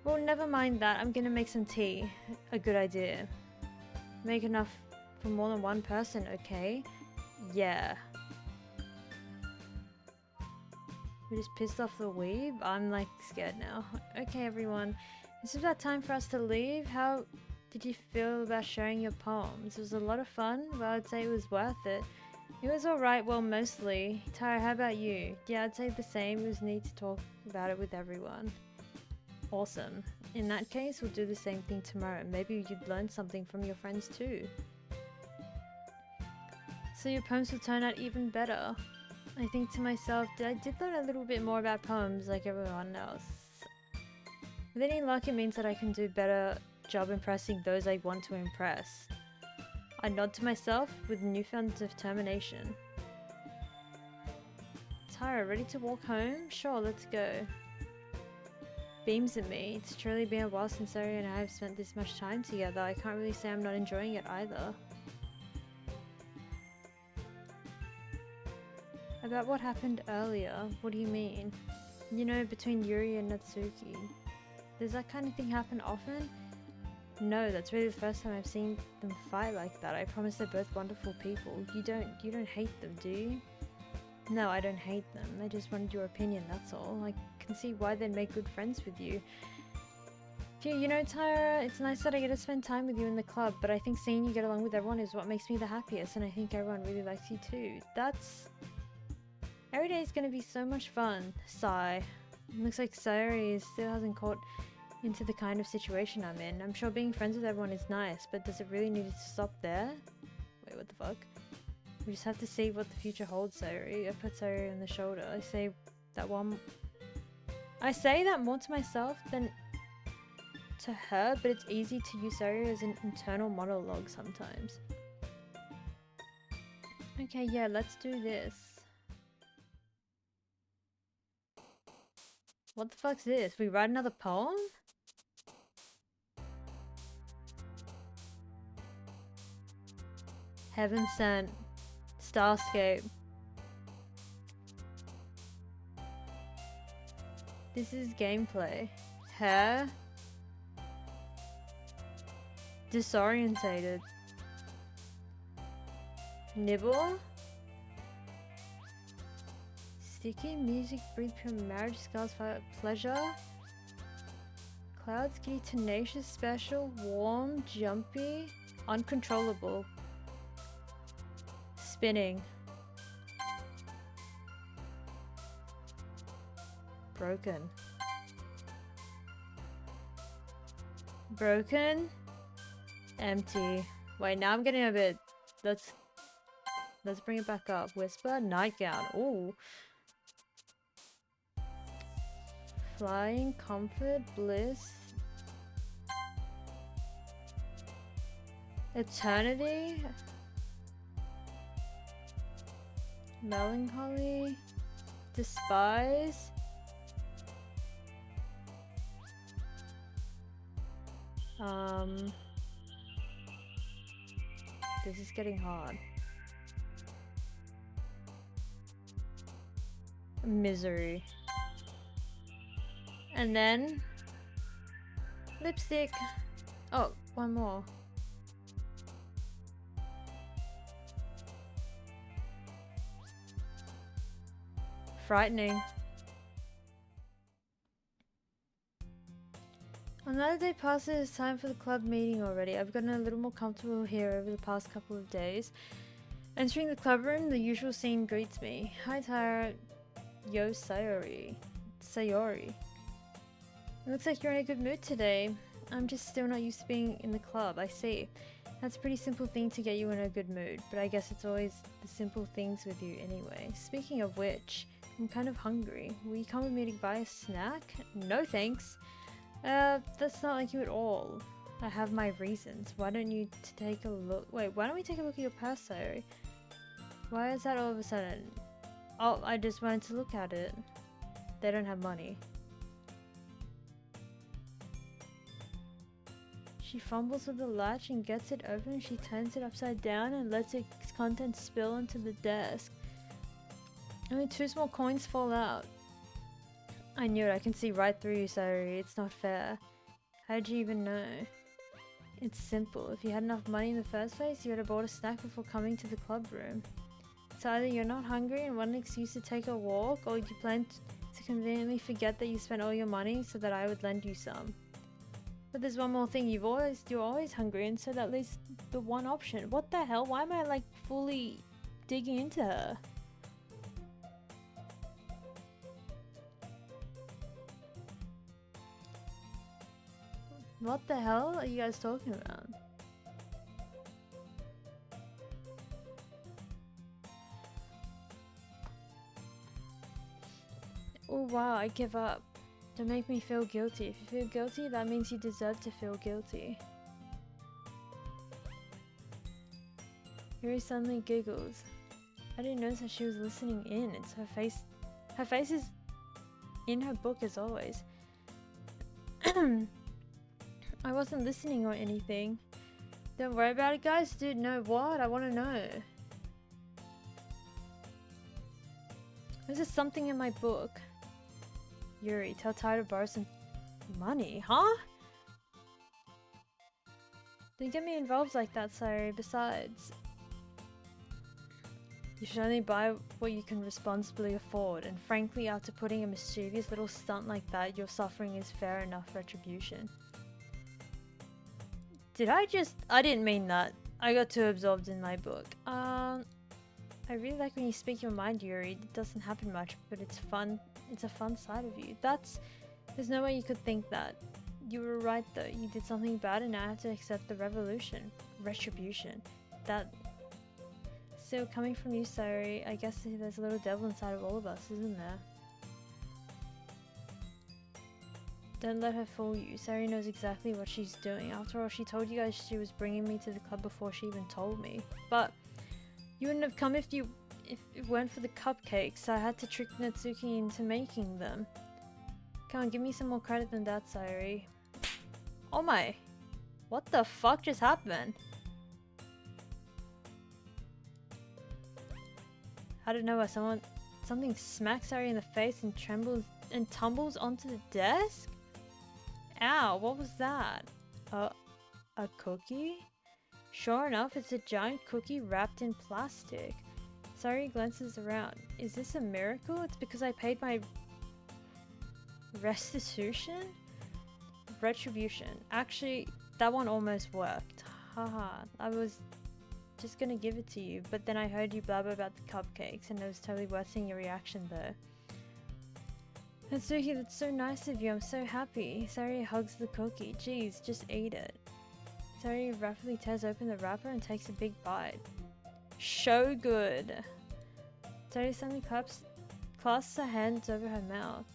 Well, never mind that. I'm gonna make some tea. A good idea. Make enough for more than one person, okay? Yeah. We just pissed off the weeb? I'm like scared now. Okay, everyone. It's about time for us to leave. How did you feel about sharing your poems? It was a lot of fun. Well, I'd say it was worth it. It was alright, well, mostly. Tara, how about you? Yeah, I'd say the same. It was neat to talk about it with everyone. Awesome. In that case, we'll do the same thing tomorrow. Maybe you'd learn something from your friends too. So your poems will turn out even better. I think to myself, I did learn a little bit more about poems like everyone else. With any luck, it means that I can do a better job impressing those I want to impress. I nod to myself with newfound determination. Tara, ready to walk home? Sure, let's go. Beams at me. It's truly been a while since Sari and I have spent this much time together. I can't really say I'm not enjoying it either. About what happened earlier? What do you mean? You know, between Yuri and Natsuki. Does that kind of thing happen often? No, that's really the first time I've seen them fight like that. I promise they're both wonderful people. You don't hate them, do you? No, I don't hate them. I just wanted your opinion, that's all. I can see why they'd make good friends with you. You know, Tyra, it's nice that I get to spend time with you in the club, but I think seeing you get along with everyone is what makes me the happiest, and I think everyone really likes you too. Every day is gonna be so much fun. Sigh. Looks like Sayori still hasn't caught into the kind of situation I'm in. I'm sure being friends with everyone is nice, but does it really need to stop there? Wait, what the fuck? We just have to see what the future holds, Sayori. I put Sayori on the shoulder. I say that more to myself than to her, but it's easy to use Sayori as an internal monologue sometimes. Okay, yeah, let's do this. What the fuck's this? We write another poem? Heaven Sent. Starscape. This is gameplay. Hair. Disorientated. Nibble. Sticky music breathe pure marriage scars fire pleasure. Clouds key tenacious special warm jumpy uncontrollable. Spinning. Broken. Broken. Empty. Wait, now I'm getting a bit. Let's bring it back up. Whisper. Nightgown. Ooh. Flying. Comfort. Bliss. Eternity. Melancholy. Despise. This is getting hard. Misery. And then lipstick. Oh, one more. Frightening. Another day passes, it's time for the club meeting already. I've gotten a little more comfortable here over the past couple of days. Entering the club room, the usual scene greets me. Hi Tara. Yo Sayori. It looks like you're in a good mood today. I'm just still not used to being in the club, I see. That's a pretty simple thing to get you in a good mood, but I guess it's always the simple things with you anyway. Speaking of which, I'm kind of hungry. Will you come with me to buy a snack? No thanks. That's not like you at all. I have my reasons. Why don't you take a look? Wait, why don't we take a look at your purse, Sayori? Why is that all of a sudden? Oh, I just wanted to look at it. They don't have money. She fumbles with the latch and gets it open. She turns it upside down and lets its contents spill onto the desk. Only 2 small coins fall out. I knew it. I can see right through you, Sayori. It's not fair. How did you even know? It's simple. If you had enough money in the first place, you would have bought a snack before coming to the club room. So either you're not hungry and want an excuse to take a walk, or you plan to conveniently forget that you spent all your money so that I would lend you some. But there's one more thing. You're always hungry, and so that leaves the one option. What the hell? Why am I like fully digging into her? What the hell are you guys talking about? Oh wow, I give up. Don't make me feel guilty. If you feel guilty, that means you deserve to feel guilty. Yuri suddenly giggles. I didn't notice that she was listening in. It's her face. Her face is in her book as always. I wasn't listening or anything. Don't worry about it, guys. Dude, no, what? I want to know. There's just something in my book. Yuri, tell Ty to borrow some money, huh? Don't get me involved like that, sorry. Besides, you should only buy what you can responsibly afford, and frankly, after putting a mischievous little stunt like that, your suffering is fair enough retribution. I didn't mean that. I got too absorbed in my book. I really like when you speak your mind, Yuri. It doesn't happen much, but it's fun. It's a fun side of you. There's no way you could think that. You were right though. You did something bad and now I have to accept the retribution. That. Still, coming from you, sorry, I guess there's a little devil inside of all of us, isn't there? Don't let her fool you. Sari knows exactly what she's doing. After all, she told you guys she was bringing me to the club before she even told me. But you wouldn't have come if it weren't for the cupcakes. So I had to trick Natsuki into making them. Come on, give me some more credit than that, Sayori. Oh my. What the fuck just happened? Out of nowhere, something smacks Sayori in the face and tumbles onto the desk? Ow, what was that? A cookie? Sure enough, it's a giant cookie wrapped in plastic. Sayori glances around. Is this a miracle? It's because I paid my restitution? Retribution. Actually, that one almost worked. Haha, I was just gonna give it to you, but then I heard you blabber about the cupcakes and it was totally worth seeing your reaction though. Natsuki, that's so nice of you. I'm so happy. Sayori hugs the cookie. Jeez, just eat it. Sayori rapidly tears open the wrapper and takes a big bite. So good. Sayori suddenly clasps her hands over her mouth.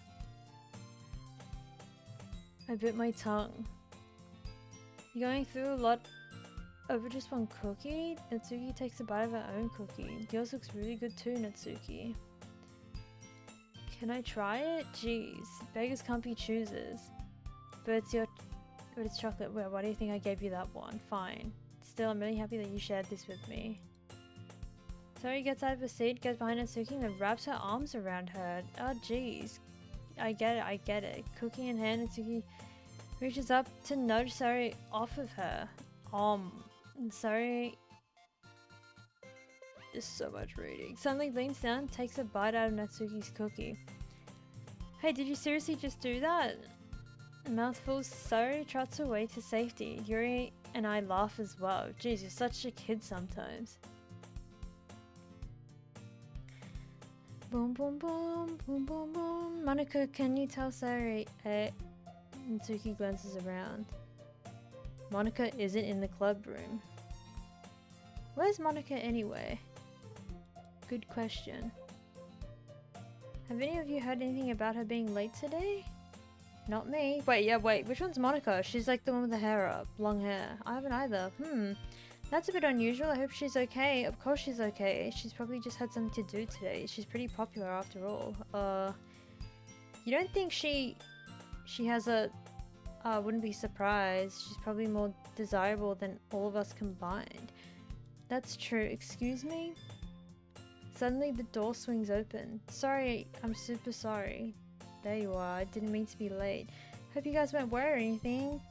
I bit my tongue. You're going through a lot over just one cookie? Natsuki takes a bite of her own cookie. Yours looks really good too, Natsuki. Can I try it? Jeez, beggars can't be choosers. But it's chocolate. Well, why do you think I gave you that one? Fine. Still, I'm really happy that you shared this with me. Sayori gets out of her seat, goes behind Natsuki, and then wraps her arms around her. Oh, jeez. I get it. Cookie in hand, Natsuki reaches up to nudge Sayori off of her. And Sayori... There's so much reading. Suddenly leans down, takes a bite out of Natsuki's cookie. Hey, did you seriously just do that? Mouthful, Sayori trots away to safety. Yuri and I laugh as well. Jeez, you're such a kid sometimes. Boom, boom, boom, boom, boom, boom. Monica, can you tell Sayori? Natsuki glances around. Monica isn't in the club room. Where's Monica anyway? Good question. Have any of you heard anything about her being late today? Not me. Wait, which one's Monica? She's like the one with the hair up, long hair. I haven't either. That's a bit unusual. I hope she's okay. Of course she's okay. She's probably just had something to do today. She's pretty popular after all. You don't think she has a... wouldn't be surprised. She's probably more desirable than all of us combined. That's true. Excuse me? Suddenly the door swings open. Sorry, I'm super sorry. There you are. I didn't mean to be late. Hope you guys went well or anything.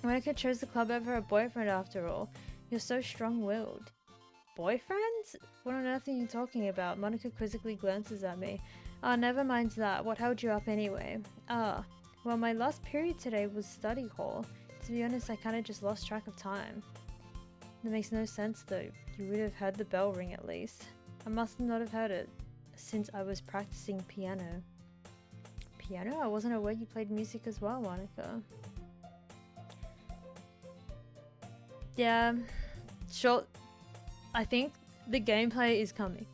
Monica chose the club over her boyfriend after all. You're so strong-willed. Boyfriend? What on earth are you talking about? Monica quizzically glances at me. Ah, never mind that. What held you up anyway? Ah, well, my last period today was study hall. To be honest, I kinda just lost track of time. That makes no sense though. You would have heard the bell ring at least. I must not have heard it since I was practicing piano. Piano? I wasn't aware you played music as well, Monica. Yeah, sure. I think the gameplay is coming.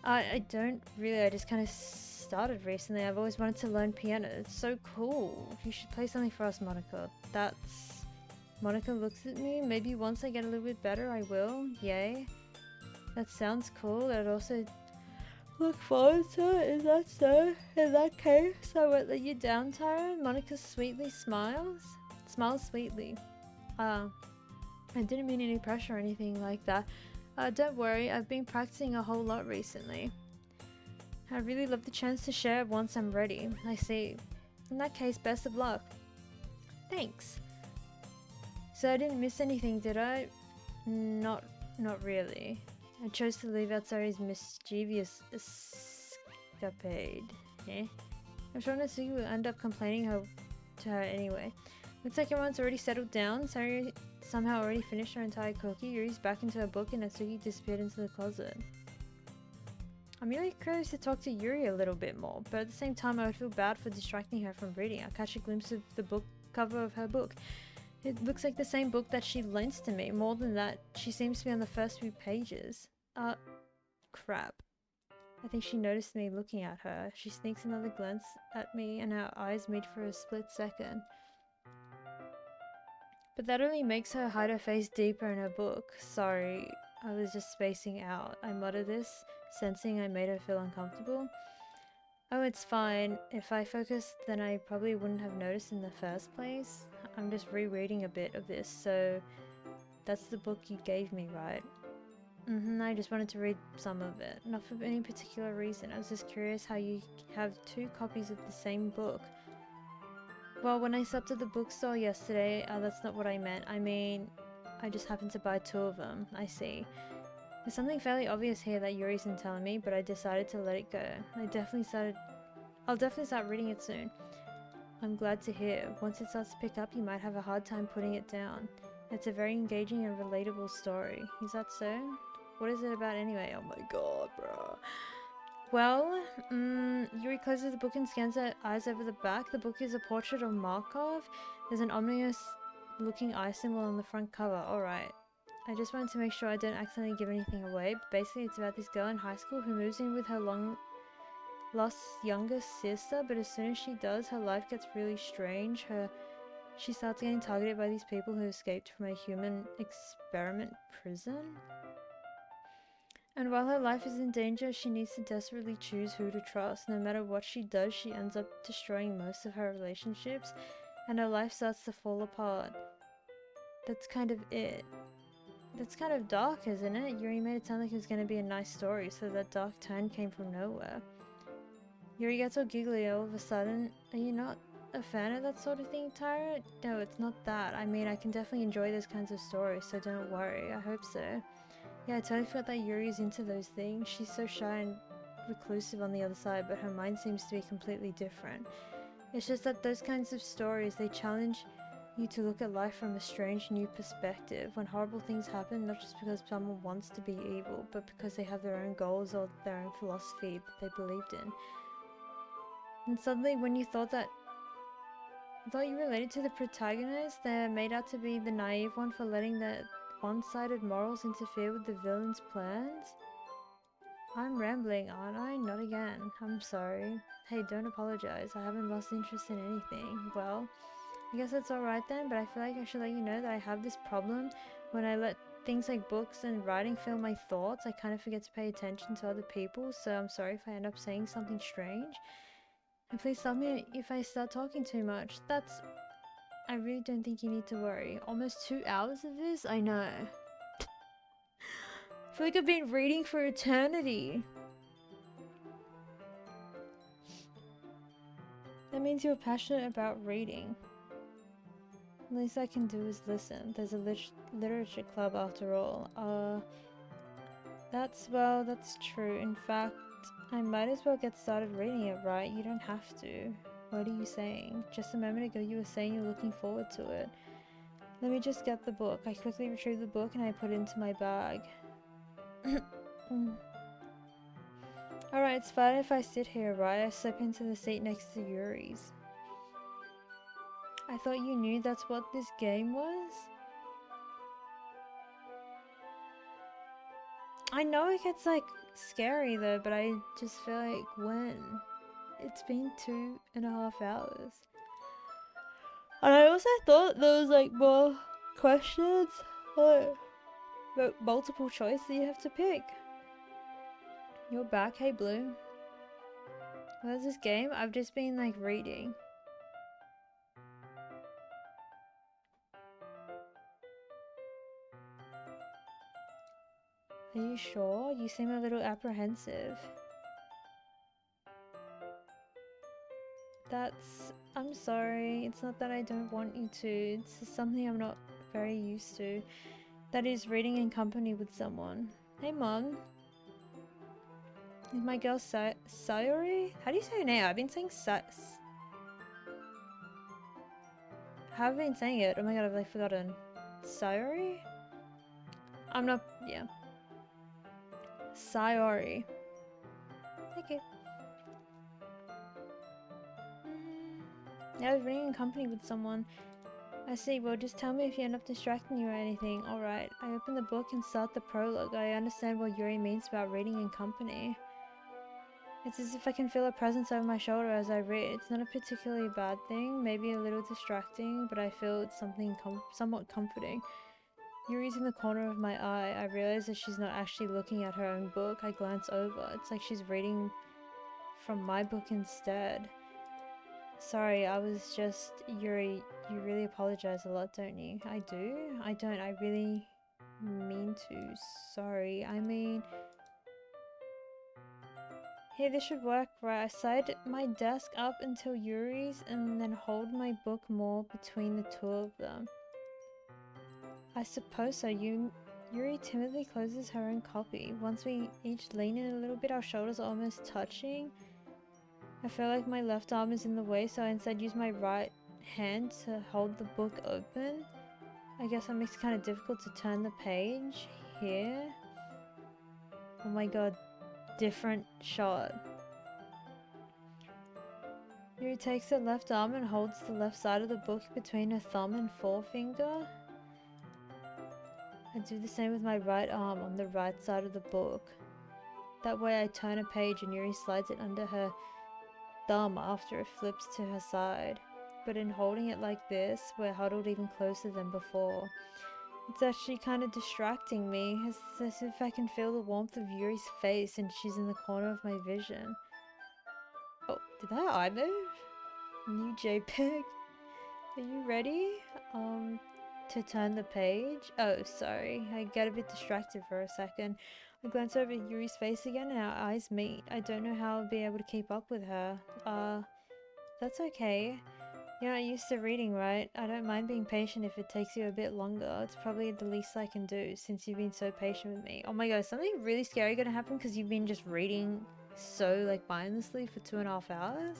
I don't really, I just kind of started recently. I've always wanted to learn piano. It's so cool. You should play something for us, Monica. That's... Monica looks at me. Maybe once I get a little bit better, I will. Yay. That sounds cool. I'd also look forward to it. Is that so? In that case, I won't let you down, Tyra. Monica sweetly smiles. Smiles sweetly. I didn't mean any pressure or anything like that. Don't worry, I've been practicing a whole lot recently. I'd really love the chance to share once I'm ready. I see. In that case, best of luck. Thanks. So I didn't miss anything, did I? Not really. I chose to leave out Sari's mischievous escapade. Eh? I'm sure Natsuki will end up complaining to her anyway. Looks like everyone's already settled down. Sari somehow already finished her entire cookie. Yuri's back into her book and Natsuki disappeared into the closet. I'm really curious to talk to Yuri a little bit more, but at the same time I would feel bad for distracting her from reading. I catch a glimpse of the book cover of her book. It looks like the same book that she lends to me. More than that, she seems to be on the first few pages. Crap. I think she noticed me looking at her. She sneaks another glance at me and our eyes meet for a split second. But that only makes her hide her face deeper in her book. Sorry, I was just spacing out. I mutter this, sensing I made her feel uncomfortable. Oh, it's fine. If I focused, then I probably wouldn't have noticed in the first place. I'm just rereading a bit of this, so that's the book you gave me, right? I just wanted to read some of it. Not for any particular reason. I was just curious how you have two copies of the same book. Well, when I stopped at the bookstore yesterday, that's not what I meant. I mean, I just happened to buy two of them. I see. There's something fairly obvious here that Yuri isn't telling me, but I decided to let it go. I'll definitely start reading it soon. I'm glad to hear. Once it starts to pick up, you might have a hard time putting it down. It's a very engaging and relatable story. Is that so? What is it about anyway? Oh my god, bro. Well, Yuri closes the book and scans her eyes over the back. The book is a portrait of Markov. There's an ominous looking eye symbol on the front cover. Alright. I just wanted to make sure I don't accidentally give anything away. But basically, it's about this girl in high school who moves in with her long-lost younger sister. But as soon as she does, her life gets really strange. She starts getting targeted by these people who escaped from a human experiment prison. And while her life is in danger, she needs to desperately choose who to trust. No matter what she does, she ends up destroying most of her relationships, and her life starts to fall apart. That's kind of it. That's kind of dark, isn't it? Yuri made it sound like it was going to be a nice story, so that dark turn came from nowhere. Yuri gets all giggly all of a sudden. Are you not a fan of that sort of thing, Tyra? No, it's not that. I mean, I can definitely enjoy those kinds of stories, so don't worry. I hope so. Yeah, I totally felt that Yuri's into those things. She's so shy and reclusive on the other side, but her mind seems to be completely different. It's just that those kinds of stories, they challenge you to look at life from a strange new perspective. When horrible things happen, not just because someone wants to be evil, but because they have their own goals or their own philosophy that they believed in. And suddenly, when you thought you related to the protagonist, they're made out to be the naive one for letting the one-sided morals interfere with the villain's plans? I'm rambling, aren't I? Not again. I'm sorry. Hey, don't apologize. I haven't lost interest in anything. Well, I guess that's alright then, but I feel like I should let you know that I have this problem. When I let things like books and writing fill my thoughts, I kind of forget to pay attention to other people, so I'm sorry if I end up saying something strange. And please stop me if I start talking too much. I really don't think you need to worry. Almost 2 hours of this? I know. I feel like I've been reading for eternity. That means you're passionate about reading. The least I can do is listen. There's a literature club after all. That's true. In fact, I might as well get started reading it, right? You don't have to. What are you saying? Just a moment ago you were saying you're looking forward to it. Let me just get the book. I quickly retrieve the book and I put it into my bag. Alright, it's fine if I sit here, right? I slip into the seat next to Yuri's. I thought you knew that's what this game was? I know it gets like scary though, but I just feel like when? It's been 2.5 hours. And I also thought there was like more questions, like multiple choice that you have to pick. You're back, hey Blue. What's this game? I've just been like reading. Are you sure? You seem a little apprehensive. I'm sorry. It's not that I don't want you to. It's just something I'm not very used to. That is reading in company with someone. Hey Mom. Is my girl Sayori? How do you say her name? I've been saying How have I been saying it? Oh my god, I've like forgotten. Sayori? I'm not, yeah. Sayori. Okay. Yeah, I was reading in company with someone. I see, well just tell me if you end up distracting you or anything. Alright, I open the book and start the prologue. I understand what Yuri means about reading in company. It's as if I can feel a presence over my shoulder as I read. It's not a particularly bad thing, maybe a little distracting, but I feel it's something somewhat comforting. Yuri's in the corner of my eye. I realize that she's not actually looking at her own book. I glance over. It's like she's reading from my book instead. Sorry, I was just... Yuri, you really apologize a lot, don't you? I do? I don't. I really mean to. Sorry. I mean... Hey, this should work, right? I side my desk up until Yuri's and then hold my book more between the two of them. I suppose so. Yuri timidly closes her own copy. Once we each lean in a little bit, our shoulders are almost touching. I feel like my left arm is in the way, so I instead use my right hand to hold the book open. I guess that makes it kind of difficult to turn the page here. Oh my god, different shot. Yuri takes her left arm and holds the left side of the book between her thumb and forefinger. I do the same with my right arm on the right side of the book. That way I turn a page and Yuri slides it under her thumb after it flips to her side. But in holding it like this, we're huddled even closer than before. It's actually kind of distracting me. It's as if I can feel the warmth of Yuri's face and she's in the corner of my vision. Oh, did that eye move? New JPEG. Are you ready? To turn the page? Oh, sorry. I get a bit distracted for a second. I glance over at Yuri's face again and our eyes meet. I don't know how I'll be able to keep up with her. That's okay. You're not used to reading, right? I don't mind being patient if it takes you a bit longer. It's probably the least I can do since you've been so patient with me. Oh my god, something really scary gonna happen because you've been just reading so like mindlessly for 2.5 hours?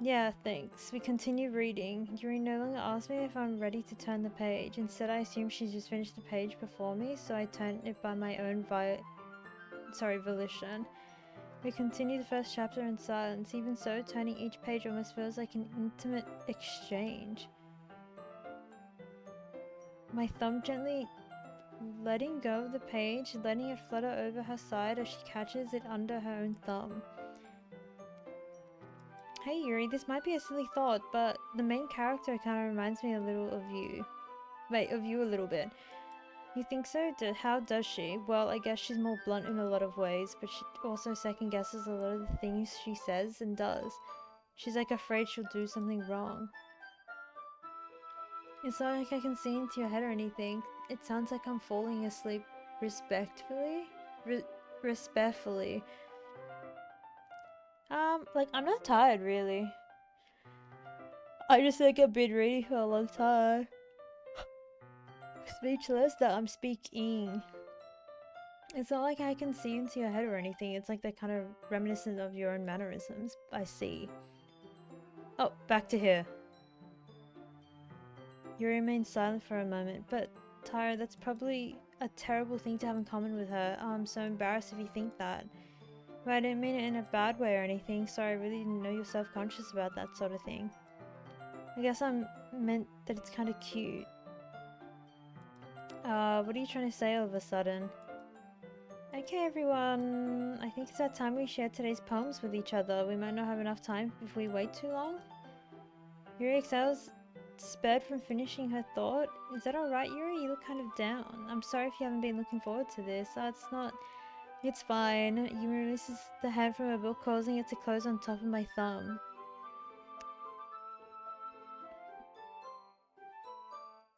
Yeah, thanks. We continue reading. Yuri no longer asks me if I'm ready to turn the page. Instead, I assume she's just finished the page before me, so I turn it by my own volition. We continue the first chapter in silence. Even so, turning each page almost feels like an intimate exchange. My thumb gently letting go of the page, letting it flutter over her side as she catches it under her own thumb. Hey Yuri, this might be a silly thought, but the main character kind of reminds me a little of you. Wait, of you a little bit. You think so? How does she? Well, I guess she's more blunt in a lot of ways, but she also second guesses a lot of the things she says and does. She's like afraid she'll do something wrong. It's not like I can see into your head or anything. It sounds like I'm falling asleep respectfully. Respectfully. Like, I'm not tired, really. I just think I've been reading for a long time. Speechless that I'm speaking. It's not like I can see into your head or anything. It's like they're kind of reminiscent of your own mannerisms. I see. Oh, back to here. You remain silent for a moment, but Tyra, that's probably a terrible thing to have in common with her. I'm so embarrassed if you think that. But I didn't mean it in a bad way or anything. Sorry, I really didn't know you're self-conscious about that sort of thing. I guess I meant that it's kind of cute. What are you trying to say all of a sudden? Okay, everyone. I think it's that time we share today's poems with each other. We might not have enough time if we wait too long. Yuri excels spurred from finishing her thought. Is that alright, Yuri? You look kind of down. I'm sorry if you haven't been looking forward to this. It's not... It's fine. Yuri releases the hand from her book, causing it to close on top of my thumb.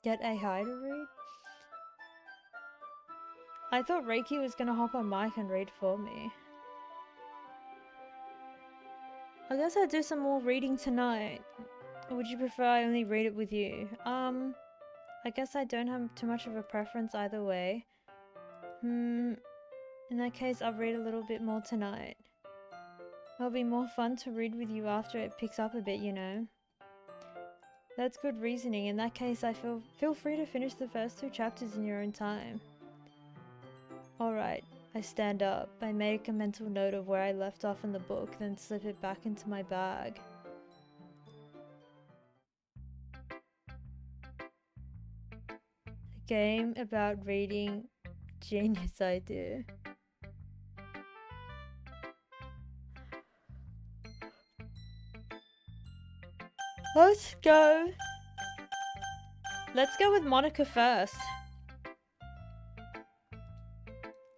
Get a hi to read? I thought Reiki was gonna hop on mic and read for me. I guess I'll do some more reading tonight. Or would you prefer I only read it with you? I guess I don't have too much of a preference either way. In that case, I'll read a little bit more tonight. It'll be more fun to read with you after it picks up a bit, you know. That's good reasoning. In that case, I feel free to finish the first 2 chapters in your own time. Alright, I stand up. I make a mental note of where I left off in the book, then slip it back into my bag. A game about reading. Genius idea. Let's go. Let's go with Monica first.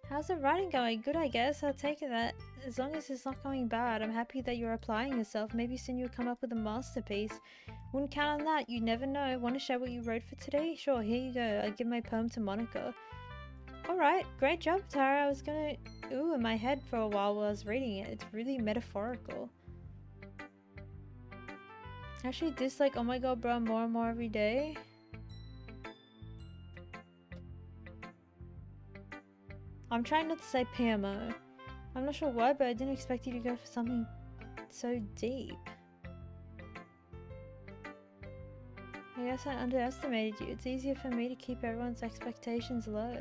How's the writing going? Good, I guess. I'll take it that as long as it's not going bad. I'm happy that you're applying yourself. Maybe soon you'll come up with a masterpiece. Wouldn't count on that. You never know. Want to share what you wrote for today? Sure, here you go. I give my poem to Monica. Alright, great job, Tara. I was gonna ooh in my head for a while I was reading it. It's really metaphorical. I actually dislike oh my god bro more and more every day. I'm trying not to say PMO. I'm not sure why, but I didn't expect you to go for something so deep. I guess I underestimated you. It's easier for me to keep everyone's expectations low.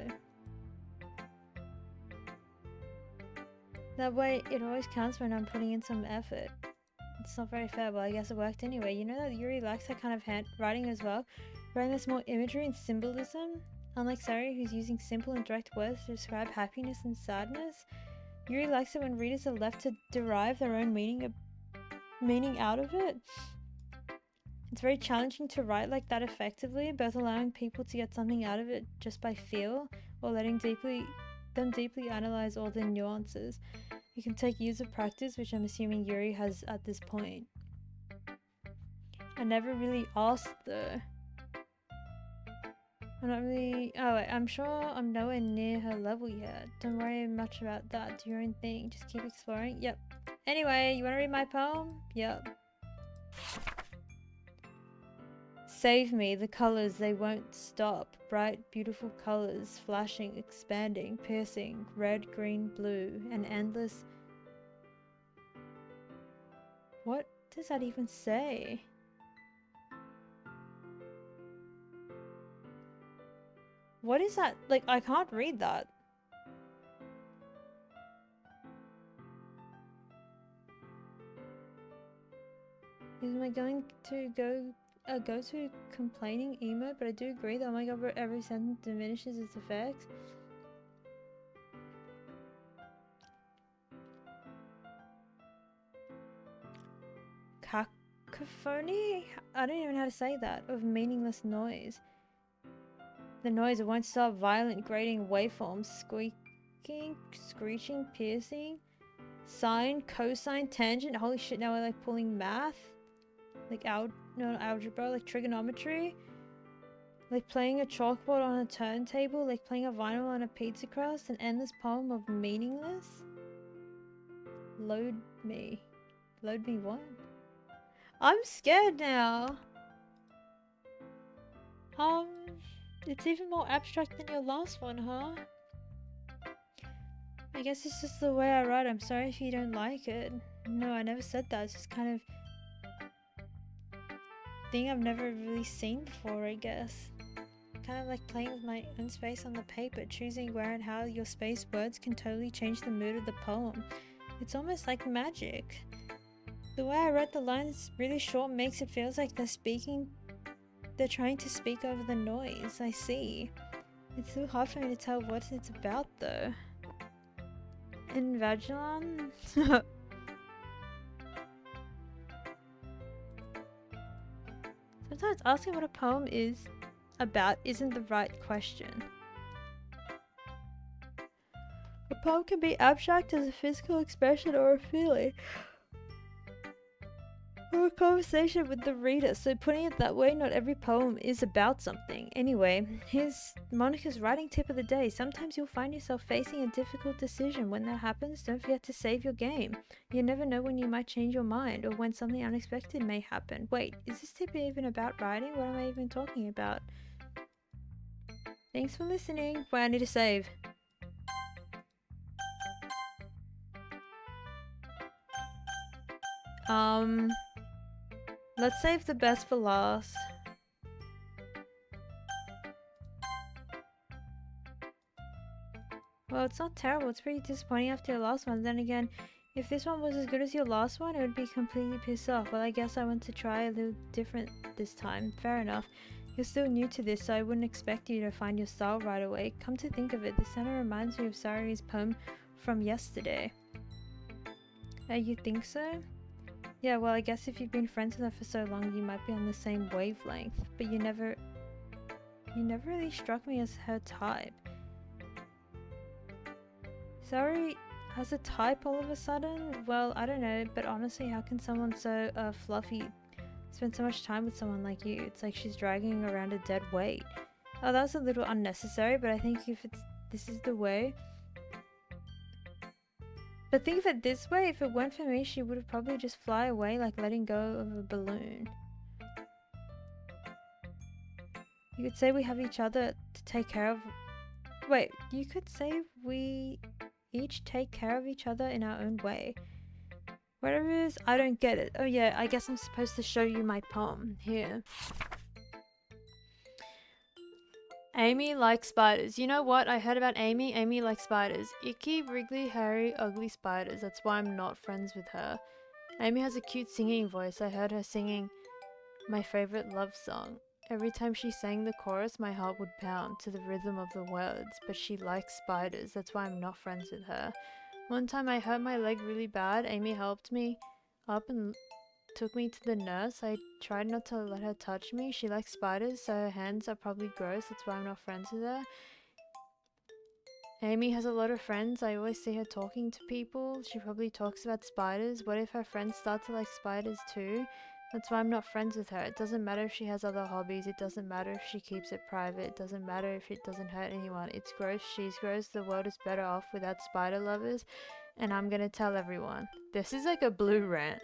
That way, it always counts when I'm putting in some effort. It's not very fair, but I guess it worked anyway. You know that Yuri likes that kind of handwriting as well? Writing that's more imagery and symbolism? Unlike Sari, who's using simple and direct words to describe happiness and sadness, Yuri likes it when readers are left to derive their own meaning out of it. It's very challenging to write like that effectively, both allowing people to get something out of it just by feel, or letting them deeply analyze all the nuances. It can take years of practice, which I'm assuming Yuri has at this point. I never really asked though. I'm sure I'm nowhere near her level yet. Don't worry much about that. Do your own thing. Just keep exploring. Yep. Anyway, you wanna read my poem? Yep. Save me, the colors, they won't stop. Bright, beautiful colors, flashing, expanding, piercing, red, green, blue, an endless... What does that even say? What is that? Like, I can't read that. Am I going to go to complaining emo? But I do agree that oh my god, every sentence diminishes its effect. Cacophony? I don't even know how to say that. Of meaningless noise. The noise, it won't stop. Violent, grating waveforms. Squeaking, screeching, piercing. Sine, cosine, tangent. Holy shit, now we're like pulling math. Like not algebra, like trigonometry. Like playing a chalkboard on a turntable. Like playing a vinyl on a pizza crust. An endless poem of meaningless. Load me. Load me what? I'm scared now. It's even more abstract than your last one, huh? I guess it's just the way I write. I'm sorry if you don't like it. No, I never said that. It's just kind of thing I've never really seen before, I guess. Kind of like playing with my own space on the paper, choosing where and how your space words can totally change the mood of the poem. It's almost like magic. The way I wrote the lines really short makes it feels like they're trying to speak over the noise. I see. It's so hard for me to tell what it's about though. In Vagelon? Sometimes asking what a poem is about isn't the right question. A poem can be abstract as a physical expression or a feeling, or a conversation with the reader, so putting it that way, not every poem is about something. Anyway, here's Monica's writing tip of the day. Sometimes you'll find yourself facing a difficult decision. When that happens, don't forget to save your game. You never know when you might change your mind, or when something unexpected may happen. Wait, is this tip even about writing? What am I even talking about? Thanks for listening. Wait, I need to save. Let's save the best for last. Well, it's not terrible. It's pretty disappointing after your last one. Then again, if this one was as good as your last one, it would be completely pissed off. Well, I guess I want to try a little different this time. Fair enough. You're still new to this, so I wouldn't expect you to find your style right away. Come to think of it, this kind of reminds me of Sari's poem from yesterday. You think so? Yeah, well, I guess if you've been friends with her for so long, you might be on the same wavelength. But you never really struck me as her type. Sari has a type all of a sudden? Well, I don't know, but honestly, how can someone so fluffy spend so much time with someone like you? It's like she's dragging around a dead weight. Oh, that was a little unnecessary, but I think if this is the way. But think of it this way, if it weren't for me, she would have probably just fly away like letting go of a balloon. You could say we have each other to take care of. Wait, you could say we each take care of each other in our own way. Whatever it is, I don't get it. Oh yeah, I guess I'm supposed to show you my poem. Here. Amy likes spiders. You know what? I heard about Amy. Amy likes spiders. Icky, wriggly, hairy, ugly spiders. That's why I'm not friends with her. Amy has a cute singing voice. I heard her singing my favorite love song. Every time she sang the chorus, my heart would pound to the rhythm of the words. But she likes spiders. That's why I'm not friends with her. One time I hurt my leg really bad. Amy helped me up and took me to the nurse. I tried not to let her touch me. She likes spiders, so her hands are probably gross. That's why I'm not friends with her. Amy has a lot of friends. I always see her talking to people. She probably talks about spiders. What if her friends start to like spiders too? That's why I'm not friends with her. It doesn't matter if she has other hobbies. It doesn't matter if she keeps it private. It doesn't matter if it doesn't hurt anyone. It's gross. She's gross. The world is better off without spider lovers. And I'm gonna tell everyone. This is like a blue rant.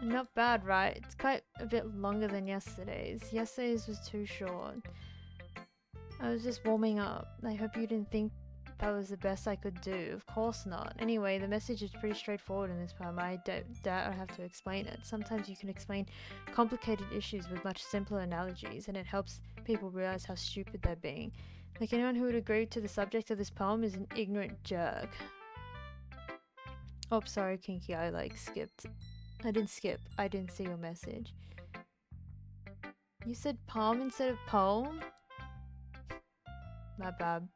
Not bad, right? It's quite a bit longer than yesterday's. Yesterday's was too short. I was just warming up. I hope you didn't think that was the best I could do. Of course not. Anyway, the message is pretty straightforward in this poem. I doubt I have to explain it. Sometimes you can explain complicated issues with much simpler analogies, and it helps people realize how stupid they're being. Like, anyone who would agree to the subject of this poem is an ignorant jerk. Oh, sorry, Kinky, I skipped. I didn't skip. I didn't see your message. You said palm instead of poem? My bad.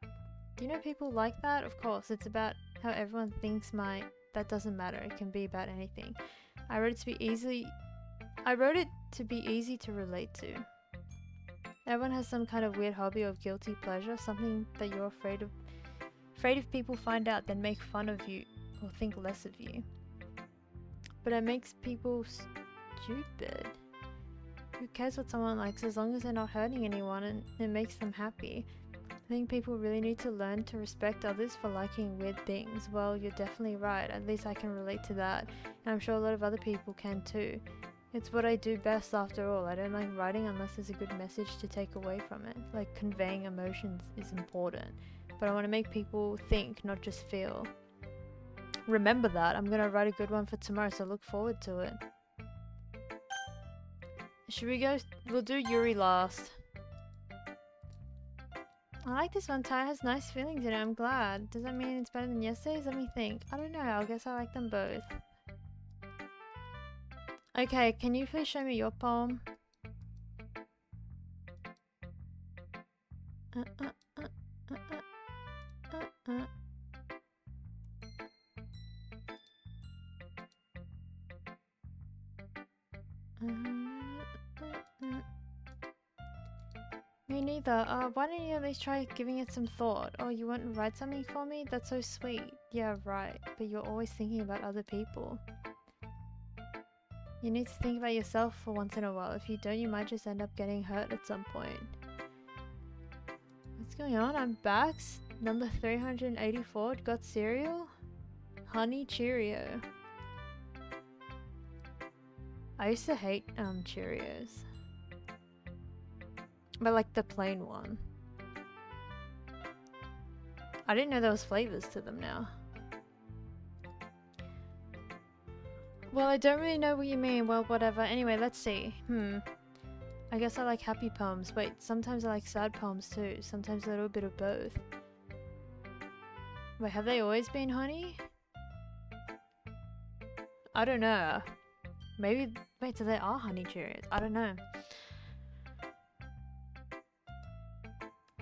Do you know people like that? Of course, it's about how everyone thinks that doesn't matter. It can be about anything. I wrote it to be easy to relate to. Everyone has some kind of weird hobby or guilty pleasure, something that you're afraid if people find out, then make fun of you or think less of you. But it makes people stupid. Who cares what someone likes as long as they're not hurting anyone and it makes them happy? think people really need to learn to respect others for liking weird things. Well, you're definitely right. At least I can relate to that. And I'm sure a lot of other people can too. It's what I do best after all. I don't like writing unless there's a good message to take away from it. Like conveying emotions is important. But I want to make people think, not just feel. Remember that. I'm going to write a good one for tomorrow, so look forward to it. Should we go? We'll do Yuri last. I like this one. Ty has nice feelings in it. I'm glad. Does that mean it's better than yesterday's? Let me think. I don't know. I guess I like them both. Okay, can you please show me your poem? Me neither. Why don't you at least try giving it some thought? Oh, you want to write something for me? That's so sweet. Yeah, right. But you're always thinking about other people. You need to think about yourself for once in a while. If you don't, you might just end up getting hurt at some point. What's going on? I'm back. Number 384. Got cereal? Honey Cheerio. I used to hate Cheerios. But like the plain one. I didn't know there was flavors to them now. Well, I don't really know what you mean. Well, whatever. Anyway, let's see. I guess I like happy poems. Wait, sometimes I like sad poems too. Sometimes a little bit of both. Wait, have they always been honey? I don't know. Maybe, wait, so they are honey Cheerios. I don't know.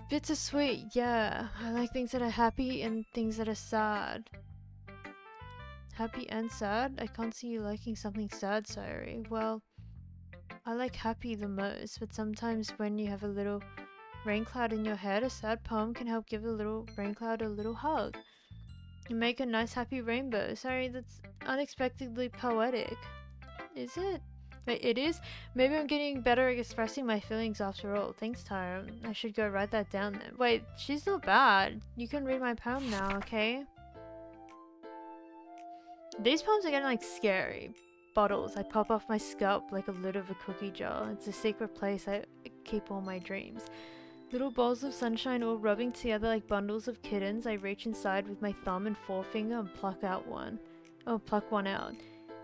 Bittersweet, yeah. I like things that are happy and things that are sad. Happy and sad? I can't see you liking something sad, Sayuri. Well, I like happy the most, but sometimes when you have a little rain cloud in your head, a sad poem can help give the little rain cloud a little hug. You make a nice happy rainbow. Sorry, that's unexpectedly poetic. Is it? Wait, it is? Maybe I'm getting better at expressing my feelings after all. Thanks, Tyra. I should go write that down then. Wait, she's not bad. You can read my poem now, okay? These poems are getting like scary. Bottles. I pop off my scalp like a lid of a cookie jar. It's a secret place I keep all my dreams. Little balls of sunshine all rubbing together like bundles of kittens. I reach inside with my thumb and forefinger and pluck one out.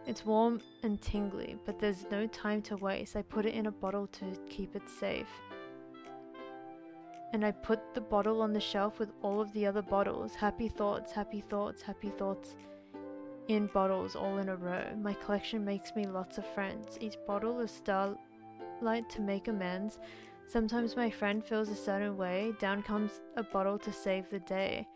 It's warm and tingly, but there's no time to waste. I put it in a bottle to keep it safe. And I put the bottle on the shelf with all of the other bottles. Happy thoughts, happy thoughts, happy thoughts. In bottles all in a row. My collection makes me lots of friends. Each bottle is starlight to make amends. Sometimes my friend feels a certain way. Down comes a bottle to save the day.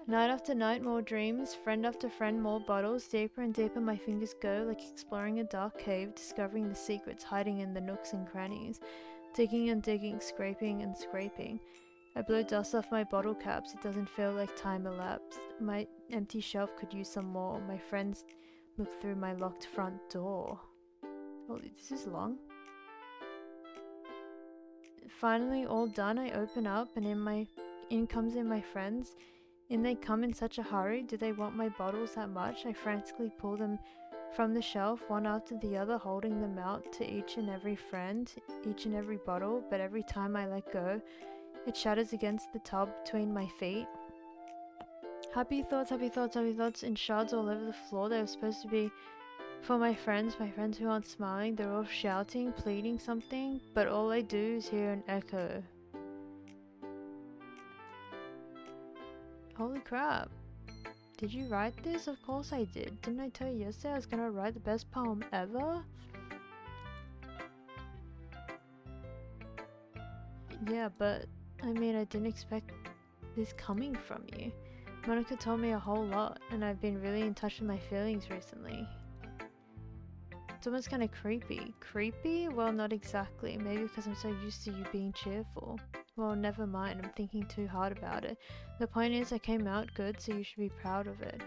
Night after night, more dreams. Friend after friend, more bottles. Deeper and deeper my fingers go, like exploring a dark cave, discovering the secrets hiding in the nooks and crannies. Digging and digging, scraping and scraping. I blow dust off my bottle caps. It doesn't feel like time elapsed. My empty shelf could use some more. My friends look through my locked front door. Oh, this is long. Finally, all done, I open up and in comes my friends. In they come in such a hurry. Do they want my bottles that much? I frantically pull them from the shelf, one after the other, holding them out to each and every friend, each and every bottle. But every time I let go, it shatters against the tub between my feet. Happy thoughts, happy thoughts, happy thoughts in shards all over the floor. They were supposed to be for my friends who aren't smiling. They're all shouting, pleading something, but all I do is hear an echo. Holy crap. Did you write this? Of course I did. Didn't I tell you yesterday I was gonna write the best poem ever? Yeah, but I mean, I didn't expect this coming from you. Monica told me a whole lot, and I've been really in touch with my feelings recently. It's almost kind of creepy. Creepy? Well, not exactly. Maybe because I'm so used to you being cheerful. Well, never mind. I'm thinking too hard about it. The point is, I came out good, so you should be proud of it.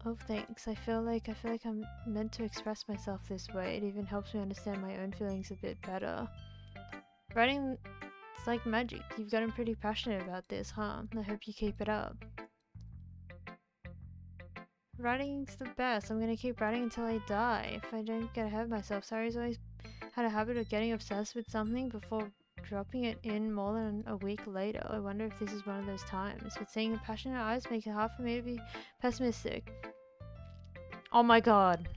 Oh, thanks. I feel like I'm meant to express myself this way. It even helps me understand my own feelings a bit better. Writing It's like magic. You've gotten pretty passionate about this, huh? I hope you keep it up. Writing's the best. I'm gonna keep writing until I die. If I don't get ahead of myself. Sari's always had a habit of getting obsessed with something before dropping it in more than a week later. I wonder if this is one of those times. But seeing the passion in her eyes makes it hard for me to be pessimistic. Oh my god.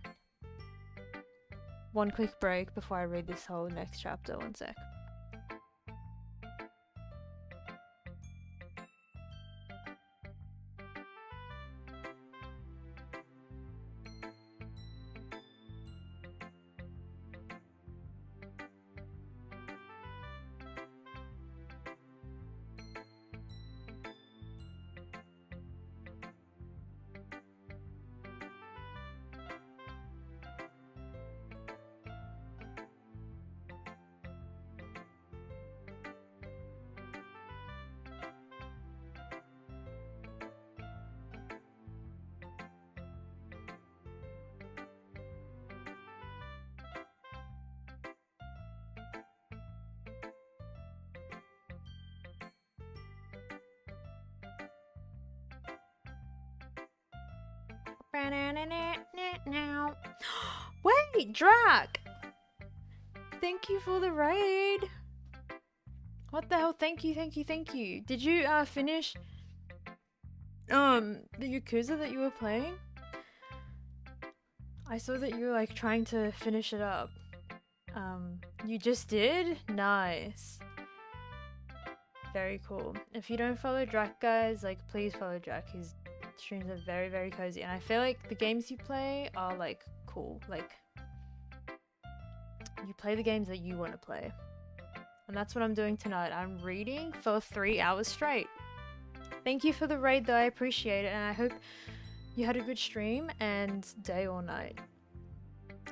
One quick break before I read this whole next chapter. One sec. Wait, Drac! Thank you for the raid. What the hell? Thank you, thank you, thank you. Did you finish the Yakuza that you were playing? I saw that you were like trying to finish it up. You just did? Nice. Very cool. If you don't follow Drac, guys, like please follow Drac. His streams are very, very cozy, and I feel like the games you play are like cool. Like you play the games that you want to play, and that's what I'm doing tonight. I'm reading for 3 hours straight. Thank you for the raid, though. I appreciate it, and I hope you had a good stream and day or night.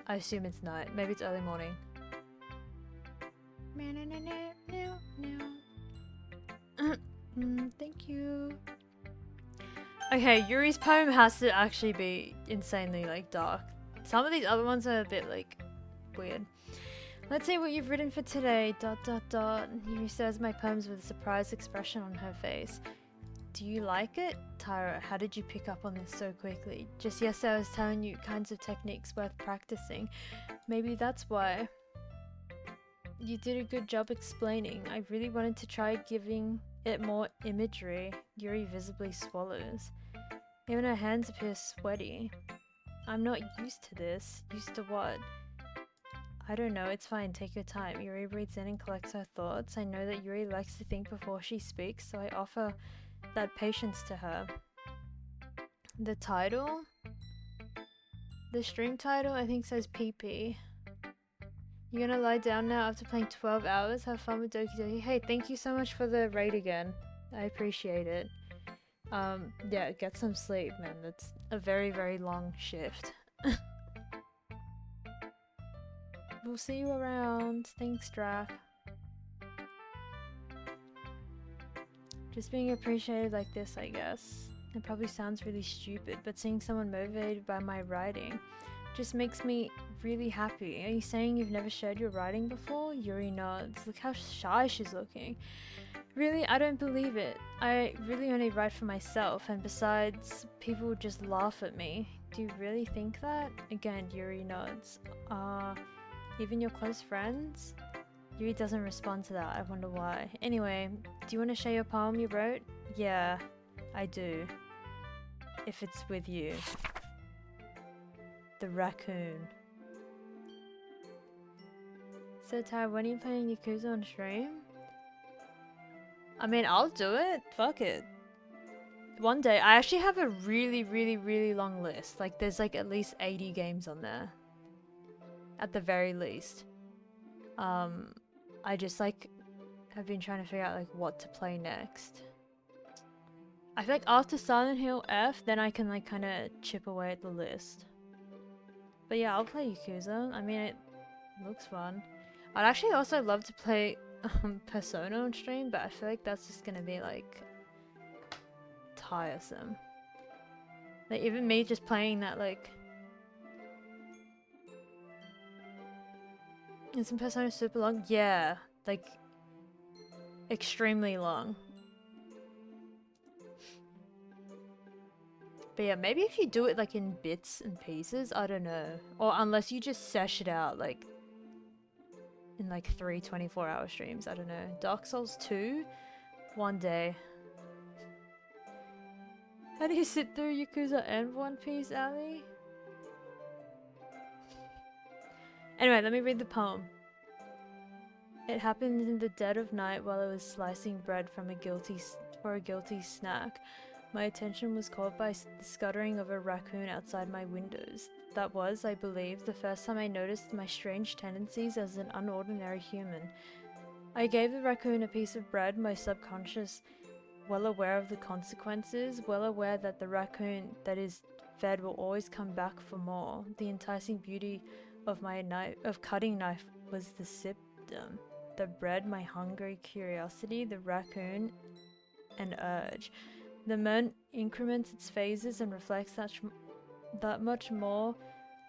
I assume it's night. Maybe it's early morning. Thank you. Okay, Yuri's poem has to actually be insanely like dark. Some of these other ones are a bit like weird. Let's see what you've written for today. ... Yuri says my poems with a surprised expression on her face. Do you like it? Tyra, how did you pick up on this so quickly? Just yesterday I was telling you kinds of techniques worth practicing. Maybe that's why. You did a good job explaining. I really wanted to try giving it more imagery. Yuri visibly swallows. Even her hands appear sweaty. I'm not used to this. Used to what? I don't know, it's fine, take your time. Yuri breathes in and collects her thoughts. I know that Yuri likes to think before she speaks, so I offer that patience to her. The title? The stream title I think says PP. You gonna lie down now after playing 12 hours? Have fun with Doki Doki. Hey, thank you so much for the raid again. I appreciate it. Yeah, get some sleep, man. That's a very, very long shift. We'll see you around. Thanks, Drac. Just being appreciated like this, I guess. It probably sounds really stupid, but seeing someone motivated by my writing just makes me really happy. Are you saying you've never shared your writing before? Yuri nods. Look how shy she's looking. Really, I don't believe it. I really only write for myself, and besides, people would just laugh at me. Do you really think that? Again, Yuri nods. Even your close friends? Yuri doesn't respond to that. I wonder why. Anyway, do you want to share your poem you wrote? Yeah, I do. If it's with you. The raccoon. So Ty, when are you playing Yakuza on stream? I mean, I'll do it. Fuck it. One day. I actually have a really, really, really long list. Like, there's like at least 80 games on there. At the very least. I just like have been trying to figure out like what to play next. I feel like after Silent Hill F, then I can like kind of chip away at the list. But yeah, I'll play Yakuza. I mean, it looks fun. I'd actually also love to play Persona on stream, but I feel like that's just gonna be like tiresome. Like even me just playing that like... Isn't Persona super long? Yeah, like extremely long. But yeah, maybe if you do it like in bits and pieces, I don't know. Or unless you just sesh it out like in like 3 24-hour streams, I don't know. Dark Souls 2, one day. How do you sit through Yakuza and One Piece, Ali? Anyway, let me read the poem. It happened in the dead of night while I was slicing bread for a guilty snack. My attention was caught by the scuttering of a raccoon outside my windows. That was, I believe, the first time I noticed my strange tendencies as an unordinary human. I gave the raccoon a piece of bread, my subconscious well aware of the consequences, well aware that the raccoon that is fed will always come back for more. The enticing beauty of my cutting knife was the symptom. The bread, my hungry curiosity, the raccoon, an urge. The moon increments its phases and reflects that much more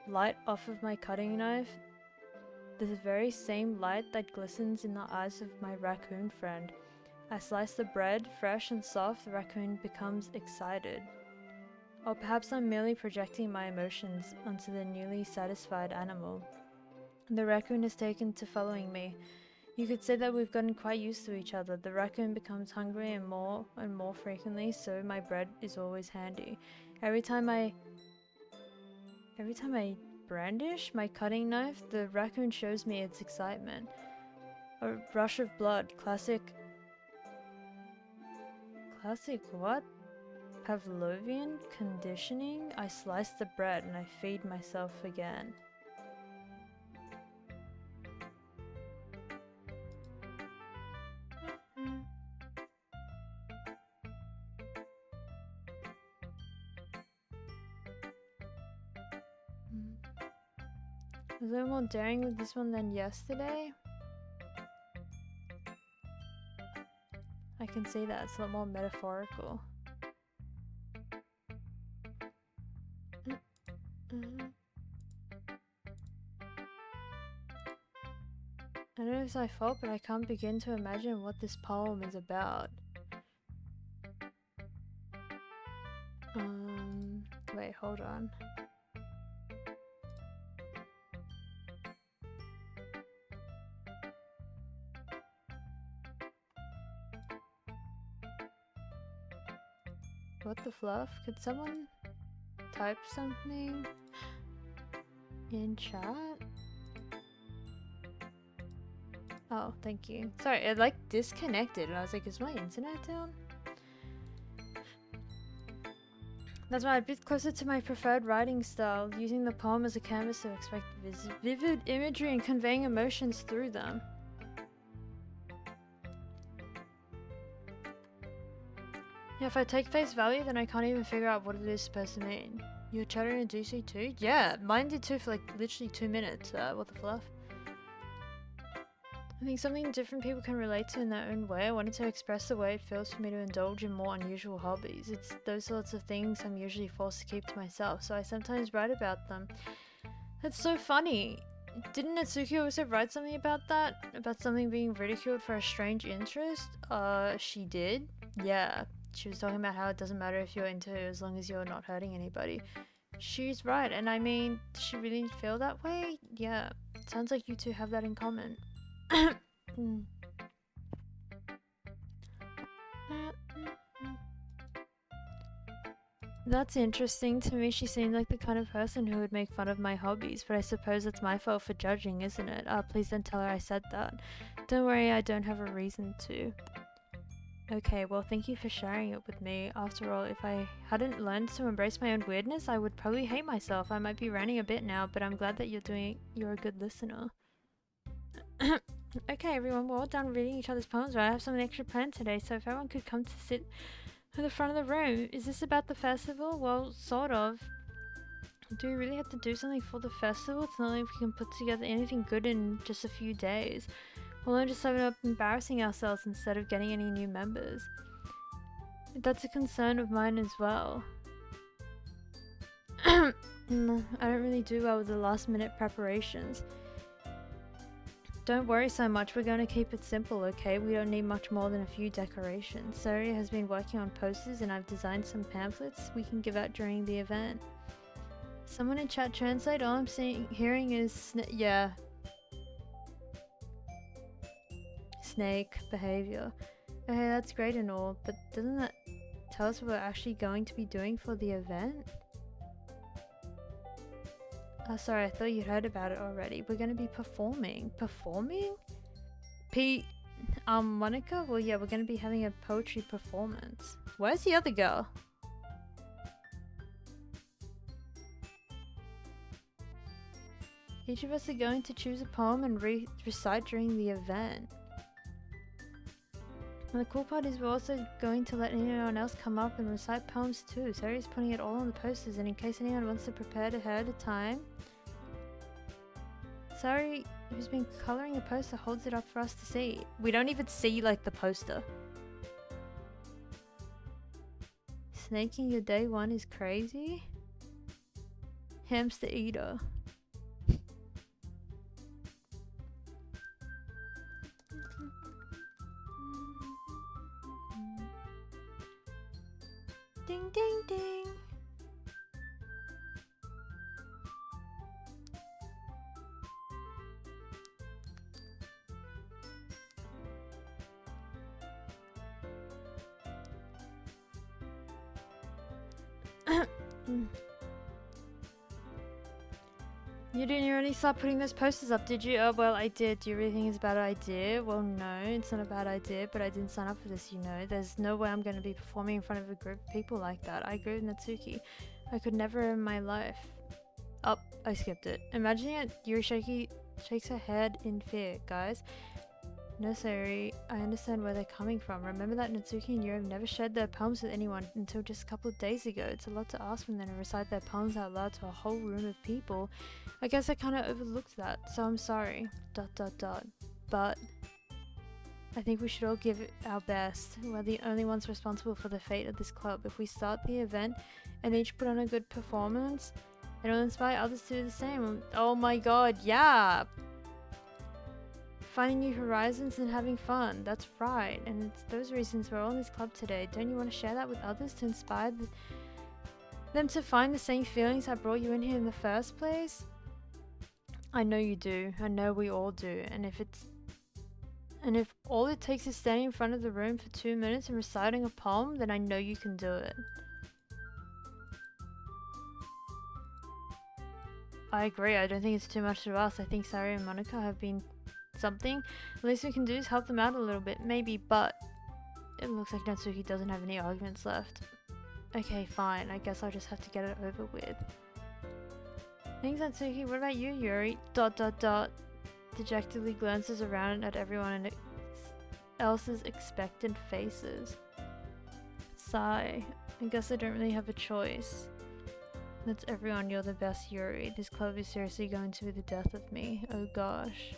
light off of my cutting knife, the very same light that glistens in the eyes of my raccoon friend. I slice the bread, fresh and soft, the raccoon becomes excited. Or perhaps I'm merely projecting my emotions onto the newly satisfied animal. The raccoon has taken to following me. You could say that we've gotten quite used to each other. The raccoon becomes hungry and more frequently, so my bread is always handy. Every time I brandish my cutting knife, the raccoon shows me its excitement. A rush of blood, classic what? Pavlovian conditioning? I slice the bread and I feed myself again. Was there more daring with this one than yesterday? I can see that, it's a lot more metaphorical. I don't know if it's my fault, but I can't begin to imagine what this poem is about. Wait, hold on. What the fluff? Could someone type something in chat? Oh, thank you. Sorry, it like disconnected and I was like, is my internet down? That's why I'm a bit closer to my preferred writing style, using the poem as a canvas to express vivid imagery and conveying emotions through them. Yeah, if I take face value, then I can't even figure out what it is supposed to mean. You're chattering in DC too? Yeah, mine did too for like literally 2 minutes. What the fluff? I think something different people can relate to in their own way. I wanted to express the way it feels for me to indulge in more unusual hobbies. It's those sorts of things I'm usually forced to keep to myself, so I sometimes write about them. That's so funny. Didn't Natsuki also write something about that? About something being ridiculed for a strange interest? She did? Yeah. She was talking about how it doesn't matter if you're into it as long as you're not hurting anybody. She's right, and I mean, does she really feel that way? Yeah. Sounds like you two have that in common. That's interesting. To me, she seemed like the kind of person who would make fun of my hobbies, but I suppose it's my fault for judging, isn't it? Please don't tell her I said that. Don't worry, I don't have a reason to. Okay, well, thank you for sharing it with me. After all, if I hadn't learned to embrace my own weirdness, I would probably hate myself. I might be ranting a bit now, but I'm glad that you're a good listener. Okay, everyone, we're all done reading each other's poems, right? I have something extra planned today, so if everyone could come to sit at the front of the room. Is this about the festival? Well, sort of. Do we really have to do something for the festival? It's not like we can put together anything good in just a few days. We'll only just end up embarrassing ourselves instead of getting any new members. That's a concern of mine as well. I don't really do well with the last minute preparations. Don't worry so much, we're going to keep it simple, okay? We don't need much more than a few decorations. Sari has been working on posters and I've designed some pamphlets we can give out during the event. Someone in chat translate, all I'm hearing is yeah. Snake behavior. Okay, that's great and all, but doesn't that tell us what we're actually going to be doing for the event? Oh, sorry, I thought you'd heard about it already. We're gonna be performing. Performing? Monica? Well, yeah, we're gonna be having a poetry performance. Where's the other girl? Each of us are going to choose a poem and recite during the event. And the cool part is we're also going to let anyone else come up and recite poems too. Sari's putting it all on the posters, and in case anyone wants to prepare ahead of time, Sari, who's been colouring the poster, holds it up for us to see. We don't even see, like, the poster. Snaking your day one is crazy. Hamster eater. Ding ding ding. You didn't already start putting those posters up, did you? Oh, well, I did. Do you really think it's a bad idea? Well, no, it's not a bad idea, but I didn't sign up for this, you know. There's no way I'm going to be performing in front of a group of people like that. I agree with Natsuki. I could never in my life. Oh, I skipped it. Imagining it, Yuri shakes her head in fear, guys. No, Sari, I understand where they're coming from. Remember that Natsuki and Yuri have never shared their poems with anyone until just a couple of days ago. It's a lot to ask from them to recite their poems out loud to a whole room of people. I guess I kind of overlooked that, so I'm sorry. ... But I think we should all give it our best. We're the only ones responsible for the fate of this club. If we start the event and each put on a good performance, it'll inspire others to do the same. Oh my god, yeah! Finding new horizons and having fun, that's right. And it's those reasons we're all in this club today. Don't you want to share that with others to inspire them to find the same feelings that brought you in here in the first place? I know you do. I know we all do. And if all it takes is standing in front of the room for 2 minutes and reciting a poem, then I know you can do it. I agree. I don't think it's too much to ask. I think Sari and Monica have been something. The least we can do is help them out a little bit, maybe, but it looks like Natsuki doesn't have any arguments left. Okay, fine. I guess I'll just have to get it over with. Thanks, Natsuki. What about you, Yuri? ... Dejectedly glances around at everyone else's expectant faces. Sigh. I guess I don't really have a choice. That's everyone. You're the best, Yuri. This club is seriously going to be the death of me. Oh gosh.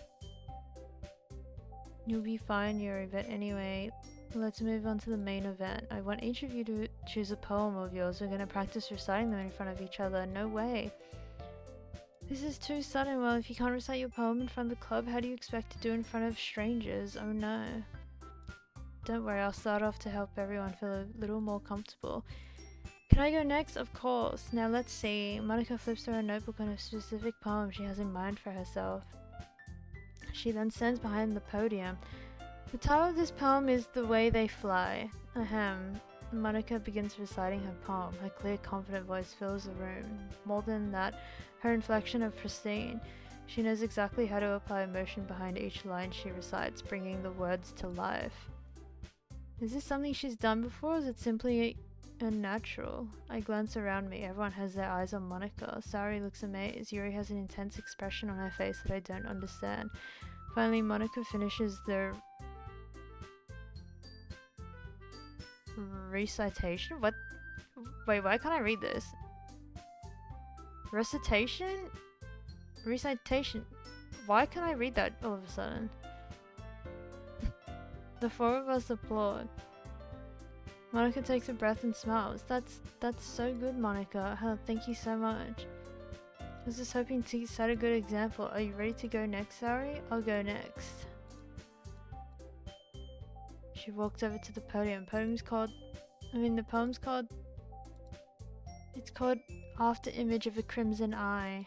You'll be fine, Yuri, but anyway, let's move on to the main event. I want each of you to choose a poem of yours. We're going to practice reciting them in front of each other. No way. This is too sudden. Well, if you can't recite your poem in front of the club, how do you expect to do it in front of strangers? Oh no. Don't worry, I'll start off to help everyone feel a little more comfortable. Can I go next? Of course. Now let's see. Monica flips through her notebook on a specific poem she has in mind for herself. She then stands behind the podium. The title of this poem is The Way They Fly. Ahem. Monica begins reciting her poem. Her clear, confident voice fills the room. More than that, her inflection of pristine. She knows exactly how to apply emotion behind each line she recites, bringing the words to life. Is this something she's done before, or is it simply unnatural? I glance around me. Everyone has their eyes on Monica. Sari looks amazed. Yuri has an intense expression on her face that I don't understand. Finally, Monica finishes the recitation? What? Wait, why can't I read this? Recitation? Recitation. Why can't I read that all of a sudden? The four of us applaud. Monica takes a breath and smiles. That's so good, Monica. Thank you so much. I was just hoping to set a good example. Are you ready to go next, Sari? I'll go next. She walked over to the podium. The poem's called... It's called After Image of a Crimson Eye.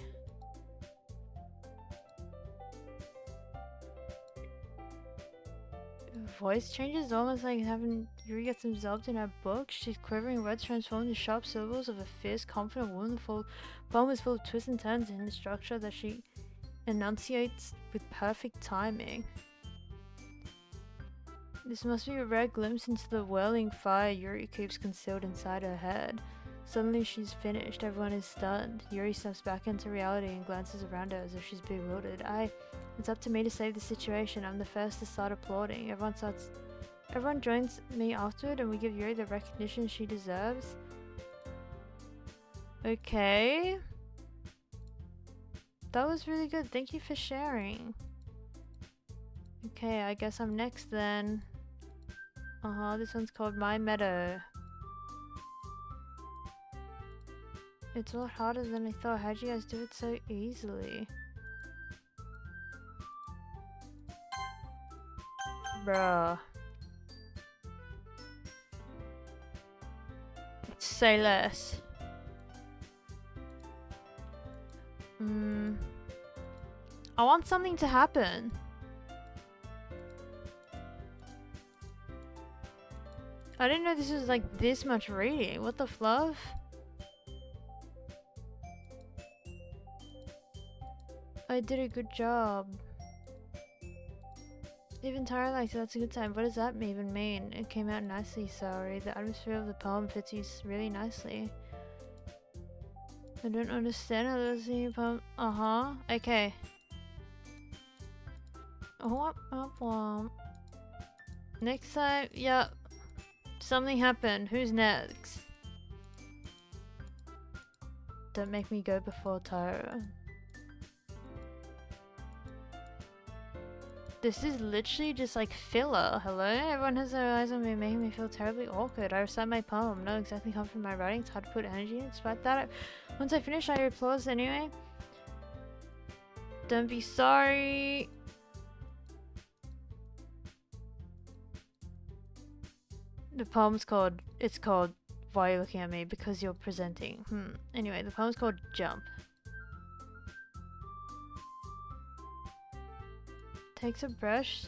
Voice changes almost like having Yuri gets absorbed in her book. She's quivering words transformed into sharp syllables of a fierce, confident woman. The full poem is full of twists and turns in the structure that she enunciates with perfect timing. This must be a rare glimpse into the whirling fire Yuri keeps concealed inside her head. Suddenly she's finished. Everyone is stunned. Yuri steps back into reality and glances around her as if she's bewildered. It's up to me to save the situation. I'm the first to start applauding. Everyone joins me afterward and we give Yuri the recognition she deserves. Okay. That was really good. Thank you for sharing. Okay, I guess I'm next then. This one's called My Meadow. It's a lot harder than I thought. How'd you guys do it so easily? Bruh. Say less. I want something to happen. I didn't know this was like this much reading. What the fluff? I did a good job. Even Tara likes it, that's a good time. What does that even mean? It came out nicely, sorry. The atmosphere of the poem fits you really nicely. I don't understand how to sing a poem. Okay. Next time, yep. Something happened. Who's next? Don't make me go before Tyra. This is literally just like filler. Hello? Everyone has their eyes on me, making me feel terribly awkward. I recite my poem. Not exactly confident in my writing. It's hard to put energy in. Despite that, once I finish, I applause anyway. Don't be sorry. The poem's called... It's called... Why are you looking at me? Because you're presenting. Anyway, the poem's called Jump. Takes a brush.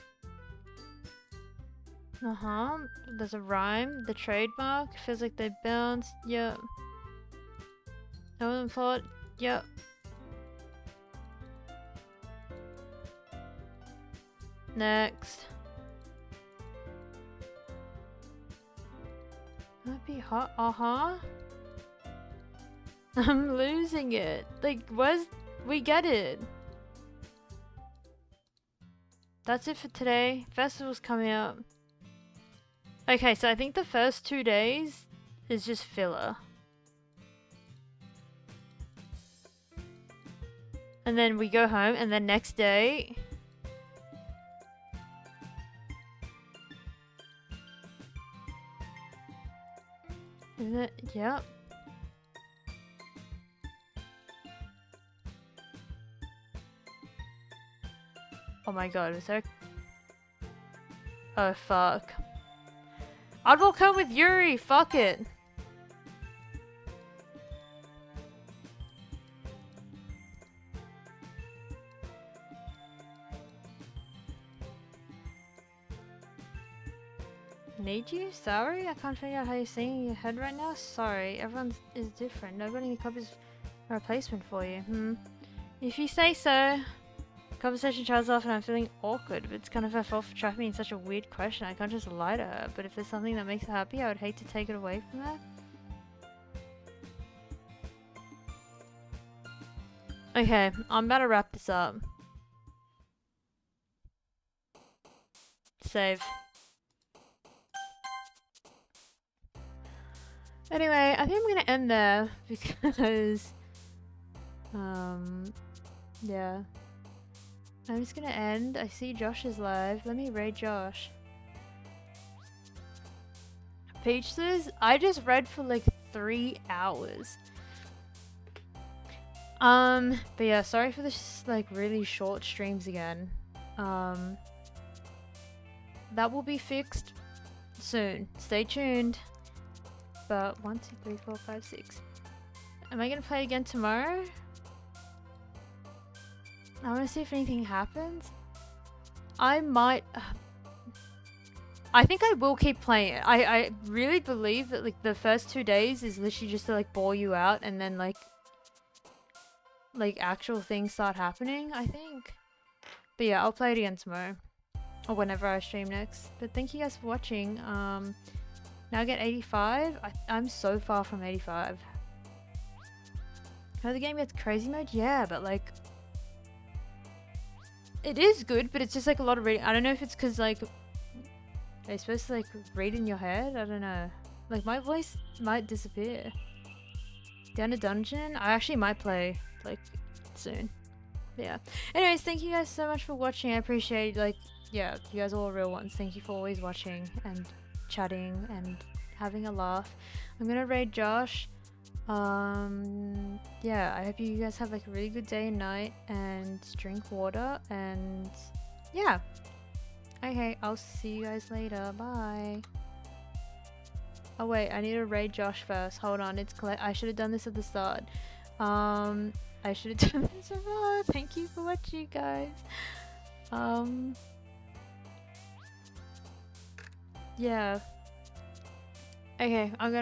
There's a rhyme. The trademark. Feels like they bounced. Yep. No one thought. Yep. Next. Might be hot. I'm losing it. Like, we get it. That's it for today. Festival's coming up. Okay, so I think the first 2 days is just filler. And then we go home, and then next day... Isn't it? Yep. Oh my god, is there... Oh fuck. I'd walk home with Yuri, fuck it. Need you? Sorry? I can't figure out how you're seeing in your head right now. Sorry, everyone is different. Nobody in the club is a replacement for you. If you say so. Conversation trails off and I'm feeling awkward, but it's kind of her fault for trapping me in such a weird question. I can't just lie to her, but if there's something that makes her happy, I would hate to take it away from her. Okay, I'm about to wrap this up. Save. Anyway, I think I'm gonna end there because, yeah. I'm just gonna end. I see Josh is live. Let me raid Josh. Peaches, I just read for like 3 hours. But yeah, sorry for this like really short streams again. Um, that will be fixed soon. Stay tuned. But 1, 2, 3, 4, 5, 6. Am I gonna play again tomorrow? I want to see if anything happens. I might. I think I will keep playing it. I really believe that like the first 2 days is literally just to like bore you out, and then like actual things start happening. I think. But yeah, I'll play it again tomorrow or whenever I stream next. But thank you guys for watching. Now I get 85. I'm so far from 85. How the game gets crazy mode? Yeah, but like it is good, but it's just like a lot of reading. I don't know if it's because like they're supposed to like read in your head. I don't know. Like my voice might disappear. Down a dungeon? I actually might play like soon. But yeah. Anyways, thank you guys so much for watching. I appreciate like yeah, you guys are all real ones. Thank you for always watching and chatting and having a laugh. I'm gonna raid Josh. Yeah, I hope you guys have like a really good day and night and drink water and yeah. Okay, I'll see you guys later. Bye. Oh wait, I need to raid Josh first. Hold on, it's I should have done this at the start. I should have done this before. Thank you for watching, guys. Yeah. Okay, I'm gonna